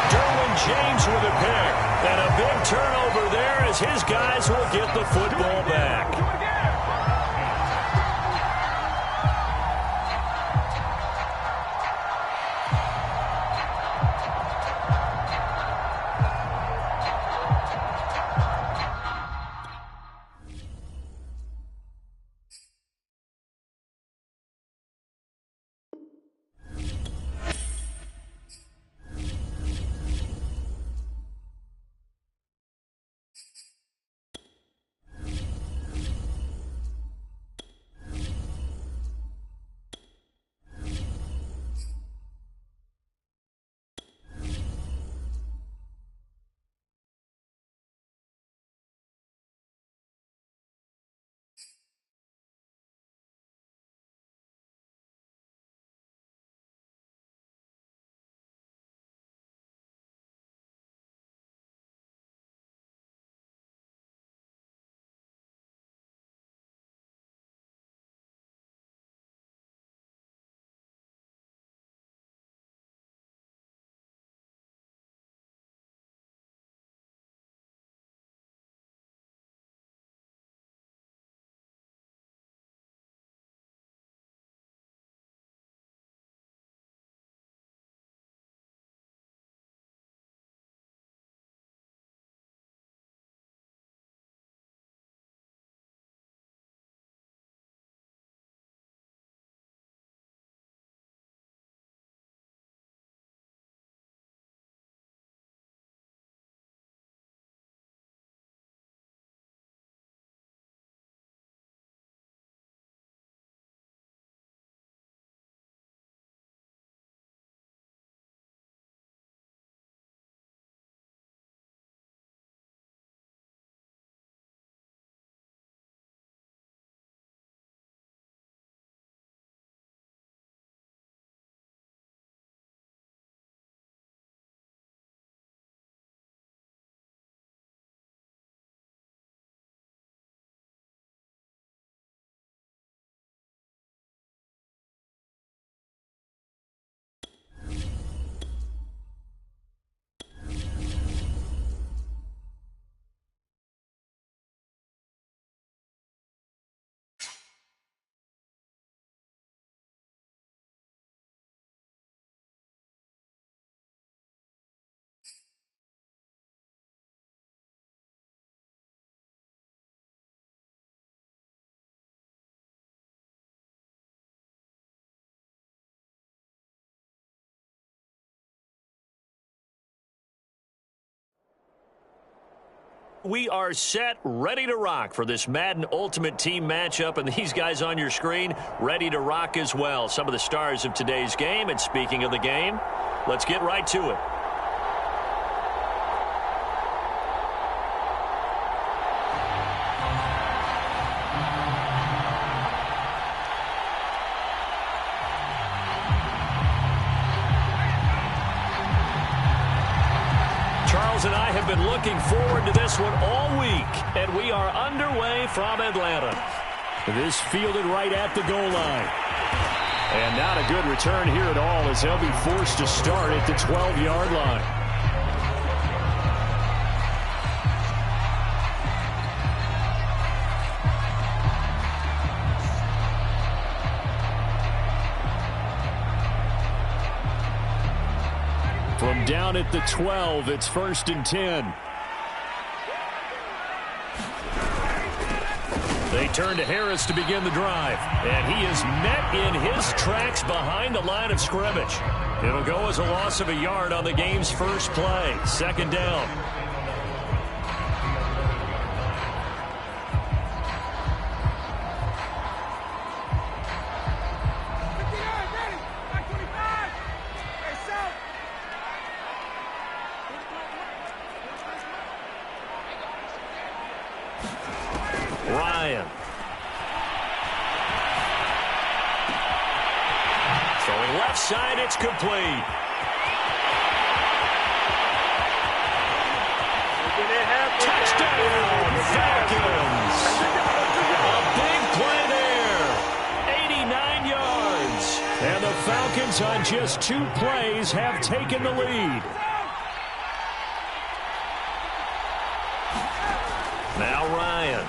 Derwin James with a pick. And a big turnover there as his guys will get the football back. We are set, ready to rock for this Madden Ultimate Team matchup, and these guys on your screen ready to rock as well. Some of the stars of today's game, and speaking of the game, let's get right to it. And I have been looking forward to this one all week, and we are underway from Atlanta. This fielded right at the goal line. And not a good return here at all, as they'll be forced to start at the 12-yard line. From down at the 12, it's 1st and 10. They turn to Harris to begin the drive, and he is met in his tracks behind the line of scrimmage. It'll go as a loss of a yard on the game's first play. 2nd down. Ryan. Throwing left side, it's complete. Touchdown, Falcons. A big play there. 89 yards. And the Falcons on just 2 plays have taken the lead. Now Ryan.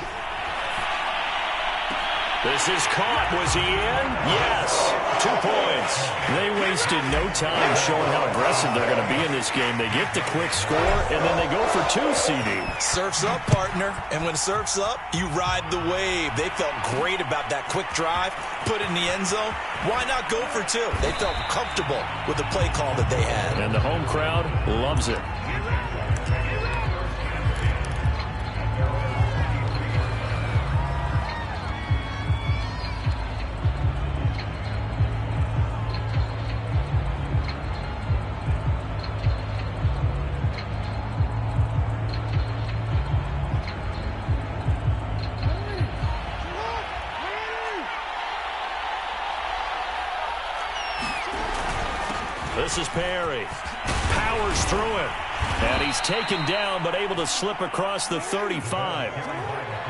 This is caught. Was he in? Yes. 2 points. They wasted no time showing how aggressive they're going to be in this game. They get the quick score, and then they go for 2, CD. Surf's up, partner. And when surf's up, you ride the wave. They felt great about that quick drive, put it in the end zone. Why not go for 2? They felt comfortable with the play call that they had. And the home crowd loves it. This is Perry. Powers through it. And he's taken down, but able to slip across the 35.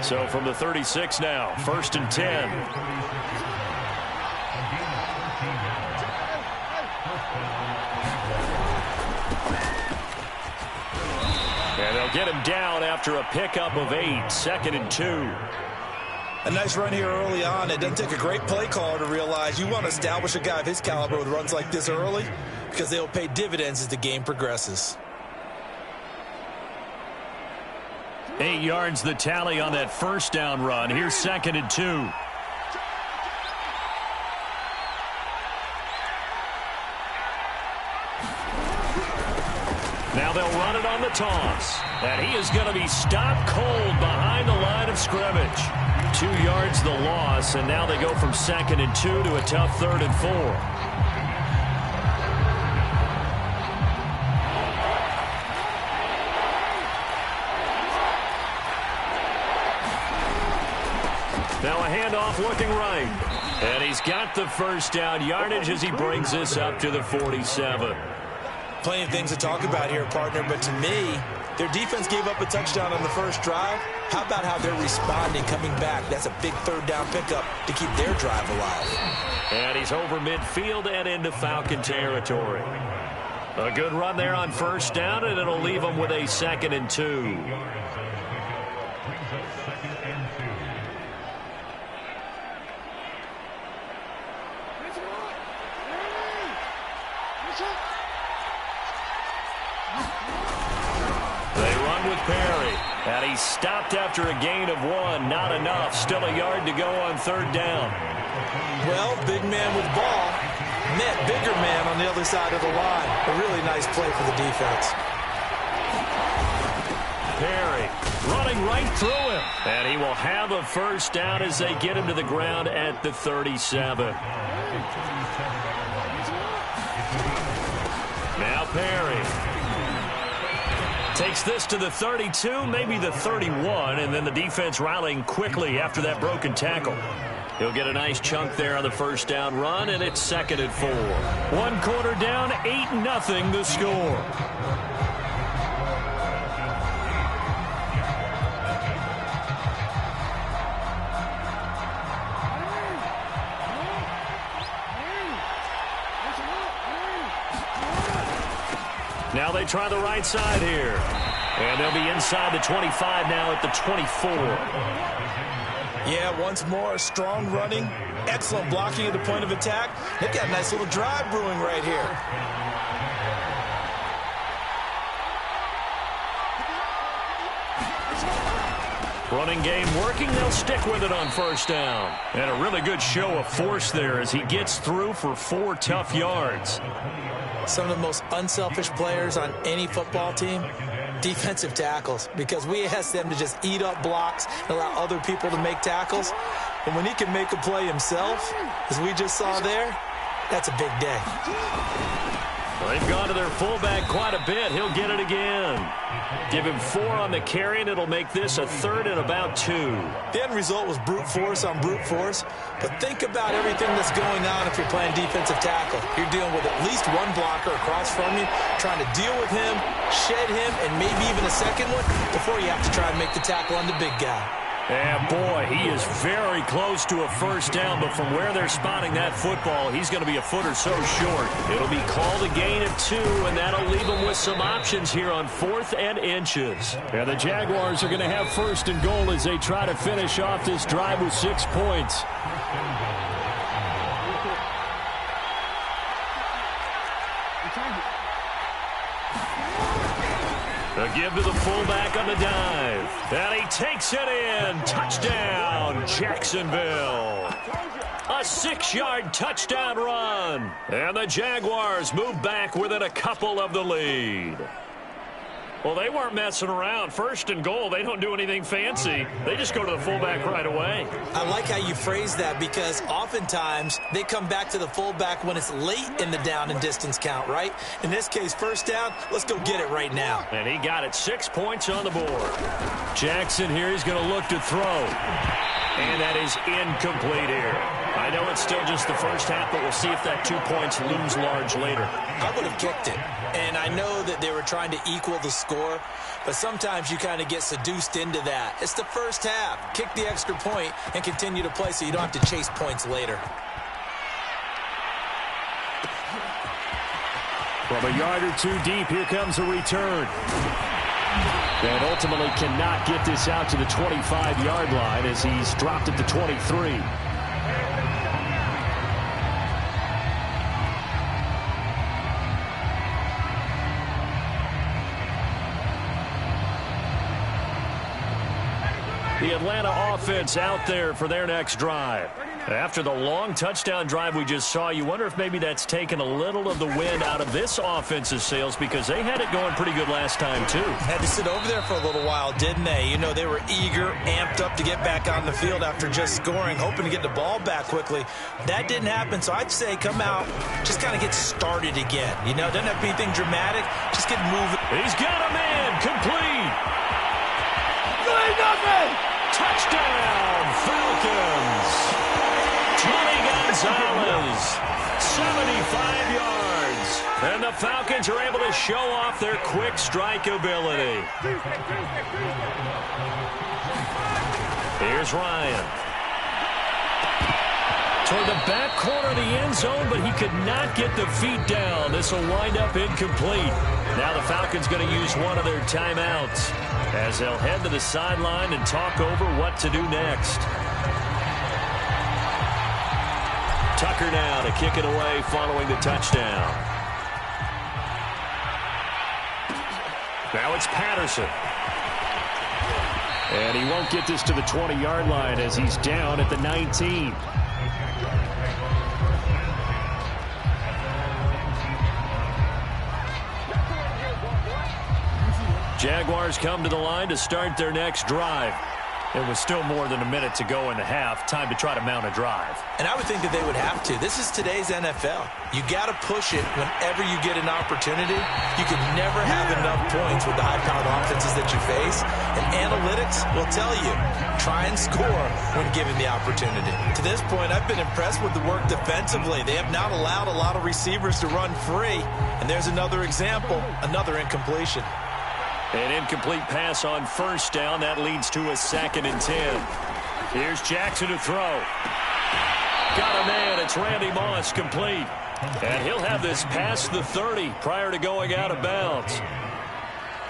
So from the 36 now, 1st and 10. And they'll get him down after a pickup of 8, 2nd and 2. A nice run here early on. It doesn't take a great play caller to realize you want to establish a guy of his caliber with runs like this early, because they'll pay dividends as the game progresses. 8 yards the tally on that 1st down run. Here's 2nd and 2. Now they'll run it on the toss. And he is going to be stopped cold behind the line of scrimmage. 2 yards the loss, and now they go from 2nd and 2 to a tough 3rd and 4. Now a handoff looking right. And he's got the 1st down yardage as he brings this up to the 47. Plenty of things to talk about here, partner, but to me, their defense gave up a touchdown on the 1st drive. How about how they're responding, coming back? That's a big 3rd down pickup to keep their drive alive. And he's over midfield and into Falcon territory. A good run there on 1st down, and it'll leave them with a 2nd and 2. They run with Perry, and he's stopped after a gain of 1. Not enough. Still a yard to go on 3rd down. Well, big man with ball met bigger man on the other side of the line. A really nice play for the defense. Perry running right through him. And he will have a first down as they get him to the ground at the 37. Now Perry takes this to the 32, maybe the 31, and then the defense rallying quickly after that broken tackle. He'll get a nice chunk there on the first down run, and it's 2nd and 4. 1 quarter down, 8-0 the score. Now they try the right side here. And they'll be inside the 25 now at the 24. Yeah, once more, strong running, excellent blocking at the point of attack. They've got a nice little drive brewing right here. Running game working. They'll stick with it on first down. And a really good show of force there as he gets through for 4 tough yards. Some of the most unselfish players on any football team, defensive tackles, because we ask them to just eat up blocks and allow other people to make tackles. And when he can make a play himself, as we just saw there, that's a big day. Well, they've gone to their fullback quite a bit. He'll get it again. Give him 4 on the carry, and it'll make this a 3rd and about 2. The end result was brute force on brute force, but think about everything that's going on if you're playing defensive tackle. You're dealing with at least one blocker across from you, trying to deal with him, shed him, and maybe even a second one before you have to try and make the tackle on the big guy. And boy, he is very close to a first down, but from where they're spotting that football, he's going to be a foot or so short. It'll be called a gain of 2, and that'll leave him with some options here on 4th and inches. Yeah, the Jaguars are going to have 1st and goal as they try to finish off this drive with 6 points. A give to the fullback on the dive. And he takes it in. Touchdown, Jacksonville. A 6-yard touchdown run. And the Jaguars move back within a couple of the lead. Well, they weren't messing around. 1st and goal, they don't do anything fancy. They just go to the fullback right away. I like how you phrase that because oftentimes they come back to the fullback when it's late in the down and distance count, right? In this case, first down, let's go get it right now. And he got it. 6 points on the board. Jackson here, he's going to look to throw. And that is incomplete here. I know it's still just the first half, but we'll see if that 2 points looms large later. I would have kicked it. And I know that they were trying to equal the score, but sometimes you kind of get seduced into that. It's the first half. Kick the extra point and continue to play so you don't have to chase points later. From a yard or 2 deep, here comes a return. And ultimately cannot get this out to the 25-yard line as he's dropped at the 23. The Atlanta offense out there for their next drive. After the long touchdown drive we just saw, you wonder if maybe that's taken a little of the wind out of this offense's sails because they had it going pretty good last time, too. Had to sit over there for a little while, didn't they? You know, they were eager, amped up to get back on the field after just scoring, hoping to get the ball back quickly. That didn't happen, so I'd say come out, just kind of get started again. You know, doesn't have to be anything dramatic, just get moving. He's got a man, complete. 3-0! Touchdown, Falcons. Tony Gonzalez, 75 yards. And the Falcons are able to show off their quick strike ability. Here's Ryan. Toward the back corner of the end zone, but he could not get the feet down. This will wind up incomplete. Now the Falcons going to use one of their timeouts as they'll head to the sideline and talk over what to do next. Tucker now to kick it away following the touchdown. Now it's Patterson. And he won't get this to the 20-yard line as he's down at the 19. Jaguars come to the line to start their next drive. It was still more than a minute to go in the half. Time to try to mount a drive. And I would think that they would have to. This is today's NFL. You got to push it whenever you get an opportunity. You can never have enough points with the high-powered offenses that you face. And analytics will tell you, try and score when given the opportunity. To this point, I've been impressed with the work defensively. They have not allowed a lot of receivers to run free. And there's another example, another incompletion. An incomplete pass on first down. That leads to a 2nd and 10. Here's Jackson to throw. Got a man. It's Randy Moss, complete. And he'll have this past the 30 prior to going out of bounds.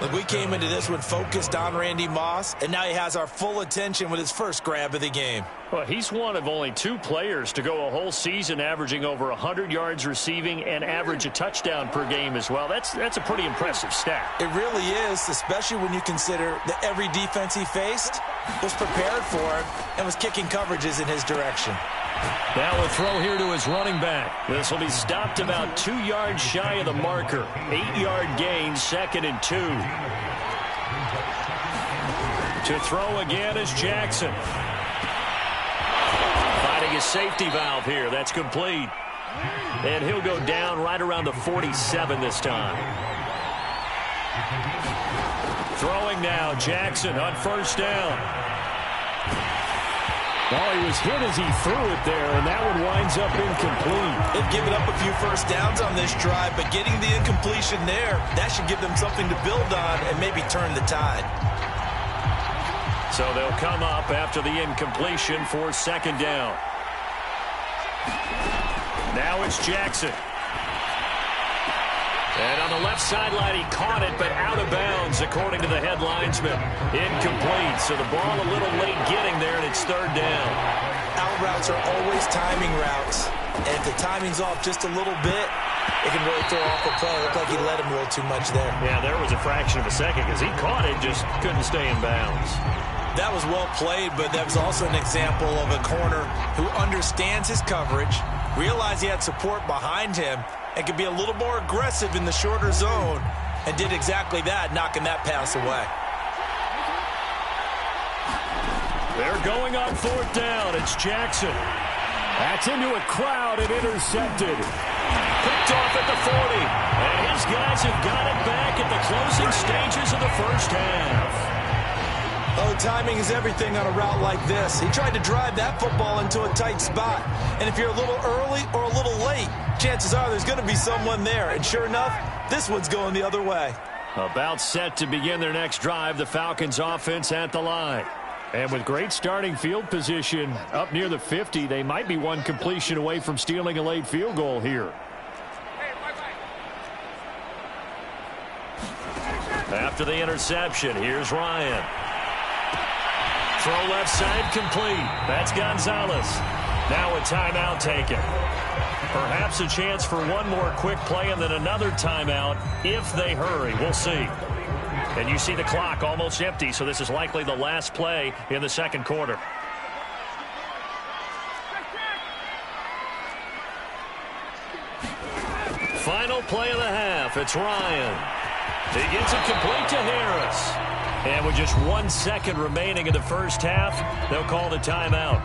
Look, we came into this one focused on Randy Moss, and now he has our full attention with his first grab of the game. Well, he's one of only 2 players to go a whole season averaging over 100 yards receiving and average a touchdown per game as well. That's a pretty impressive stat. It really is, especially when you consider that every defense he faced was prepared for him and was kicking coverages in his direction. Now a throw here to his running back. This will be stopped about 2 yards shy of the marker. 8-yard gain, 2nd and 2. To throw again is Jackson. Finding his safety valve here. That's complete. And he'll go down right around the 47 this time. Throwing now, Jackson on first down. Well, he was hit as he threw it there, and that one winds up incomplete. They've given up a few first downs on this drive, but getting the incompletion there, that should give them something to build on and maybe turn the tide. So they'll come up after the incompletion for 2nd down. Now it's Jackson. And on the left sideline, he caught it, but out of bounds, according to the head linesman. Incomplete, so the ball a little late getting there, and it's 3rd down. Out routes are always timing routes, and if the timing's off just a little bit, it can really throw off a play. It looked like he let him roll too much there. Yeah, there was a fraction of a second because he caught it, just couldn't stay in bounds. That was well played, but that was also an example of a corner who understands his coverage, realized he had support behind him, and could be a little more aggressive in the shorter zone, and did exactly that, knocking that pass away. They're going on 4th down. It's Jackson. That's into a crowd and intercepted. Picked off at the 40. And his guys have got it back at the closing stages of the first half. Oh, timing is everything on a route like this. He tried to drive that football into a tight spot. And if you're a little early or a little late, chances are there's going to be someone there. And sure enough, this one's going the other way. About set to begin their next drive, the Falcons offense at the line. And with great starting field position up near the 50, they might be one completion away from stealing a late field goal here. After the interception, here's Ryan. Throw left side complete. That's Gonzalez. Now a timeout taken. Perhaps a chance for one more quick play and then another timeout if they hurry. We'll see. And you see the clock almost empty, so this is likely the last play in the 2nd quarter. Final play of the half. It's Ryan. He gets it complete to Harris. And with just 1 second remaining in the first half, they'll call the timeout.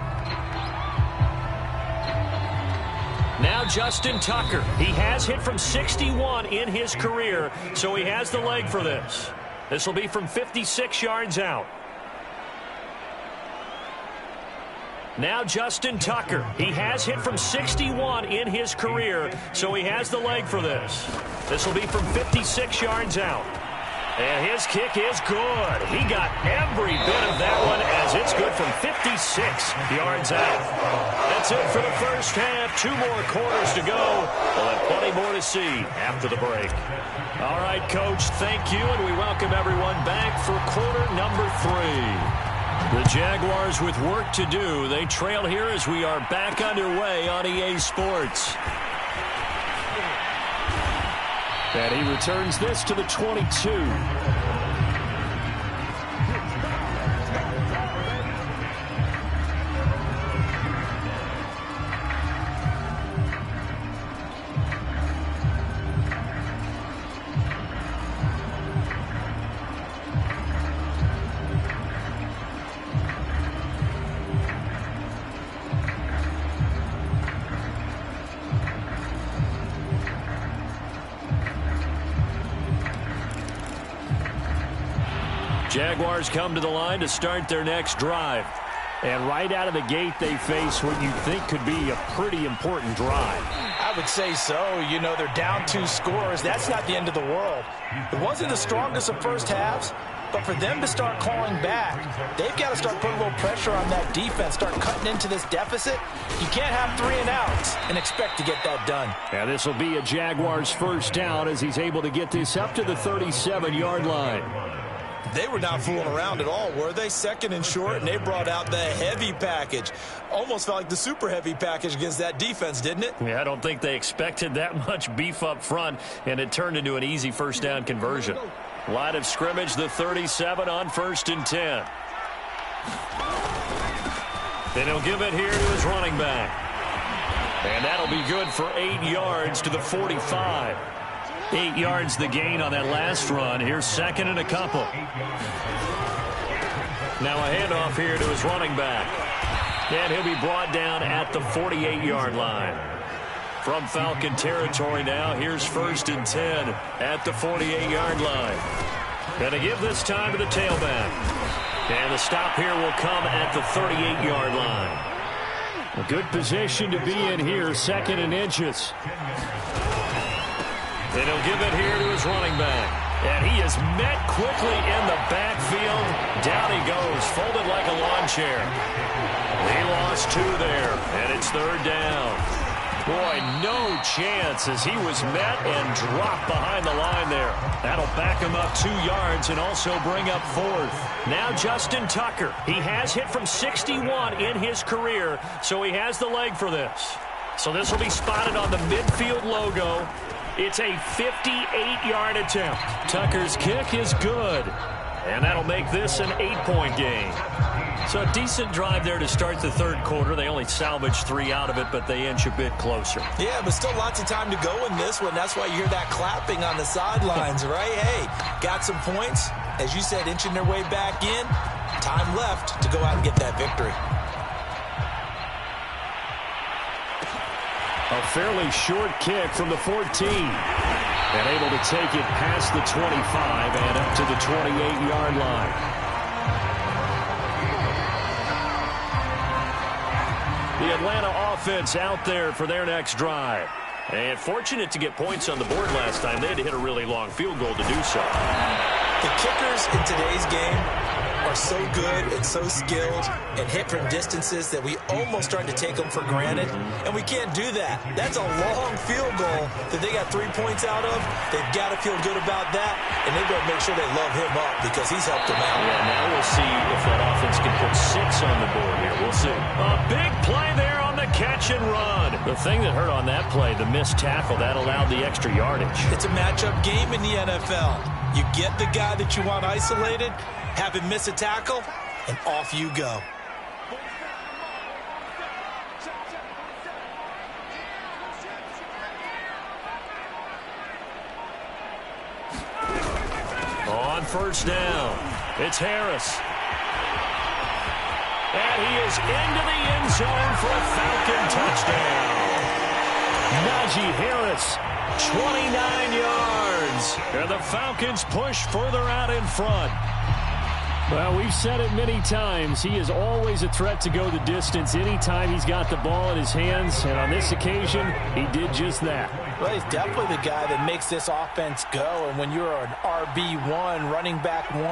Now Justin Tucker. He has hit from 61 in his career, so he has the leg for this. This will be from 56 yards out. Now Justin Tucker. He has hit from 61 in his career, so he has the leg for this. This will be from 56 yards out. And his kick is good. He got every bit of that one as it's good from 56 yards out. That's it for the first half. 2 more quarters to go. We'll have plenty more to see after the break. All right, Coach, thank you, and we welcome everyone back for quarter number 3. The Jaguars with work to do. They trail here as we are back underway on EA Sports. And he returns this to the 22. Jaguars come to the line to start their next drive. And right out of the gate, they face what you think could be a pretty important drive. I would say so. You know, they're down 2 scores. That's not the end of the world. It wasn't the strongest of first halves, but for them to start calling back, they've got to start putting a little pressure on that defense, start cutting into this deficit. You can't have 3 and outs and expect to get that done. And this will be a Jaguars first down as he's able to get this up to the 37-yard line. They were not fooling around at all, were they? Second and short, and they brought out the heavy package. Almost felt like the super heavy package against that defense, didn't it? Yeah, I don't think they expected that much beef up front, and it turned into an easy first down conversion. Line of scrimmage, the 37 on 1st and 10. Then he'll give it here to his running back. And that'll be good for 8 yards to the 45. 8 yards the gain on that last run. Here's second and a couple. Now a handoff here to his running back. And he'll be brought down at the 48-yard line. From Falcon territory now, here's 1st and 10 at the 48-yard line. Going to give this time to the tailback. And the stop here will come at the 38-yard line. A good position to be in here, 2nd and inches. And he'll give it here to his running back. And he is met quickly in the backfield. Down he goes, folded like a lawn chair. He lost 2 there, and it's 3rd down. Boy, no chance as he was met and dropped behind the line there. That'll back him up 2 yards and also bring up 4th. Now Justin Tucker. He has hit from 61 in his career, so he has the leg for this. So this will be spotted on the midfield logo. It's a 58-yard attempt. Tucker's kick is good. And that'll make this an 8-point game. So a decent drive there to start the 3rd quarter. They only salvaged 3 out of it, but they inch a bit closer. Yeah, but still lots of time to go in this one. That's why you hear that clapping on the sidelines, right? Hey, got some points. As you said, inching their way back in. Time left to go out and get that victory. A fairly short kick from the 14. And able to take it past the 25 and up to the 28-yard line. The Atlanta offense out there for their next drive. And fortunate to get points on the board last time. They had to hit a really long field goal to do so. The kickers in today's game are so good and so skilled and hit from distances that we almost start to take them for granted, and we can't do that. That's a long field goal that they got 3 points out of. They've got to feel good about that, and they've got to make sure they love him up because he's helped them out. Yeah, now we'll see if that offense can put 6 on the board here. We'll see. A big play there on the catch and run. The thing that hurt on that play, the missed tackle, that allowed the extra yardage. It's a matchup game in the NFL. You get the guy that you want isolated, have him miss a tackle, and off you go. On 1st down, it's Harris. And he is into the end zone for a Falcon touchdown. Najee Harris, 29 yards. And the Falcons push further out in front. Well, we've said it many times. He is always a threat to go the distance anytime he's got the ball in his hands. And on this occasion, he did just that. Well, he's definitely the guy that makes this offense go. And when you're an RB1, running back 1,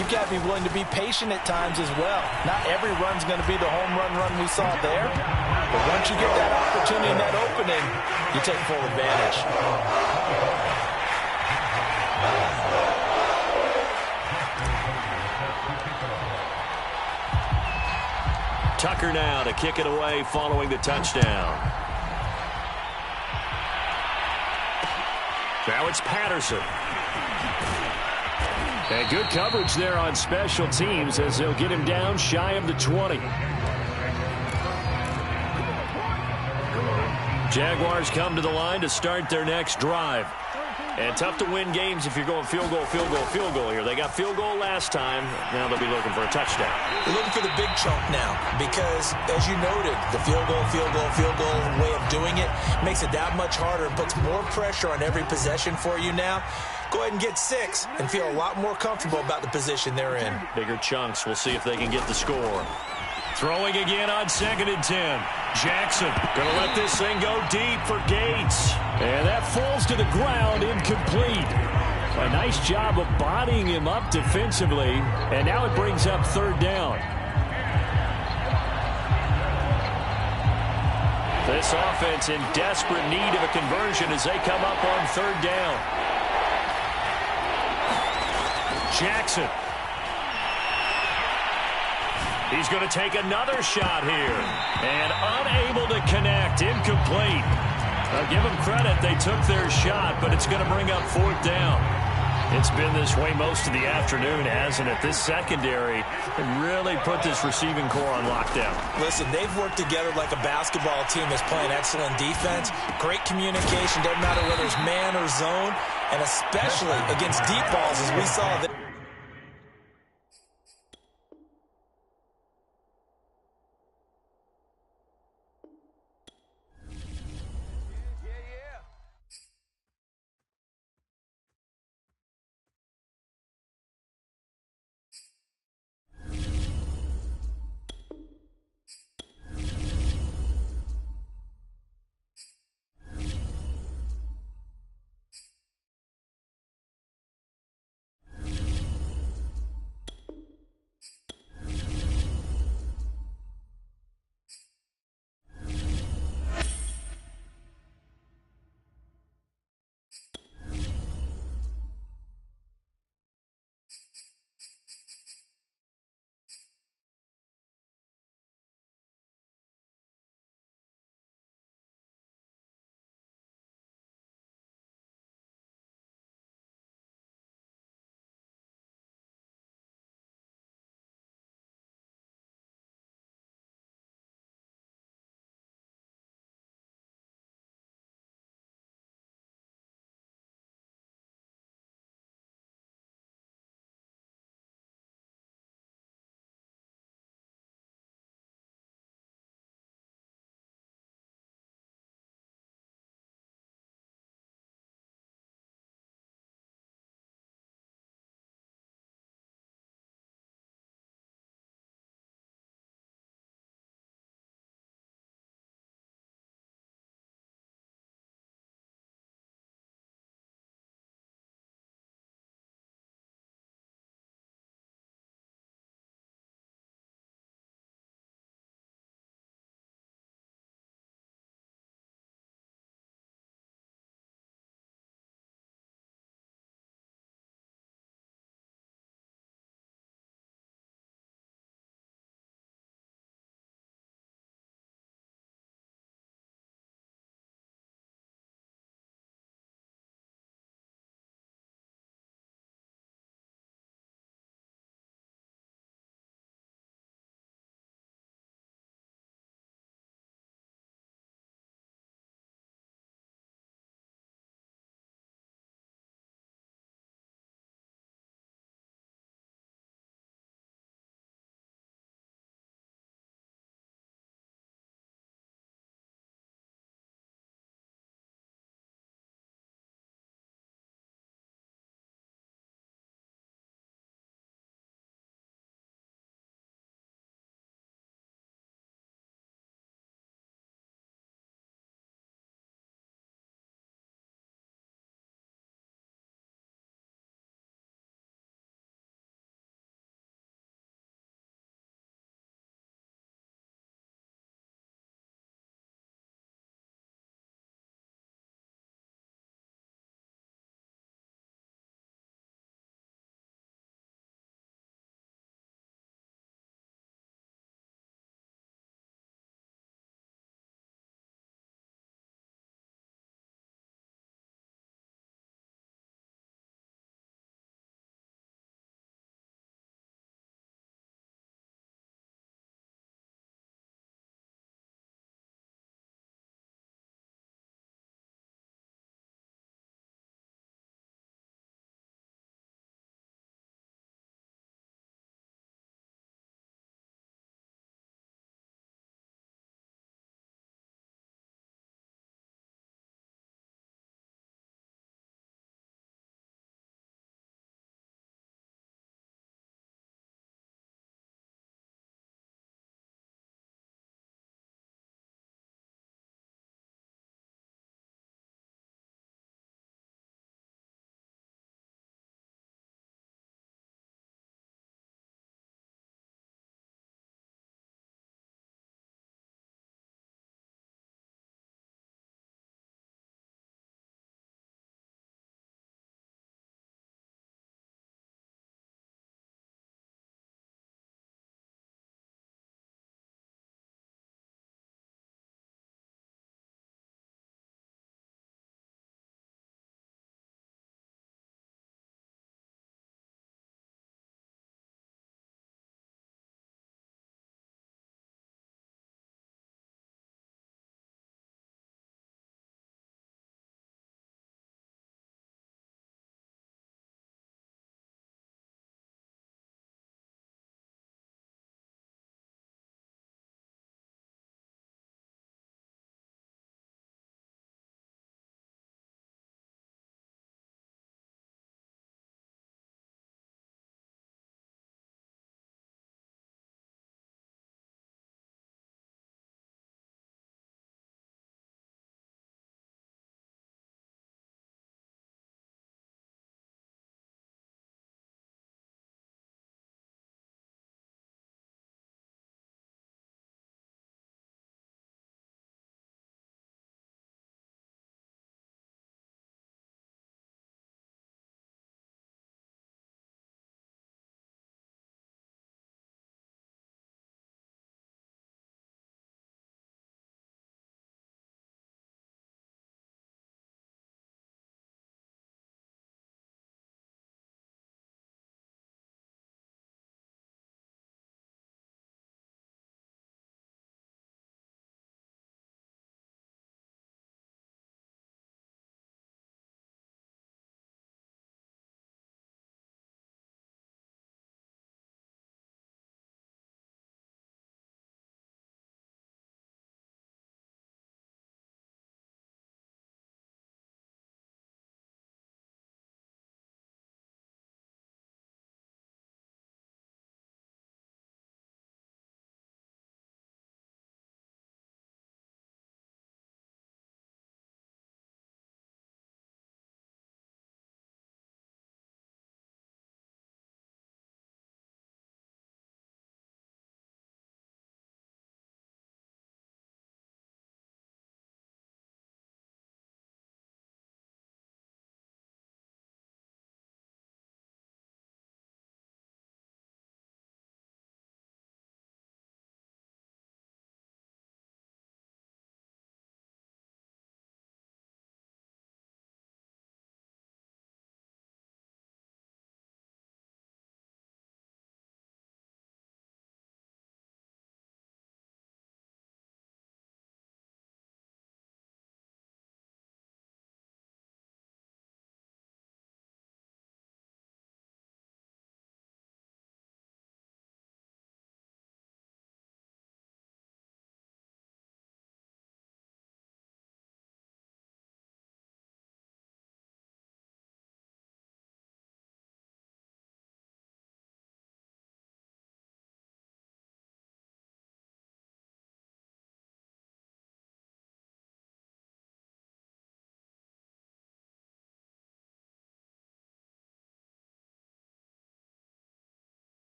you've got to be willing to be patient at times as well. Not every run's going to be the home run we saw there. But once you get that opportunity and that opening, you take full advantage. Tucker now to kick it away following the touchdown. Now it's Patterson. And good coverage there on special teams as they'll get him down shy of the 20. Jaguars come to the line to start their next drive. And tough to win games if you're going field goal, field goal, field goal here. They got field goal last time. Now they'll be looking for a touchdown. They're looking for the big chunk now because, as you noted, the field goal way of doing it makes it that much harder and puts more pressure on every possession for you now. go ahead and get 6 and feel a lot more comfortable about the position they're in. Bigger chunks. We'll see if they can get the score. Throwing again on 2nd and 10. Jackson going to let this thing go deep for Gates. And that falls to the ground, incomplete. A nice job of bodying him up defensively, and now it brings up 3rd down. This offense in desperate need of a conversion as they come up on 3rd down. Jackson. He's going to take another shot here. And unable to connect. Incomplete. I'll give them credit. They took their shot, but it's going to bring up 4th down. It's been this way most of the afternoon, hasn't it? This secondary really put this receiving core on lockdown. Listen, they've worked together like a basketball team that's playing excellent defense. Great communication. Doesn't matter whether it's man or zone. And especially against deep balls, as we saw that.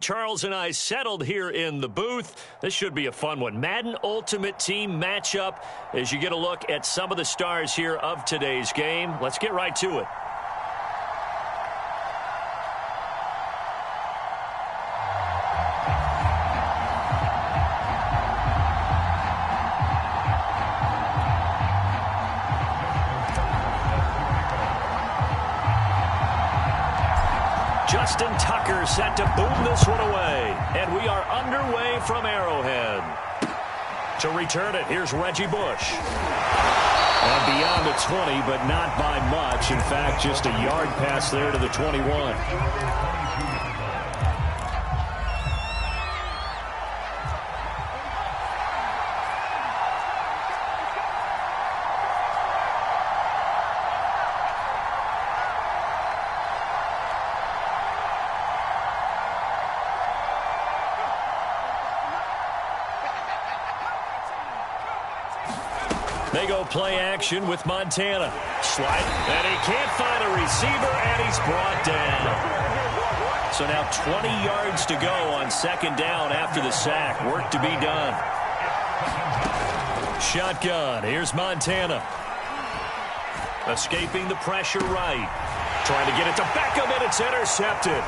Charles and I settled here in the booth. This should be a fun one. Madden Ultimate Team matchup as you get a look at some of the stars here of today's game. Let's get right to it. Justin Tucker set to boom this one away. And we are underway from Arrowhead. To return it, here's Reggie Bush. And beyond the 20, but not by much. In fact, just a yard pass there to the 21. They go play action with Montana. Slide, and he can't find a receiver, and he's brought down. So now 20 yards to go on second down after the sack. Work to be done. Shotgun. Here's Montana. Escaping the pressure right. Trying to get it to Beckham, and it's intercepted.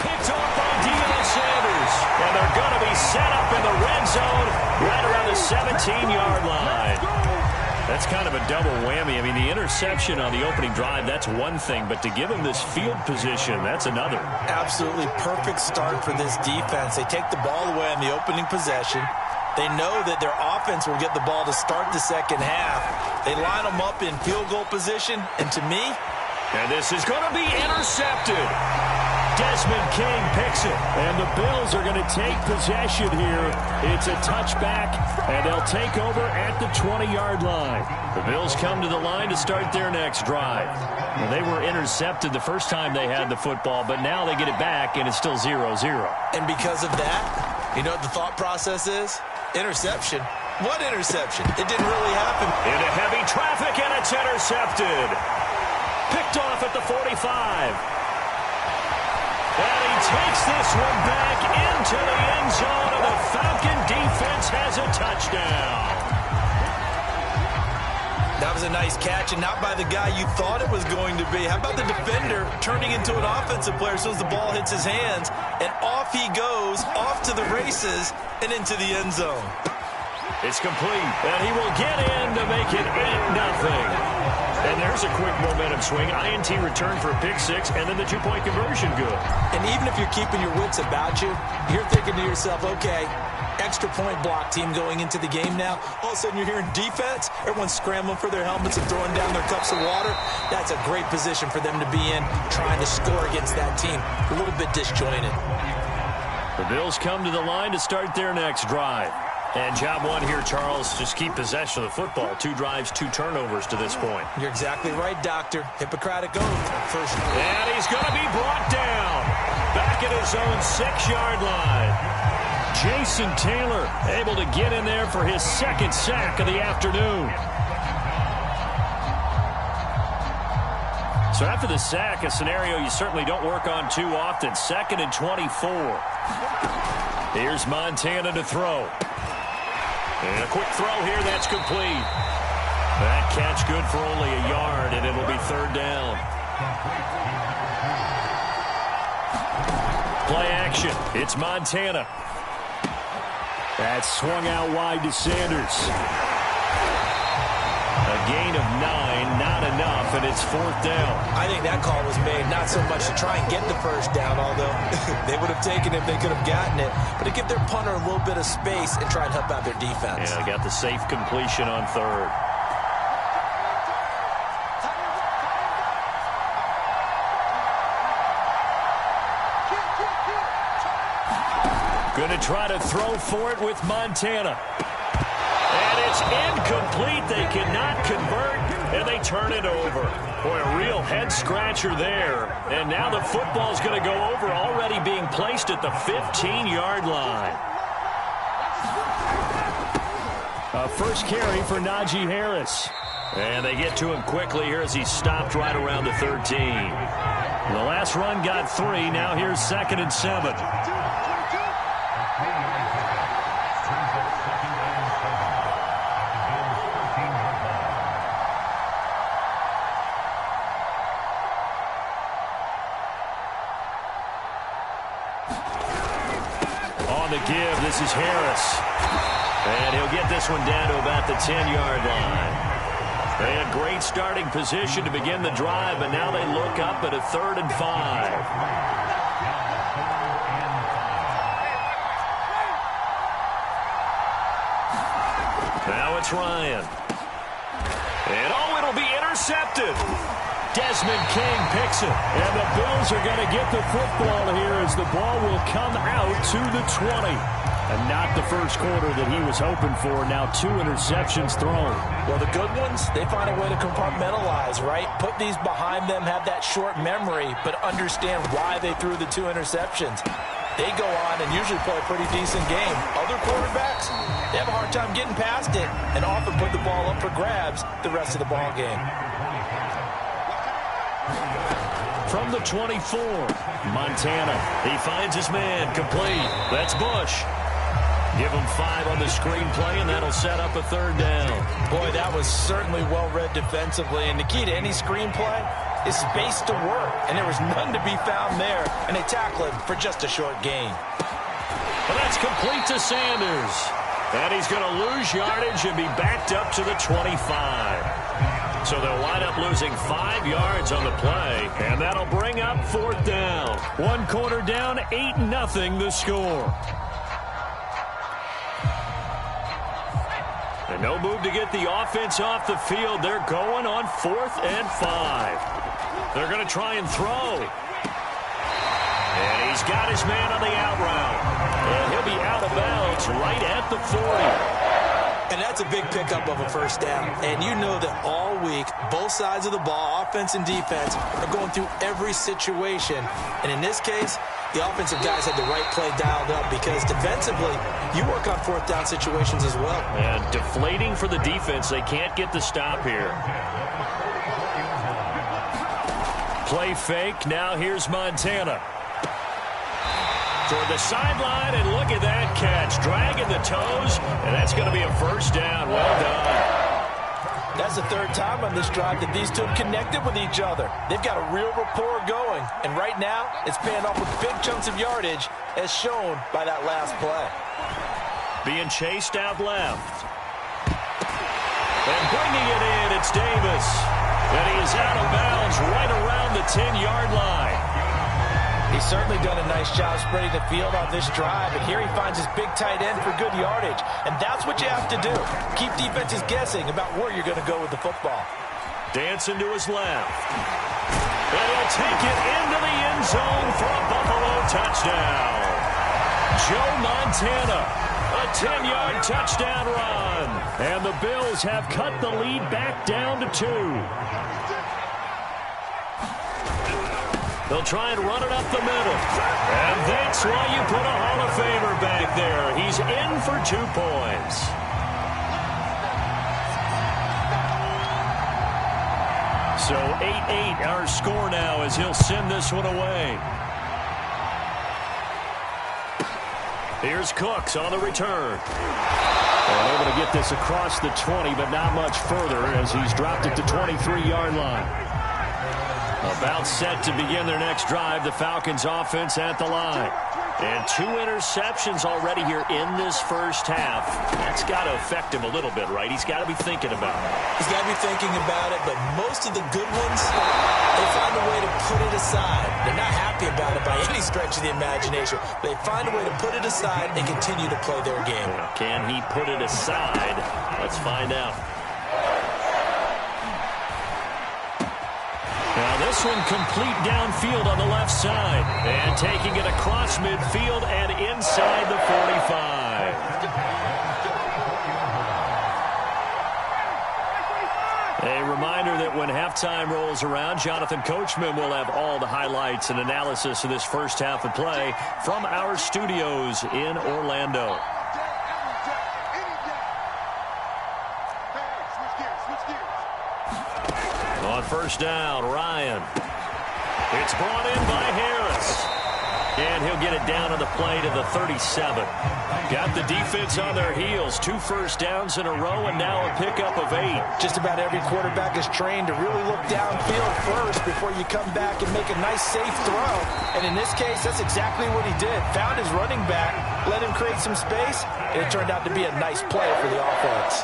Picked off by Deion Sanders. And they're going to be set up in the red zone right around the 17-yard line. That's kind of a double whammy. I mean, the interception on the opening drive, that's one thing. But to give him this field position, that's another. Absolutely perfect start for this defense. They take the ball away on the opening possession. They know that their offense will get the ball to start the second half. They line them up in field goal position. And to me... And this is going to be intercepted. Desmond King picks it. And the Bills are going to take possession here. It's a touchback, and they'll take over at the 20-yard line. The Bills come to the line to start their next drive. Well, they were intercepted the first time they had the football, but now they get it back, and it's still 0-0. And because of that, you know what the thought process is? Interception. What interception? It didn't really happen. Into heavy traffic, and it's intercepted. Picked off at the 45. And he takes this one back into the end zone, and the Falcon defense has a touchdown. That was a nice catch, and not by the guy you thought it was going to be. How about the defender turning into an offensive player as soon as the ball hits his hands, and off he goes, off to the races, and into the end zone. It's complete, and he will get in to make it 8-0. And there's a quick momentum swing. INT return for a pick six, and then the two-point conversion good. And even if you're keeping your wits about you, you're thinking to yourself, okay, extra point block team going into the game now. All of a sudden you're hearing defense. Everyone's scrambling for their helmets and throwing down their cups of water. That's a great position for them to be in, trying to score against that team. A little bit disjointed. The Bills come to the line to start their next drive. And job one here, Charles, just keep possession of the football. 2 drives, 2 turnovers to this point. You're exactly right, Doctor. Hippocratic oath. First. And he's going to be brought down. Back at his own 6-yard line. Jason Taylor able to get in there for his second sack of the afternoon. So after the sack, a scenario you certainly don't work on too often. 2nd and 24. Here's Montana to throw. And a quick throw here, that's complete. That catch good for only a yard, and it'll be 3rd down. Play action. It's Montana. That's swung out wide to Sanders. A gain of 9, not enough, and it's 4th down. I think that call was made not so much to try and get the first down, although they would have taken it if they could have gotten it, but to give their punter a little bit of space and try and help out their defense. Yeah, they got the safe completion on 3rd. Going to try to throw for it with Montana. And it's incomplete. They cannot convert, and they turn it over. Boy, a real head-scratcher there. And now the football's going to go over, already being placed at the 15-yard line. A first carry for Najee Harris. And they get to him quickly here as he stopped right around the 13. The last run got 3. Now here's 2nd and 7. give. This is Harris. And he'll get this one down to about the 10-yard line. They had great starting position to begin the drive, but now they look up at a 3rd and 5. Now it's Ryan. And, it'll be intercepted. Desmond King picks it. And the Bills are going to get the football here as the ball will come out to the 20. And not the first quarter that he was hoping for. Now 2 interceptions thrown. Well, the good ones, they find a way to compartmentalize, right? Put these behind them, have that short memory, but understand why they threw the 2 interceptions. They go on and usually play a pretty decent game. Other quarterbacks, they have a hard time getting past it and often put the ball up for grabs the rest of the ball game. From the 24, Montana. He finds his man, complete. That's Bush. Give him 5 on the screenplay, and that'll set up a 3rd down. Boy, that was certainly well-read defensively. And the key to any screenplay is space to work. And there was none to be found there. And they tackle him for just a short gain. Well, that's complete to Sanders. And he's going to lose yardage and be backed up to the 25. So they'll wind up losing 5 yards on the play. And that'll bring up 4th down. 1 quarter down, 8-0 the score. And no move to get the offense off the field. They're going on 4th and 5. They're going to try and throw. And he's got his man on the out route. And he'll be out of bounds right at the 40. And that's a big pickup of a 1st down. And you know that all week, both sides of the ball, offense and defense, are going through every situation. And in this case, the offensive guys had the right play dialed up because defensively, you work on 4th down situations as well. And deflating for the defense. They can't get the stop here. Play fake. Now here's Montana. Toward the sideline, and look at that catch. Dragging the toes, and that's going to be a 1st down. Well done. That's the 3rd time on this drive that these two have connected with each other. They've got a real rapport going. And right now, it's paying off with big chunks of yardage, as shown by that last play. Being chased out left. And bringing it in, it's Davis. And he is out of bounds right around the 10-yard line. He's certainly done a nice job spreading the field on this drive, and here he finds his big tight end for good yardage. And that's what you have to do. Keep defenses guessing about where you're going to go with the football. Dancing to his left. And he'll take it into the end zone for a Buffalo touchdown. Joe Montana, a 10-yard touchdown run. And the Bills have cut the lead back down to 2. They'll try and run it up the middle. And that's why you put a Hall of Famer back there. He's in for 2 points. So 8-8 our score now as he'll send this one away. Here's Cooks on the return. And able to get this across the 20, but not much further as he's dropped it to 23-yard line. About set to begin their next drive, the Falcons offense at the line. And 2 interceptions already here in this first half. That's got to affect him a little bit, right? He's got to be thinking about it. He's got to be thinking about it, but most of the good ones, they find a way to put it aside. They're not happy about it by any stretch of the imagination. They find a way to put it aside and continue to play their game. Can he put it aside? Let's find out. Now this one complete downfield on the left side. And taking it across midfield and inside the 45. A reminder that when halftime rolls around, Jonathan Coachman will have all the highlights and analysis of this first half of play from our studios in Orlando. On 1st down, Ryan. It's brought in by Harris. And he'll get it down on the play to the 37. Got the defense on their heels. 2 first downs in a row, and now a pickup of 8. Just about every quarterback is trained to really look downfield first before you come back and make a nice, safe throw. And in this case, that's exactly what he did. Found his running back, let him create some space, and it turned out to be a nice play for the offense.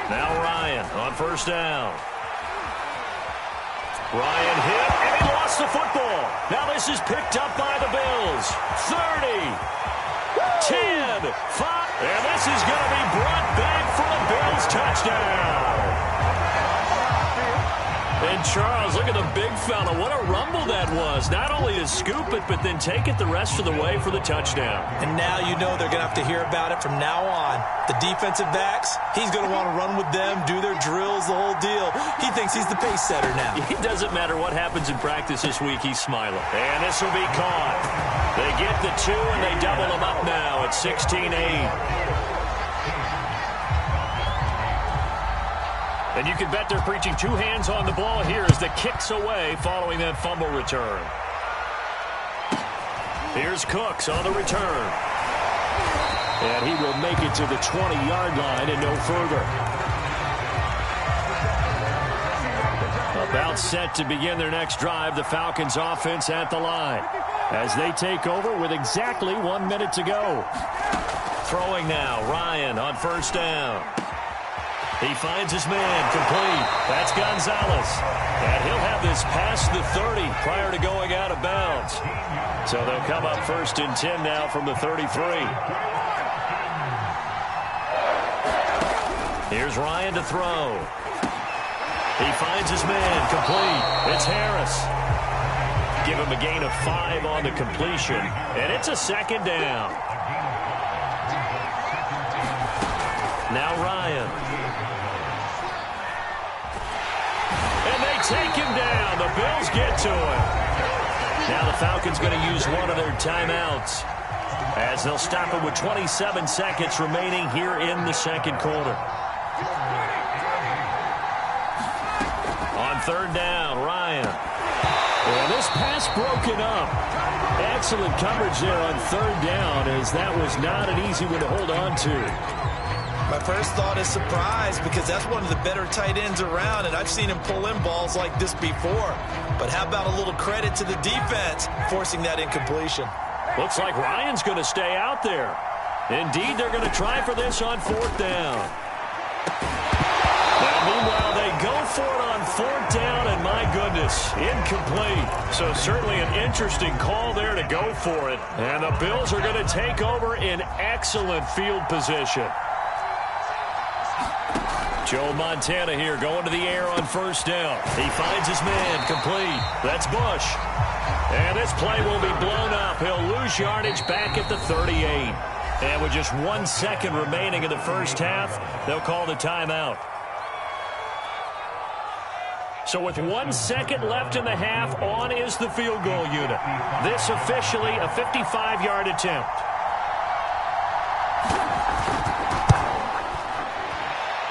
Now Ryan on first down. Ryan hit, and he lost the football. Now this is picked up by the Bills. 30, 10, 5, and this is going to be brought back for a Bills touchdown. And Charles, look at the big fella. What a rumble that was. Not only to scoop it, but then take it the rest of the way for the touchdown. And now you know they're going to have to hear about it from now on. The defensive backs, he's going to want to run with them, do their drills, the whole deal. He thinks he's the pace setter now. It doesn't matter what happens in practice this week, he's smiling. And this will be caught. They get the 2, and they double them up now at 16-8. And you can bet they're preaching 2 hands on the ball here as the kick's away following that fumble return. Here's Cooks on the return. And he will make it to the 20-yard line and no further. About set to begin their next drive, the Falcons offense at the line as they take over with exactly 1 minute to go. Throwing now, Ryan on first down. He finds his man, complete. That's Gonzalez. And he'll have this past the 30 prior to going out of bounds. So they'll come up first and 10 now from the 33. Here's Ryan to throw. He finds his man, complete. It's Harris. Give him a gain of 5 on the completion. And it's a second down. Now Ryan. And they take him down. The Bills get to him. Now the Falcons going to use one of their timeouts as they'll stop it with 27 seconds remaining here in the second quarter. On third down, Ryan. And this pass broken up. Excellent coverage there on third down as that was not an easy one to hold on to. My first thought is surprise because that's one of the better tight ends around, and I've seen him pull in balls like this before. But how about a little credit to the defense forcing that incompletion? Looks like Ryan's going to stay out there. Indeed, they're going to try for this on fourth down. Now, meanwhile, they go for it on fourth down, and my goodness, incomplete. So certainly an interesting call there to go for it. And the Bills are going to take over in excellent field position. Joe Montana here going to the air on first down. He finds his man, complete. That's Bush. And this play will be blown up. He'll lose yardage back at the 38. And with just 1 second remaining in the first half, they'll call the timeout. So with 1 second left in the half, on is the field goal unit. This officially a 55-yard attempt.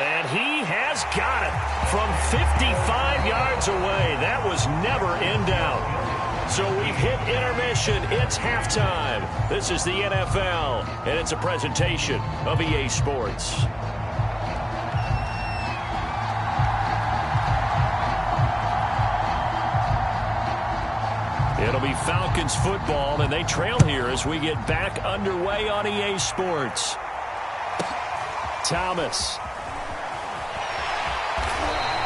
And he has got it from 55 yards away. That was never in doubt. So we've hit intermission. It's halftime. This is the NFL, and it's a presentation of EA Sports. It'll be Falcons football, and they trail here as we get back underway on EA Sports. Thomas.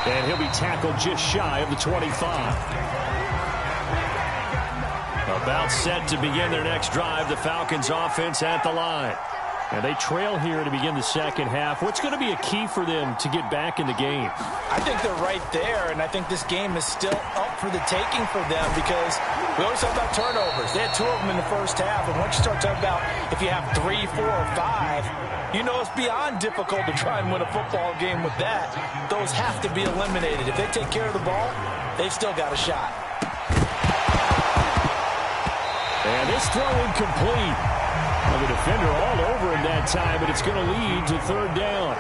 And he'll be tackled just shy of the 25. About set to begin their next drive, the Falcons offense at the line. And they trail here to begin the second half. What's going to be a key for them to get back in the game? I think they're right there, and I think this game is still up for the taking for them because we always talk about turnovers. They had 2 of them in the first half, and once you start talking about if you have 3, 4, or 5, you know it's beyond difficult to try and win a football game with that. Those have to be eliminated. If they take care of the ball, they've still got a shot. And this throw incomplete. Well, the defender all over him that time, but it's going to lead to third down.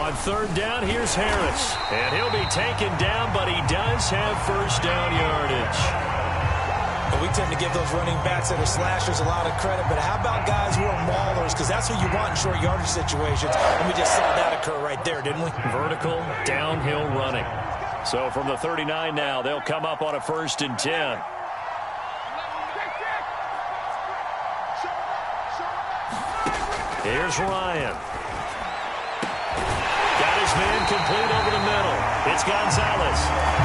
On third down, here's Harris. And he'll be taken down, but he does have first down yardage. And we tend to give those running backs that are slashers a lot of credit, but how about guys who are maulers? Because that's who you want in short yardage situations. And we just saw that occur right there, didn't we? Vertical, downhill running. So from the 39 now, they'll come up on a 1st and 10. Here's Ryan. Got his man complete over the middle. It's Gonzalez.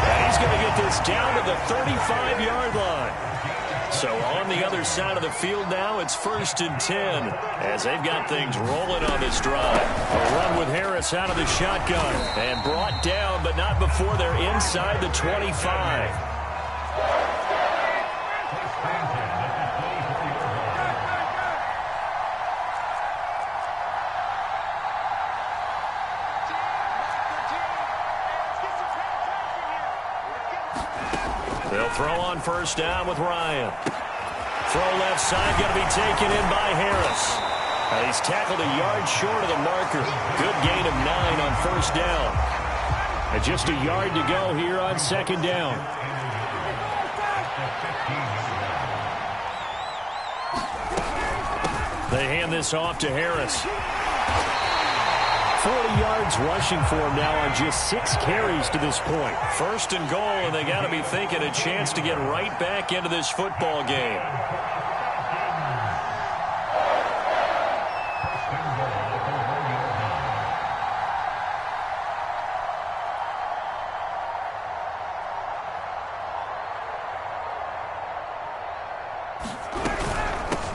And he's going to get this down to the 35-yard line. So on the other side of the field now, it's 1st and 10 as they've got things rolling on this drive. A run with Harris out of the shotgun and brought down, but not before they're inside the 25. They'll throw on 1st down with Ryan. Throw left side, going to be taken in by Harris. He's tackled a yard short of the marker. Good gain of 9 on 1st down. And just a yard to go here on 2nd down. They hand this off to Harris. 40 yards rushing for him now on just 6 carries to this point. 1st and goal, and they got to be thinking a chance to get right back into this football game.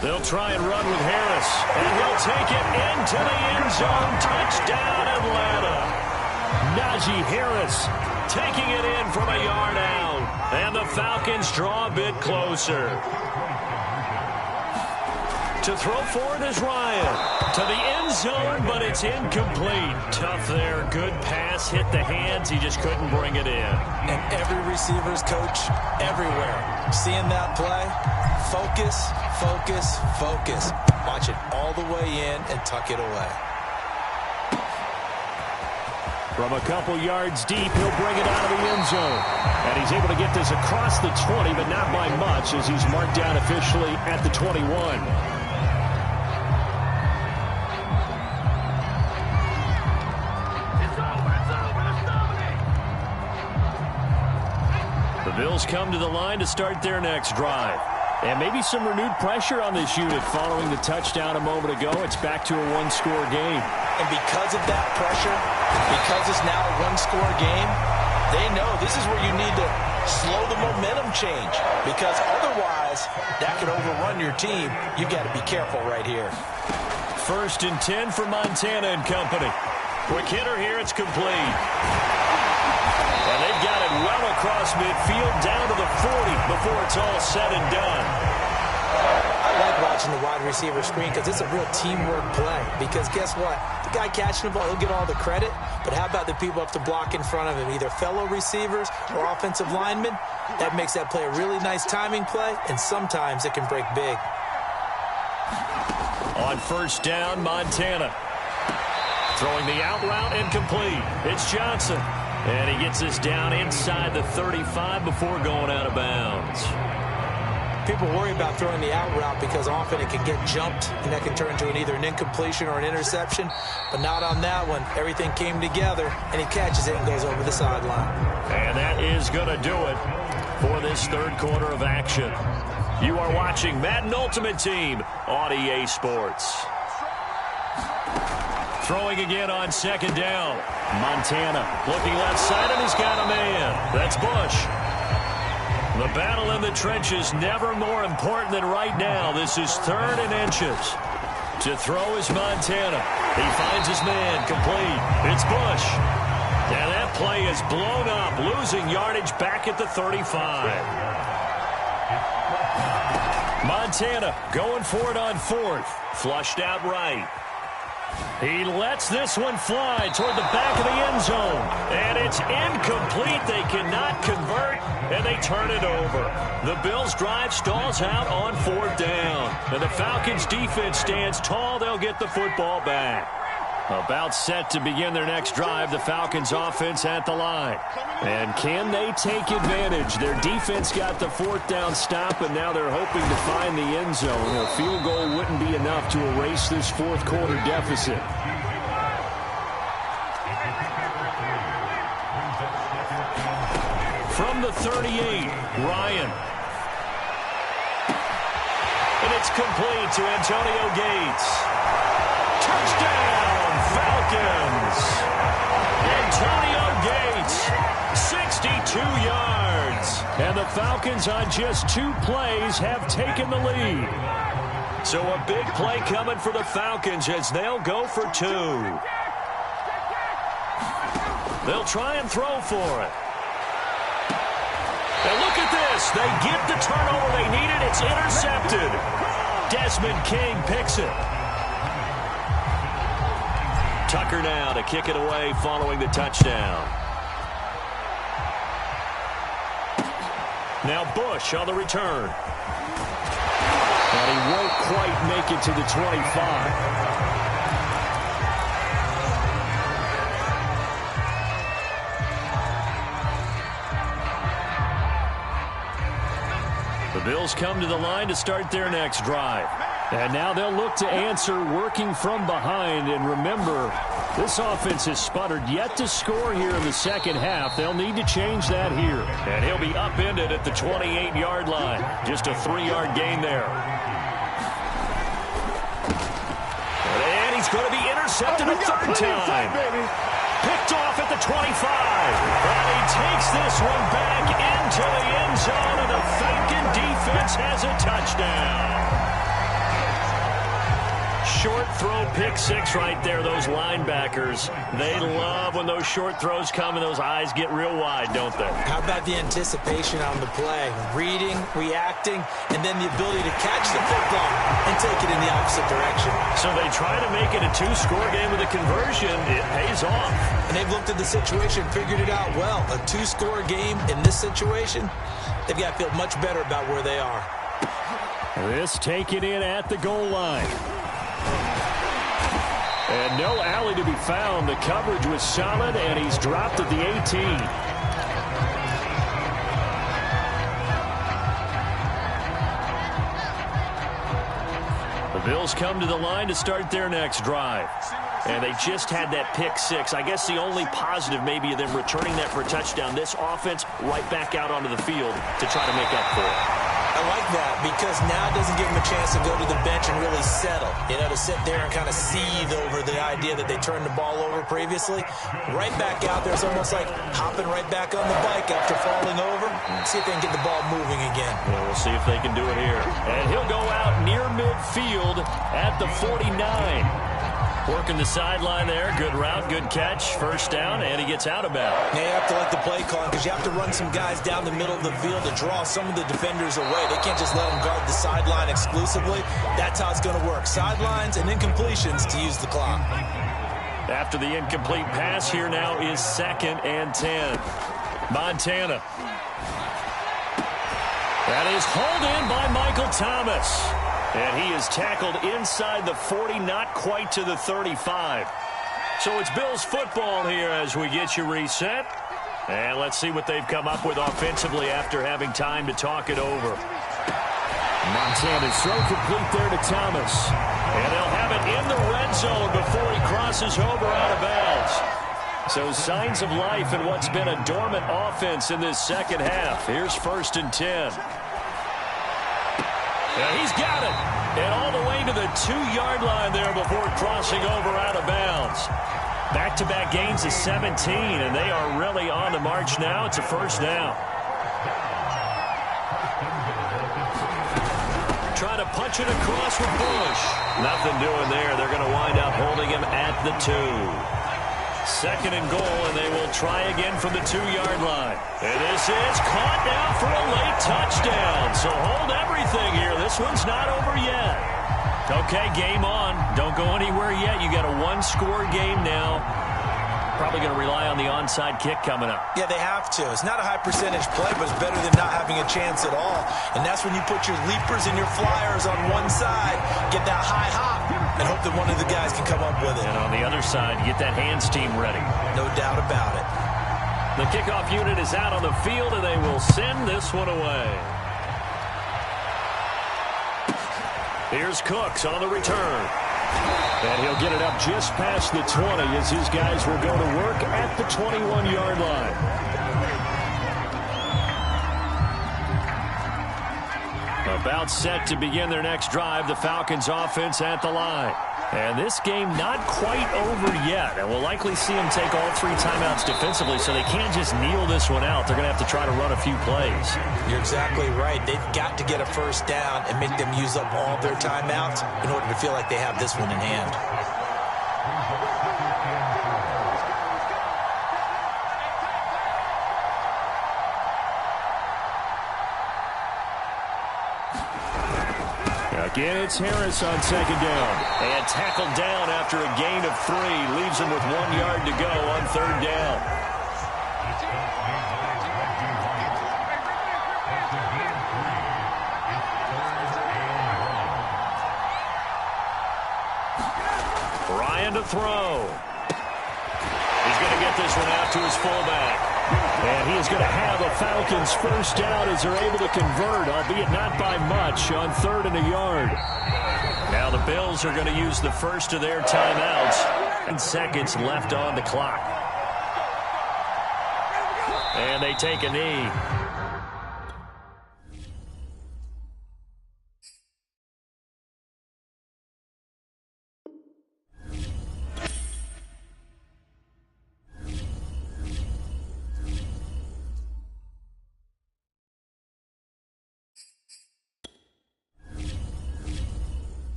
They'll try and run with Harris, and he'll take it into the end zone. Touchdown, Atlanta. Najee Harris taking it in from a yard out, and the Falcons draw a bit closer. To throw forward is Ryan. To the end zone, but it's incomplete. Tough there. Good pass. Hit the hands. He just couldn't bring it in. And every receiver's coach everywhere. Seeing that play, focus, focus, focus. Watch it all the way in and tuck it away. From a couple yards deep, he'll bring it out of the end zone. And he's able to get this across the 20, but not by much as he's marked down officially at the 21. The Bills come to the line to start their next drive. And maybe some renewed pressure on this unit following the touchdown a moment ago. It's back to a one-score game. And because of that pressure, because it's now a one-score game, they know this is where you need to slow the momentum change. Because otherwise, that could overrun your team. You've got to be careful right here. 1st and 10 for Montana and company. Quick hitter here, it's complete. And they've got it well across midfield down to the 40 before it's all said and done. I like watching the wide receiver screen because it's a real teamwork play. Because guess what? The guy catching the ball, he'll get all the credit. But how about the people up to block in front of him, either fellow receivers or offensive linemen? That makes that play a really nice timing play, and sometimes it can break big. On 1st down, Montana. Throwing the out route incomplete. It's Johnson. And he gets this down inside the 35 before going out of bounds. People worry about throwing the out route because often it can get jumped, and that can turn into either an incompletion or an interception. But not on that one. Everything came together, and he catches it and goes over the sideline. And that is going to do it for this 3rd quarter of action. You are watching Madden Ultimate Team on EA Sports. Throwing again on 2nd down. Montana looking left side, and he's got a man. That's Bush. The battle in the trenches never more important than right now. This is 3rd and inches. To throw is Montana. He finds his man complete. It's Bush. And that play is blown up, losing yardage back at the 35. Montana going for it on 4th. Flushed out right. He lets this one fly toward the back of the end zone. And it's incomplete. They cannot convert, and they turn it over. The Bills' drive stalls out on 4th down. And the Falcons' defense stands tall. They'll get the football back. About set to begin their next drive, the Falcons offense at the line. And can they take advantage? Their defense got the fourth down stop, and now they're hoping to find the end zone. A field goal wouldn't be enough to erase this fourth quarter deficit. From the 38, Ryan. And it's complete to Antonio Gates. Touchdown, Falcons. Antonio Gates, 62 yards. And the Falcons on just 2 plays have taken the lead. So a big play coming for the Falcons as they'll go for 2. They'll try and throw for it. And look at this. They get the turnover they needed. It's intercepted. Desmond King picks it. Tucker now to kick it away following the touchdown. Now Bush on the return. And he won't quite make it to the 25. The Bills come to the line to start their next drive. And now they'll look to answer working from behind. And remember, this offense has sputtered yet to score here in the second half. They'll need to change that here. And he'll be upended at the 28-yard line. Just a 3-yard gain there. And he's going to be intercepted a third time. Picked off at the 25. And he takes this one back into the end zone, and the Falcon defense has a touchdown. Short throw, pick 6 right there. Those linebackers, they love when those short throws come and those eyes get real wide, don't they? How about the anticipation on the play? Reading, reacting, and then the ability to catch the football and take it in the opposite direction. So they try to make it a 2-score game with a conversion. It pays off. And they've looked at the situation, figured it out well. A 2-score game in this situation, they've got to feel much better about where they are. This taken in at the goal line. And no alley to be found. The coverage was solid, and he's dropped at the 18. The Bills come to the line to start their next drive. And they just had that pick 6. I guess the only positive maybe of them returning that for a touchdown. This offense right back out onto the field to try to make up for it. I like that because now it doesn't give them a chance to go to the bench and really settle. You know, to sit there and kind of seethe over the idea that they turned the ball over previously. Right back out there, it's almost like hopping right back on the bike after falling over. See if they can get the ball moving again. Well, we'll see if they can do it here. And he'll go out near midfield at the 49. Working the sideline there. Good route, good catch. First down, and he gets out of bounds. Yeah, you have to like the play calling because you have to run some guys down the middle of the field to draw some of the defenders away. They can't just let them guard the sideline exclusively. That's how it's going to work. Sidelines and incompletions to use the clock. After the incomplete pass, here now is 2nd and 10. Montana. That is hauled in by Michael Thomas. And he is tackled inside the 40, not quite to the 35. So it's Bills football here as we get you reset. And let's see what they've come up with offensively after having time to talk it over. Montana's throw complete there to Thomas. And they'll have it in the red zone before he crosses over out of bounds. So signs of life in what's been a dormant offense in this second half. Here's 1st and 10. Yeah, he's got it. And all the way to the 2-yard line there before crossing over out of bounds. Back-to-back gains of 17, and they are really on the march now. It's a first down. Try to punch it across with Bush. Nothing doing there. They're going to wind up holding him at the 2. 2nd and goal, and they will try again from the 2-yard line. And this is caught now for a late touchdown. So hold everything here. This one's not over yet. Okay, game on. Don't go anywhere yet. You got a 1-score game now. probably going to rely on the onside kick coming up. Yeah, they have to. It's not a high percentage play, but it's better than not having a chance at all. And that's when you put your leapers and your flyers on one side, get that high hop, and hope that one of the guys can come up with it. And on the other side, get that hands team ready. No doubt about it. The kickoff unit is out on the field, and they will send this one away. Here's Cooks on the return. And he'll get it up just past the 20 as his guys will go to work at the 21-yard line. About set to begin their next drive, the Falcons offense at the line. And this game not quite over yet. And we'll likely see them take all 3 timeouts defensively, so they can't just kneel this one out. They're going to have to try to run a few plays. You're exactly right. They've got to get a first down and make them use up all their timeouts in order to feel like they have this one in hand. Again, it's Harris on second down. And tackled down after a gain of 3. Leaves him with 1 yard to go on third down. Ryan to throw. He's going to get this one out to his fullback. And he is going to have a Falcons first down as they're able to convert, albeit not by much, on 3rd and a yard. Now the Bills are going to use the first of their timeouts. 10 seconds left on the clock. And they take a knee.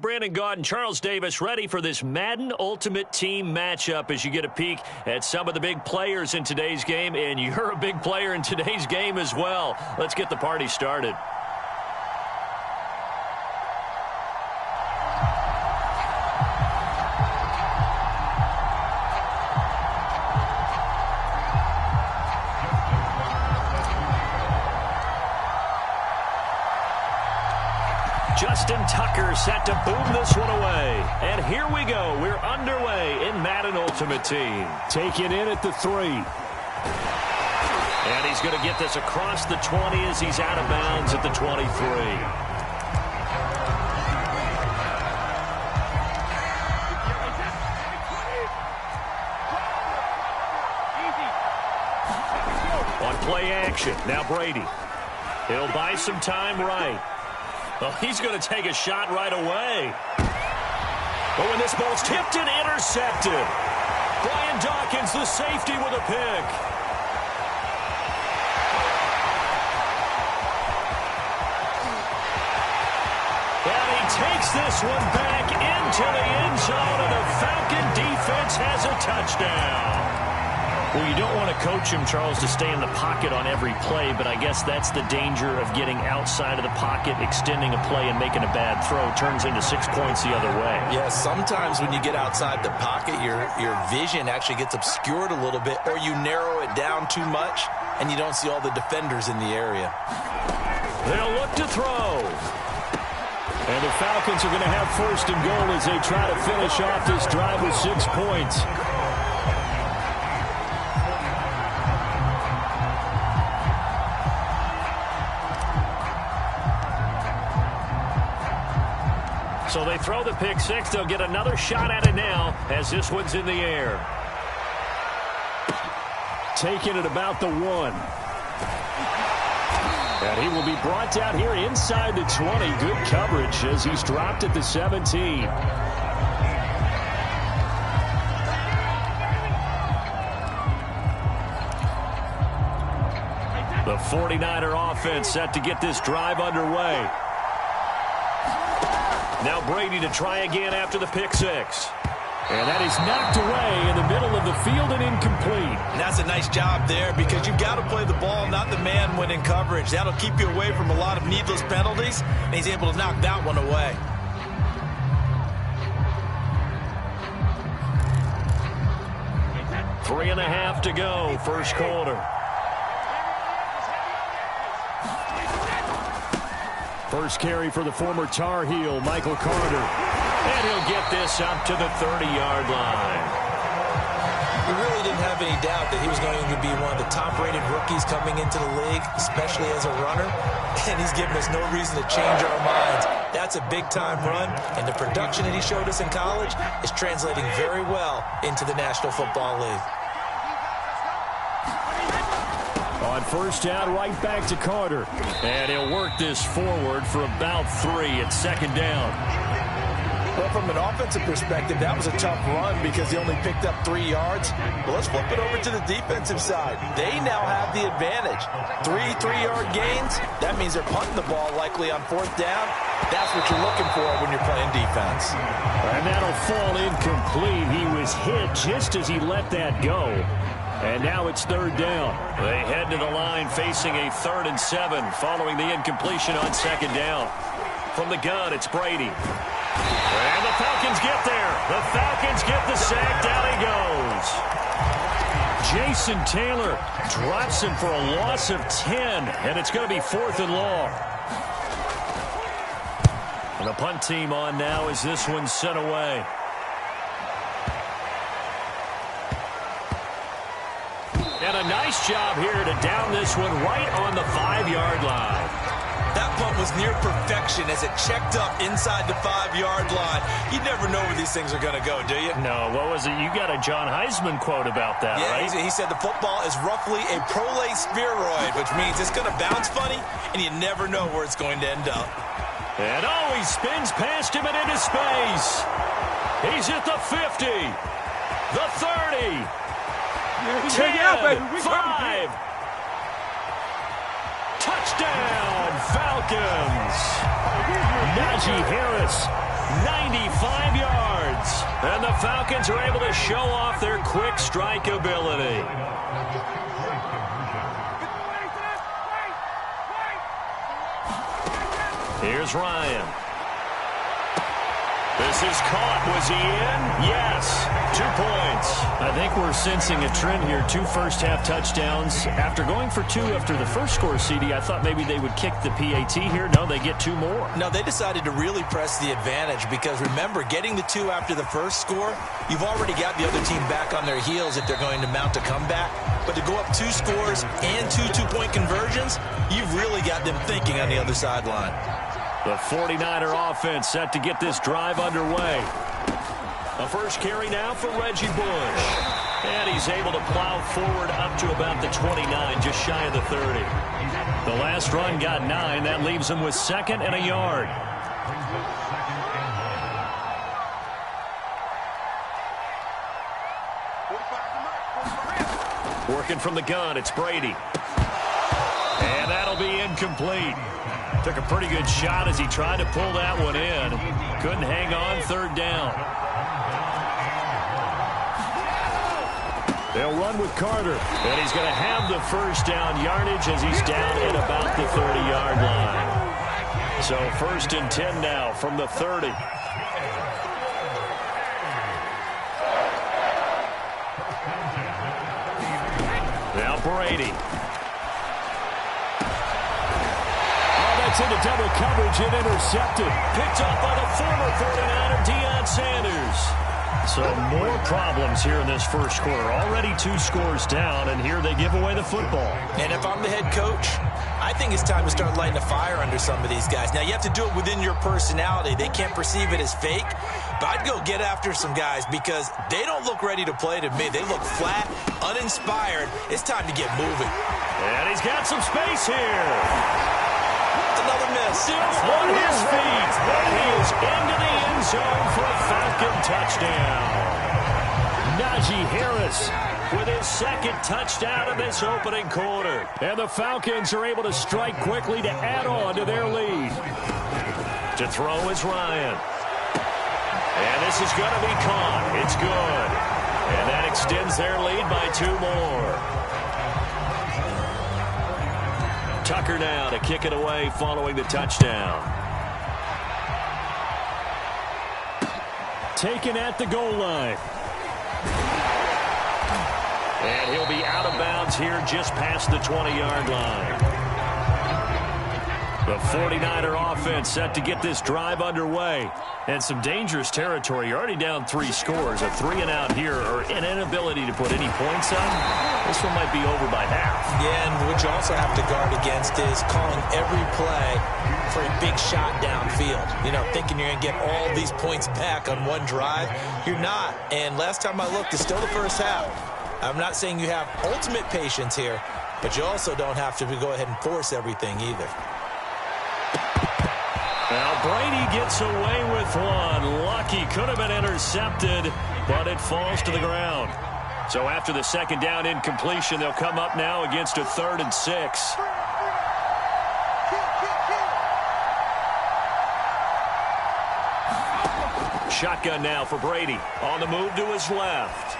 Brandon Gaudin, Charles Davis, ready for this Madden Ultimate Team matchup as you get a peek at some of the big players in today's game, and you're a big player in today's game as well. Let's get the party started. Justin Tucker set to boom this one away. And here we go. We're underway in Madden Ultimate Team. Taken in at the 3. And he's going to get this across the 20 as he's out of bounds at the 23. On play action, now Brady. He'll buy some time right. Well, he's going to take a shot right away. But when this ball's tipped and intercepted, Brian Dawkins, the safety, with a pick. And he takes this one back into the end zone, and the Falcon defense has a touchdown. Well, you don't want to coach him, Charles, to stay in the pocket on every play, but I guess that's the danger of getting outside of the pocket, extending a play, and making a bad throw. Turns into 6 points the other way. Yeah, sometimes when you get outside the pocket, your vision actually gets obscured a little bit, or you narrow it down too much, and you don't see all the defenders in the area. They'll look to throw. And the Falcons are going to have first and goal as they try to finish off this drive with 6 points. So they throw the pick six. They'll get another shot at it now as this one's in the air. Taken at about the 1. And he will be brought down here inside the 20. Good coverage as he's dropped at the 17. The 49er offense set to get this drive underway. Now Brady to try again after the pick six. And that is knocked away in the middle of the field and incomplete. And that's a nice job there because you've got to play the ball, not the man when in coverage. That'll keep you away from a lot of needless penalties, and he's able to knock that one away. Three and a half to go, first quarter. First carry for the former Tar Heel, Michael Carter. And he'll get this up to the 30-yard line. We really didn't have any doubt that he was going to be one of the top-rated rookies coming into the league, especially as a runner. And he's given us no reason to change our minds. That's a big-time run, and the production that he showed us in college is translating very well into the National Football League. On first down, right back to Carter. And he'll work this forward for about 3 at second down. Well, from an offensive perspective, that was a tough run because he only picked up 3 yards. But let's flip it over to the defensive side. They now have the advantage. 3 3-yard gains, that means they're punting the ball likely on fourth down. That's what you're looking for when you're playing defense. And that'll fall incomplete. He was hit just as he let that go. And now it's third down. They head to the line facing a 3rd and 7 following the incompletion on second down. From the gun, it's Brady. And the Falcons get there. The Falcons get the sack. Down he goes. Jason Taylor drops him for a loss of 10. And it's going to be 4th and long. And the punt team on now as this one's sent away. And a nice job here to down this one right on the 5-yard line. That punt was near perfection as it checked up inside the 5-yard line. You never know where these things are going to go, do you? No, what was it? You got a John Heisman quote about that, right? Yeah, he said the football is roughly a prolate spheroid, which means it's going to bounce funny, and you never know where it's going to end up. And he spins past him and into space. He's at the 50, the 30, 10, 5. Touchdown, Falcons. Najee Harris 95 yards. And the Falcons are able to show off their quick strike ability. Here's Ryan. This is caught. Was he in? Yes. 2 points. I think we're sensing a trend here. 2 first-half touchdowns. After going for 2 after the first score, CD, I thought maybe they would kick the PAT here. No, they get 2 more. No, they decided to really press the advantage because, remember, getting the 2 after the first score, you've already got the other team back on their heels if they're going to mount a comeback. But to go up 2 scores and 2 two-point conversions, you've really got them thinking on the other sideline. The 49er offense set to get this drive underway. A first carry now for Reggie Bush. And he's able to plow forward up to about the 29, just shy of the 30. The last run got 9. That leaves him with 2nd and a yard. Working from the gun, it's Brady. And that'll be incomplete. Took a pretty good shot as he tried to pull that one in. Couldn't hang on, 3rd down. They'll run with Carter. And he's going to have the first down yardage as he's down at about the 30-yard line. So 1st and 10 now from the 30. Now Brady. Into double coverage and intercepted. Picked up by the former 49er, Deion Sanders. So more problems here in this first quarter. Already 2 scores down, and here they give away the football. And if I'm the head coach, I think it's time to start lighting a fire under some of these guys. Now, you have to do it within your personality. They can't perceive it as fake. But I'd go get after some guys because they don't look ready to play to me. They look flat, uninspired. It's time to get moving. And he's got some space here. Another miss. Still on his feet. And he is into the end zone for a Falcon touchdown. Najee Harris with his 2nd touchdown of this opening quarter. And the Falcons are able to strike quickly to add on to their lead. To throw is Ryan. And this is going to be caught. It's good. And that extends their lead by 2 more. Tucker now to kick it away following the touchdown. Taken at the goal line. And he'll be out of bounds here just past the 20-yard line. The 49er offense set to get this drive underway. And some dangerous territory. You're already down 3 scores. A 3-and-out here, or an inability to put any points on. This one might be over by half. Yeah, and what you also have to guard against is calling every play for a big shot downfield. You know, thinking you're going to get all these points back on one drive. You're not. And last time I looked, it's still the first half. I'm not saying you have ultimate patience here, but you also don't have to go ahead and force everything either. Now Brady gets away with one. Lucky, could have been intercepted, but it falls to the ground. So after the 2nd down incompletion, they'll come up now against a 3rd and 6. Shotgun now for Brady. On the move to his left.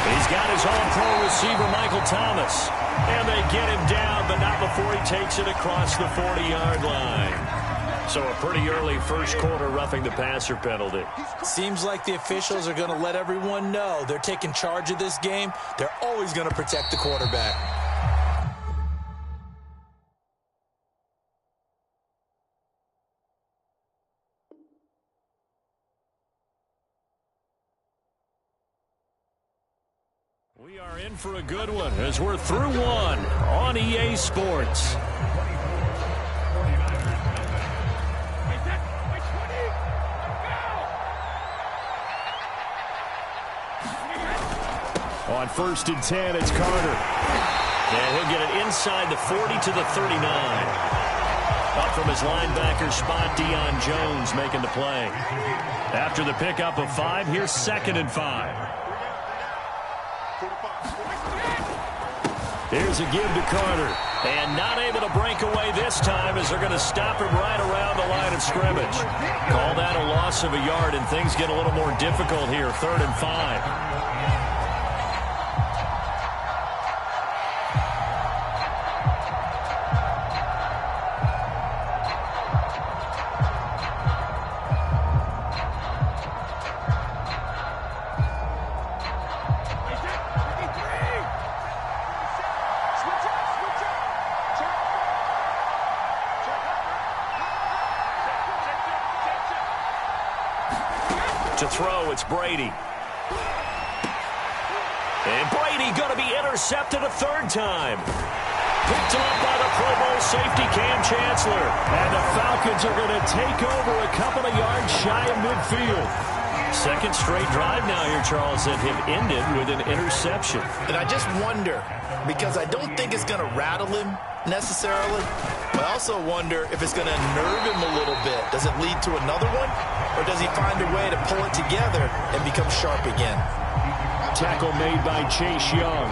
He's got his all-pro receiver, Michael Thomas. And they get him down, but not before he takes it across the 40-yard line. So a pretty early first quarter roughing the passer penalty. Seems like the officials are going to let everyone know they're taking charge of this game. They're always going to protect the quarterback. We are in for a good one as we're through one on EA Sports. On 1st and 10, it's Carter. And he'll get it inside the 40 to the 39. Up from his linebacker spot, Deion Jones making the play. After the pickup of 5, here's 2nd and 5. Here's a give to Carter. And not able to break away this time as they're going to stop him right around the line of scrimmage. Call that a loss of a yard, and things get a little more difficult here. 3rd and 5. To throw, it's Brady. And Brady going to be intercepted a 3rd time. Picked up by the Pro Bowl safety Cam Chancellor. And the Falcons are going to take over a couple of yards shy of midfield. 2nd straight drive now here, Charles, that have ended with an interception. And I just wonder, because I don't think it's going to rattle him necessarily, but I also wonder if it's going to nerve him a little bit. Does it lead to another one? Or does he find a way to pull it together and become sharp again? Tackle made by Chase Young.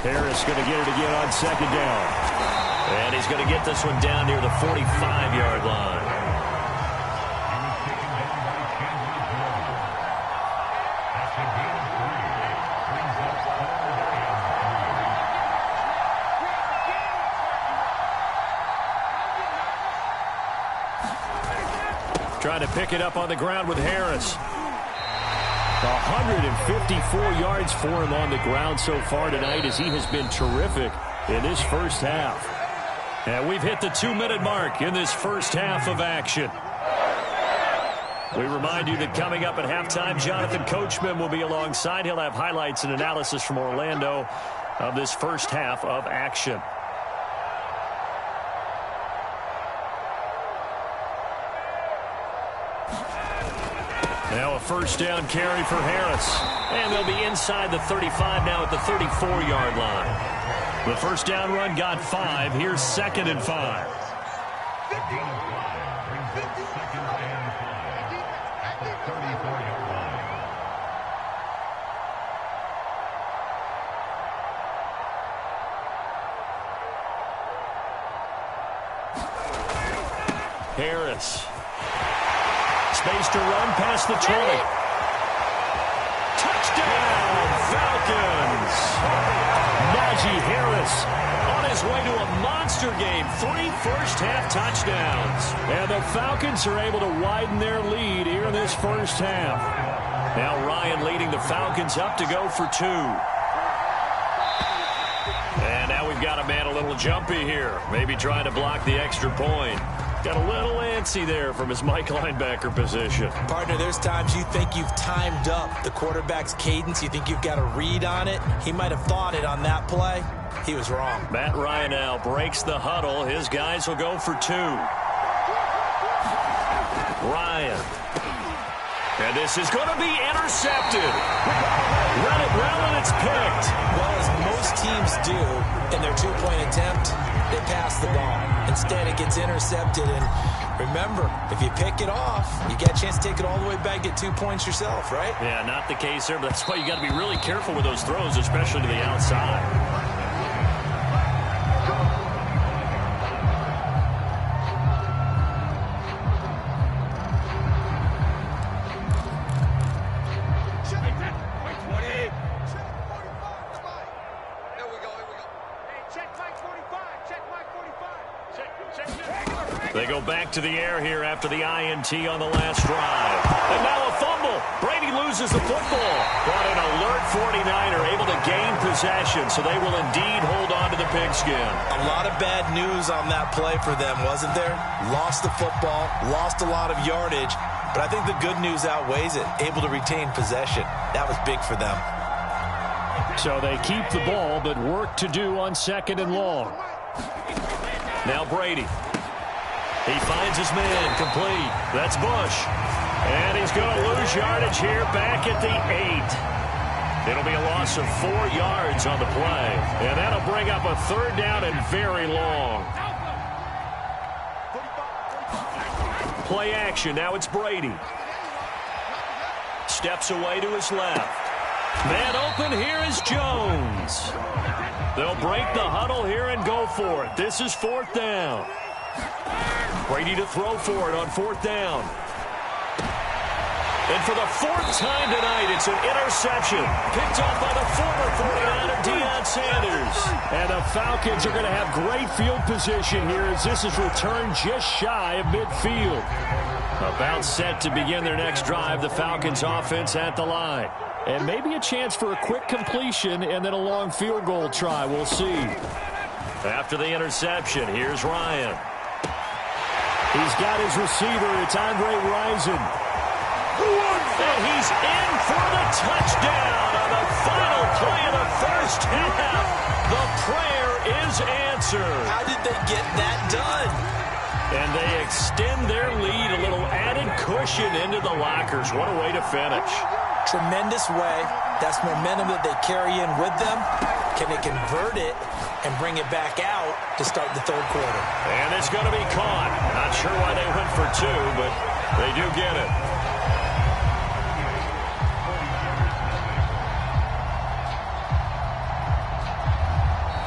Harris going to get it again on 2nd down. And he's going to get this one down near the 45-yard line. Trying to pick it up on the ground with Harris. 154 yards for him on the ground so far tonight as he has been terrific in this first half. And we've hit the 2-minute mark in this first half of action. We remind you that coming up at halftime, Jonathan Coachman will be alongside. He'll have highlights and analysis from Orlando of this first half of action. Now a 1st down carry for Harris. And they'll be inside the 35 now at the 34-yard line. The 1st down run got 5. Here's 2nd and 5. Harris. Space to run past the 20. Touchdown, Falcons. Najee Harris on his way to a monster game. 3 first-half touchdowns. And the Falcons are able to widen their lead here in this first half. Now Ryan leading the Falcons up to go for 2. And now we've got a man a little jumpy here. Maybe trying to block the extra point. Got a little antsy there from his Mike linebacker position. Partner, there's times you think you've timed up the quarterback's cadence. You think you've got a read on it. He might have thought it on that play. He was wrong. Matt Ryan now breaks the huddle. His guys will go for 2. Ryan. And this is going to be intercepted. Run it well, and it's picked. Well, as most teams do in their 2-point attempt, they pass the ball. Instead, it gets intercepted. And remember, if you pick it off, you get a chance to take it all the way back, get 2 points yourself, right? Yeah, not the case there, but that's why you got to be really careful with those throws, especially to the outside. They go back to the air here after the INT on the last drive. And now a fumble. Brady loses the football. But an alert 49er able to gain possession, so they will indeed hold on to the pigskin. A lot of bad news on that play for them, wasn't there? Lost the football, lost a lot of yardage, but I think the good news outweighs it. Able to retain possession. That was big for them. So they keep the ball, but work to do on 2nd and long. Now Brady. He finds his man complete. That's Bush. And he's going to lose yardage here back at the 8. It'll be a loss of 4 yards on the play. And that'll bring up a 3rd down and very long. Play action. Now it's Brady. Steps away to his left. Man open. Here is Jones. They'll break the huddle here and go for it. This is 4th down. Brady to throw for it on 4th down. And for the 4th time tonight, it's an interception. Picked off by the former 49er, Deion Sanders. And the Falcons are going to have great field position here as this is returned just shy of midfield. About set to begin their next drive, the Falcons offense at the line. And maybe a chance for a quick completion and then a long field goal try. We'll see. After the interception, here's Ryan. He's got his receiver. It's Andre Rison. And he's in for the touchdown on the final play of the first half. The prayer is answered. How did they get that done? And they extend their lead, a little added cushion into the lockers. What a way to finish. Tremendous way. That's momentum that they carry in with them. Can they convert it and bring it back out to start the 3rd quarter? And it's going to be caught. Not sure why they went for 2, but they do get it.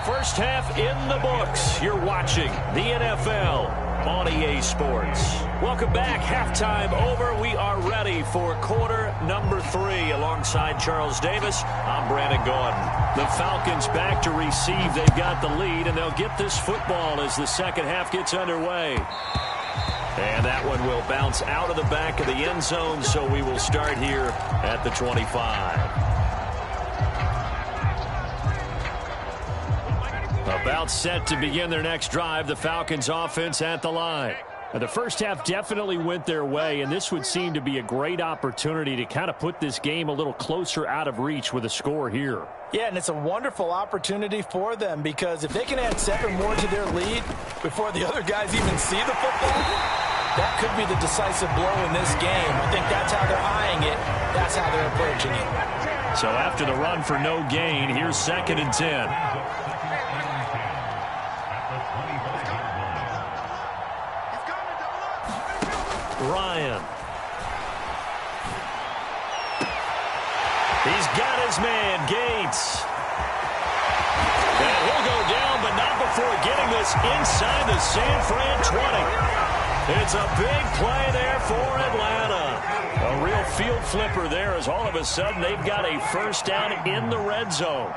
First half in the books. You're watching the NFL on EA Sports. Welcome back. Halftime over. We are ready for quarter number 3. Alongside Charles Davis, I'm Brandon Gordon. The Falcons back to receive. They've got the lead, and they'll get this football as the second half gets underway. And that one will bounce out of the back of the end zone, so we will start here at the 25. About set to begin their next drive, the Falcons offense at the line. The first half definitely went their way, and this would seem to be a great opportunity to kind of put this game a little closer out of reach with a score here. Yeah, and it's a wonderful opportunity for them because if they can add 7 more to their lead before the other guys even see the football, that could be the decisive blow in this game. I think that's how they're eyeing it. That's how they're approaching it. So after the run for no gain, here's 2nd and 10. Ryan. He's got his man, Gates. And he'll go down, but not before getting this inside the San Fran 20. It's a big play there for Atlanta. A real field flipper there as all of a sudden they've got a first down in the red zone.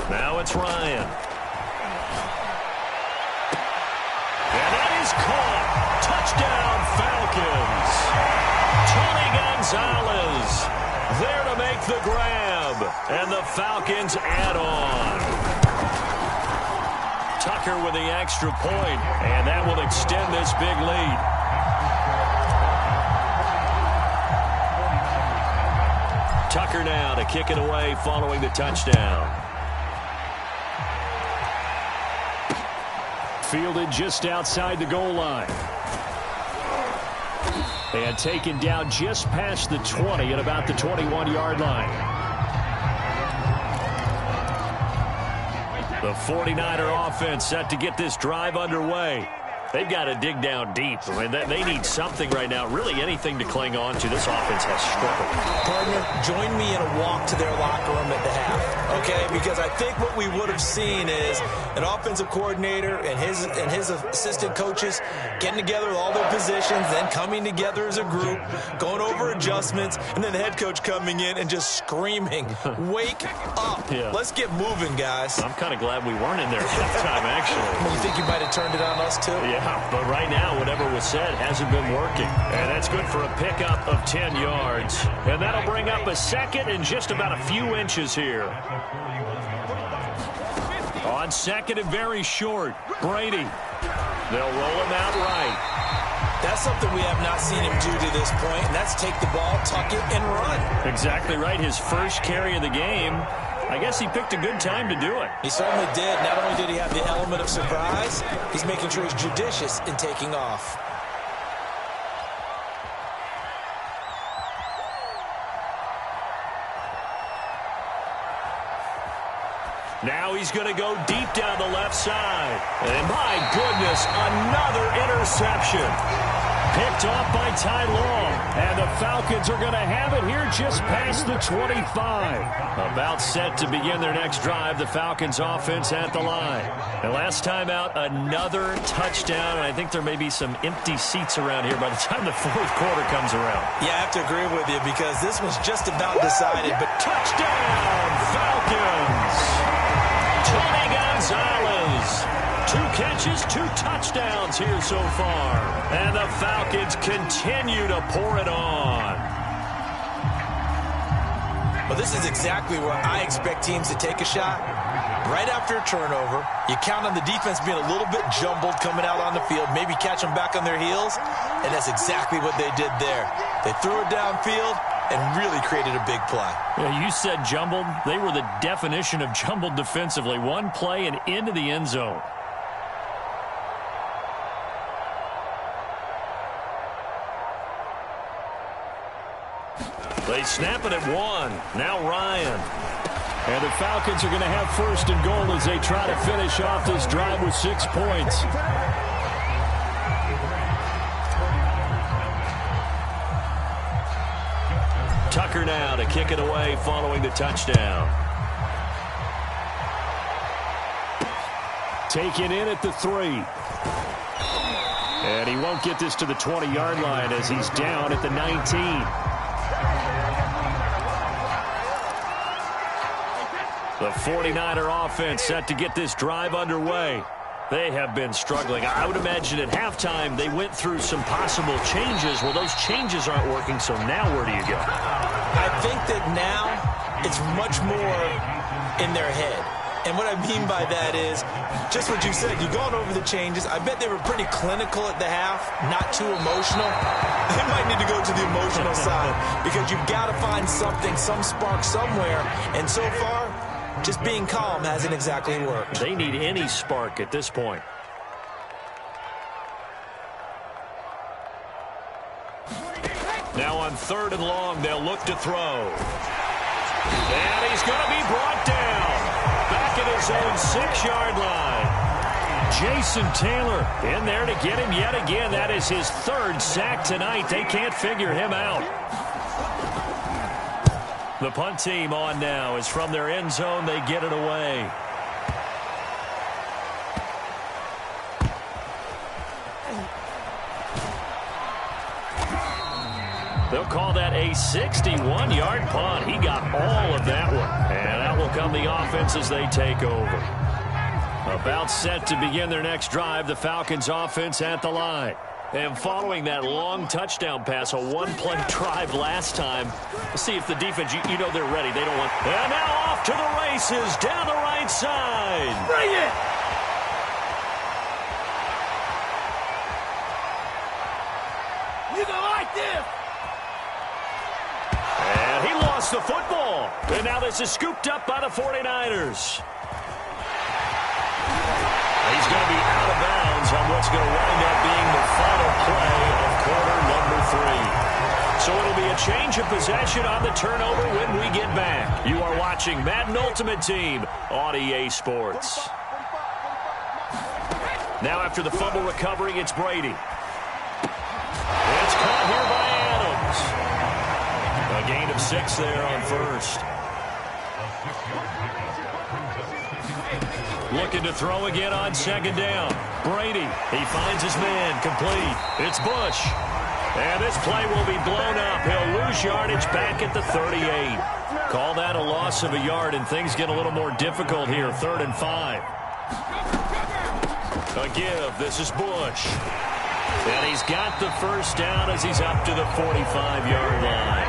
Now it's Ryan. And that is caught. Touchdown, Falcons. Tony Gonzalez there to make the grab. And the Falcons add on. Tucker with the extra point, and that will extend this big lead. Tucker now to kick it away following the touchdown. Fielded just outside the goal line. And taken down just past the 20 at about the 21-yard line. The 49er offense set to get this drive underway. They've got to dig down deep. I mean, they need something right now, really anything to cling on to. This offense has struggled. Partner, join me in a walk to their locker room at the half, okay? Because I think what we would have seen is an offensive coordinator and his assistant coaches getting together with all their positions, then coming together as a group, going over adjustments, and then the head coach coming in and just screaming, wake up. Yeah. Let's get moving, guys. I'm kind of glad we weren't in there at that time, actually. You think you might have turned it on us, too? Yeah, but right now, whatever was said hasn't been working. And that's good for a pickup of 10 yards. And that'll bring up a second and just about a few inches here. On second and very short, Brady. They'll roll him out right. That's something we have not seen him do to this point, and that's take the ball, tuck it, and run. Exactly right. His first carry of the game. I guess he picked a good time to do it. He certainly did. Not only did he have the element of surprise, he's making sure he's judicious in taking off. Now he's going to go deep down the left side. And my goodness, another interception. Picked off by Ty Long. And the Falcons are going to have it here just past the 25. About set to begin their next drive. The Falcons offense at the line. And last time out, another touchdown. And I think there may be some empty seats around here by the time the fourth quarter comes around. Yeah, I have to agree with you because this was just about decided. But touchdown, Falcons! Tony Gonzalez. 2 catches, 2 touchdowns here so far. And the Falcons continue to pour it on. Well, this is exactly where I expect teams to take a shot. Right after a turnover, you count on the defense being a little bit jumbled coming out on the field, maybe catch them back on their heels, and that's exactly what they did there. They threw it downfield and really created a big play. Yeah, you said jumbled. They were the definition of jumbled defensively. One play and into the end zone. They snap it at 1. Now Ryan. And the Falcons are going to have first and goal as they try to finish off this drive with 6 points. Tucker now to kick it away following the touchdown. Taken in at the 3. And he won't get this to the 20-yard line as he's down at the 19. The 49er offense set to get this drive underway. They have been struggling. I would imagine at halftime they went through some possible changes. Well, those changes aren't working, so now where do you go? I think that now it's much more in their head. And what I mean by that is just what you said. You've gone over the changes. I bet they were pretty clinical at the half, not too emotional. They might need to go to the emotional side because you've got to find something, some spark somewhere. And so far, just being calm hasn't exactly worked. They need any spark at this point. Now on 3rd and long, they'll look to throw. And he's going to be brought down. Back at his own 6-yard line. Jason Taylor in there to get him yet again. That is his 3rd sack tonight. They can't figure him out. The punt team on now is from their end zone. They get it away. They'll call that a 61-yard punt. He got all of that one. And out will come the offense as they take over. About set to begin their next drive, the Falcons offense at the line. And following that long touchdown pass, a 1-play drive last time, let's see if the defense, you know they're ready. They don't want... And now off to the races down the right side. Bring it! You gonna like this? And he lost the football. And now this is scooped up by the 49ers. He's going to be out of bounds on what's going to wind up being the final play of quarter number 3. So it'll be a change of possession on the turnover when we get back. You are watching Madden Ultimate Team on EA Sports. Now after the fumble recovery, it's Brady. It's caught here by Adams. A gain of 6 there on 1st. Looking to throw again on 2nd down. Brady, he finds his man, complete. It's Bush. And this play will be blown up. He'll lose yardage back at the 38. Call that a loss of a yard, and things get a little more difficult here. 3rd and 5. A give. This is Bush. And he's got the first down as he's up to the 45-yard line.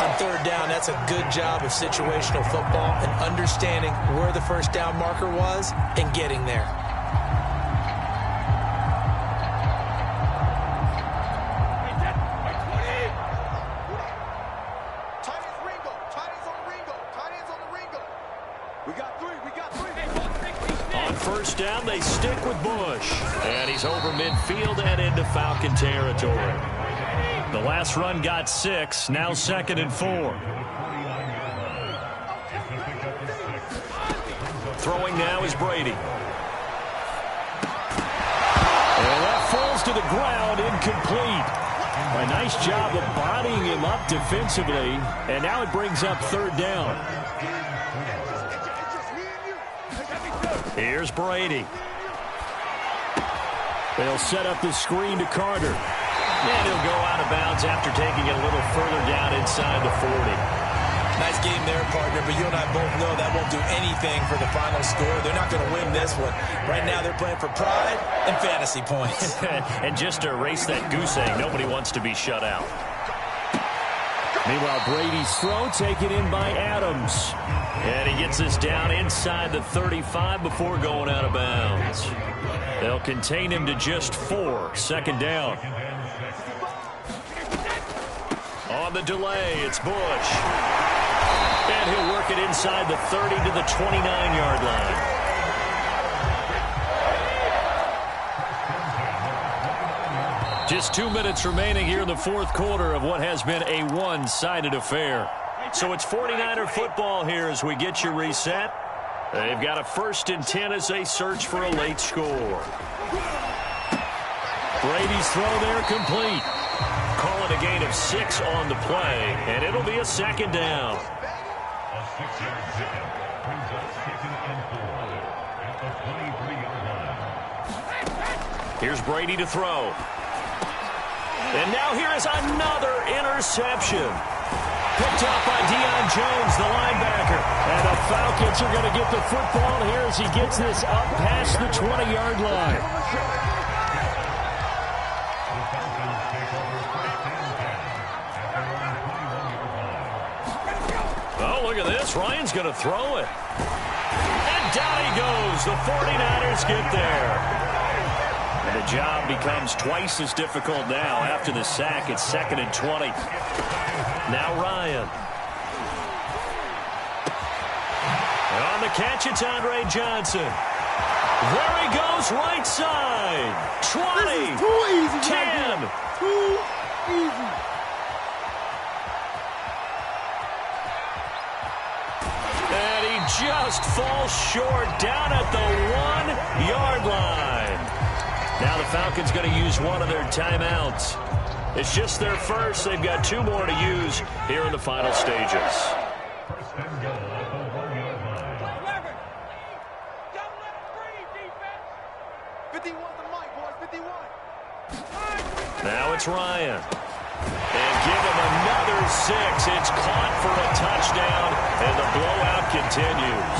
On 3rd down, that's a good job of situational football and understanding where the first down marker was and getting there. On 1st down, they stick with Bush. And he's over midfield and into Falcon territory. The last run got 6. Now 2nd and 4. Throwing now is Brady. And that falls to the ground, incomplete. A nice job of bodying him up defensively, and now it brings up third down. Here's Brady. They'll set up the screen to Carter. And he'll go out of bounds after taking it a little further down inside the 40. Nice game there, partner, but you and I both know that won't do anything for the final score. They're not going to win this one. Right now they're playing for pride and fantasy points. And just to erase that goose egg, nobody wants to be shut out. Meanwhile, Brady's throw taken in by Adams. And he gets us down inside the 35 before going out of bounds. They'll contain him to just 4. Second down. On the delay, it's Bush. And he'll work it inside the 30 to the 29-yard line. Just 2 minutes remaining here in the fourth quarter of what has been a one-sided affair. So it's 49er football here as we get you reset. They've got a 1st and 10 as they search for a late score. Brady's throw there complete. Calling a gain of 6 on the play, and it'll be a second down. Here's Brady to throw. And now here is another interception. Picked up by Deion Jones, the linebacker. And the Falcons are going to get the football here as he gets this up past the 20-yard line. Oh, look at this. Ryan's going to throw it. And down he goes. The 49ers get there. And the job becomes twice as difficult now after the sack. It's 2nd and 20. Now Ryan. On the catch, it's Andre Johnson. There he goes, right side. 20. This is too easy. 10. Too easy. And he just falls short down at the 1-yard line. Now the Falcons going to use one of their timeouts. It's just their first. They've got 2 more to use here in the final stages. Now it's Ryan. And give him another 6. It's caught for a touchdown, and the blowout continues.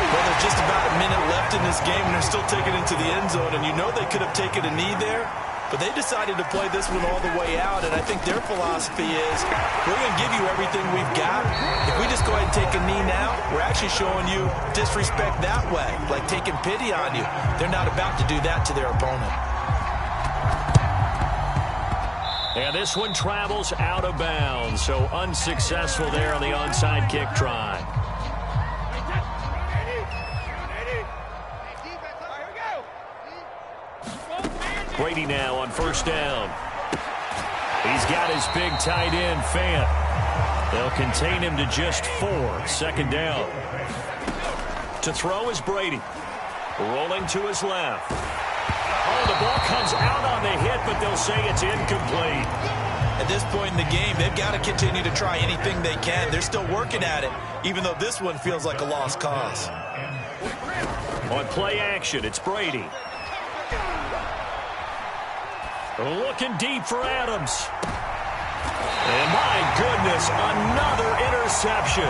Well, there's just about a minute left in this game, and they're still taking it to the end zone. And you know they could have taken a knee there, but they decided to play this one all the way out. And I think their philosophy is, we're going to give you everything we've got. If we just go ahead and take a knee now, we're actually showing you disrespect that way, like taking pity on you. They're not about to do that to their opponent. And this one travels out of bounds, so unsuccessful there on the onside kick try. Brady now on first down. He's got his big tight end, Fant. They'll contain him to just 4. Second down. To throw is Brady. Rolling to his left. Oh, the ball comes out on the hit, but they'll say it's incomplete. At this point in the game, they've got to continue to try anything they can. They're still working at it, even though this one feels like a lost cause. On play action, it's Brady. Looking deep for Adams. And my goodness, another interception.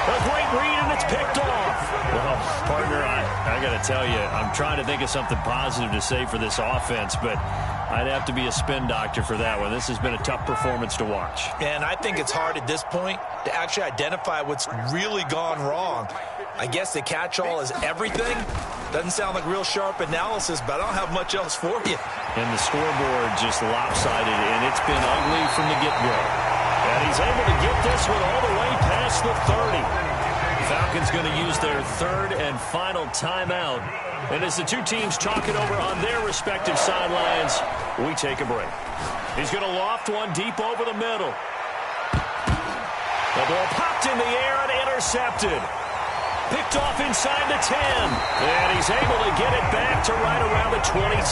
A great read, and it's picked off. Well, partner, I got to tell you, I'm trying to think of something positive to say for this offense, but I'd have to be a spin doctor for that one. This has been a tough performance to watch. And I think it's hard at this point to actually identify what's really gone wrong. I guess the catch-all is everything. Doesn't sound like real sharp analysis, but I don't have much else for you. And the scoreboard just lopsided, and it's been ugly from the get-go. And he's able to get this one all the way past the 30. Falcons going to use their 3rd and final timeout. And as the 2 teams talk it over on their respective sidelines, we take a break. He's going to loft one deep over the middle. The ball popped in the air and intercepted. Picked off inside the 10. And he's able to get it back to right around the 27.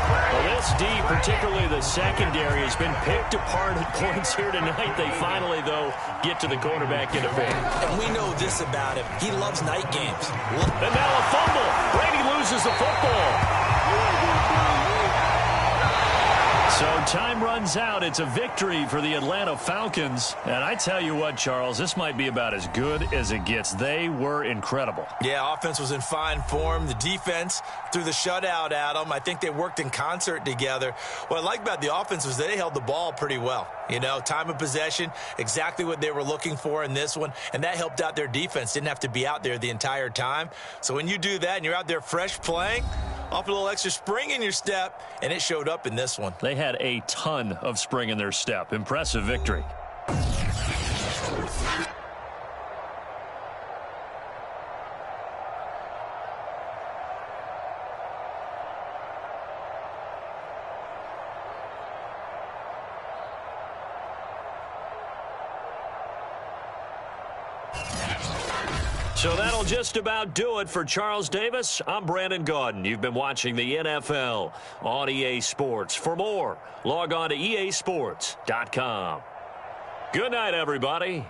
Well, this D, particularly the secondary, has been picked apart at points here tonight. They finally, though, get to the quarterback in a bit. And we know this about him. He loves night games. And now a fumble. Brady loses the football. So time runs out. It's a victory for the Atlanta Falcons. And I tell you what, Charles, this might be about as good as it gets. They were incredible. Yeah, offense was in fine form. The defense threw the shutout at them. I think they worked in concert together. What I like about the offense was they held the ball pretty well. You know, time of possession, exactly what they were looking for in this one. And that helped out their defense. Didn't have to be out there the entire time. So when you do that and you're out there fresh playing, off a little extra spring in your step, and it showed up in this one. They had a ton of spring in their step. Impressive victory. So that'll just about do it for Charles Davis. I'm Brandon Gaudin. You've been watching the NFL on EA Sports. For more, log on to easports.com. Good night, everybody.